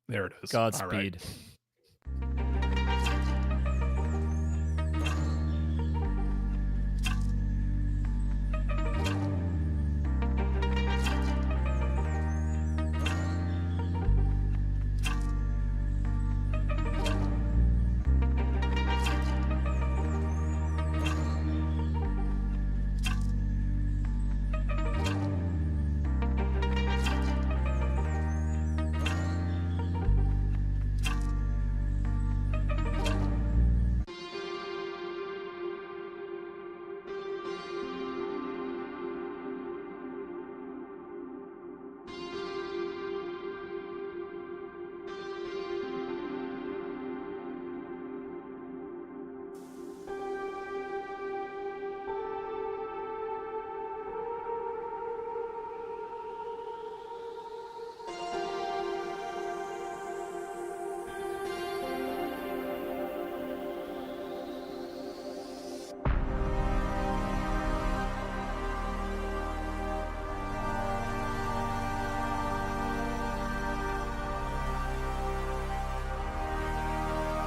There it is. Godspeed. All right.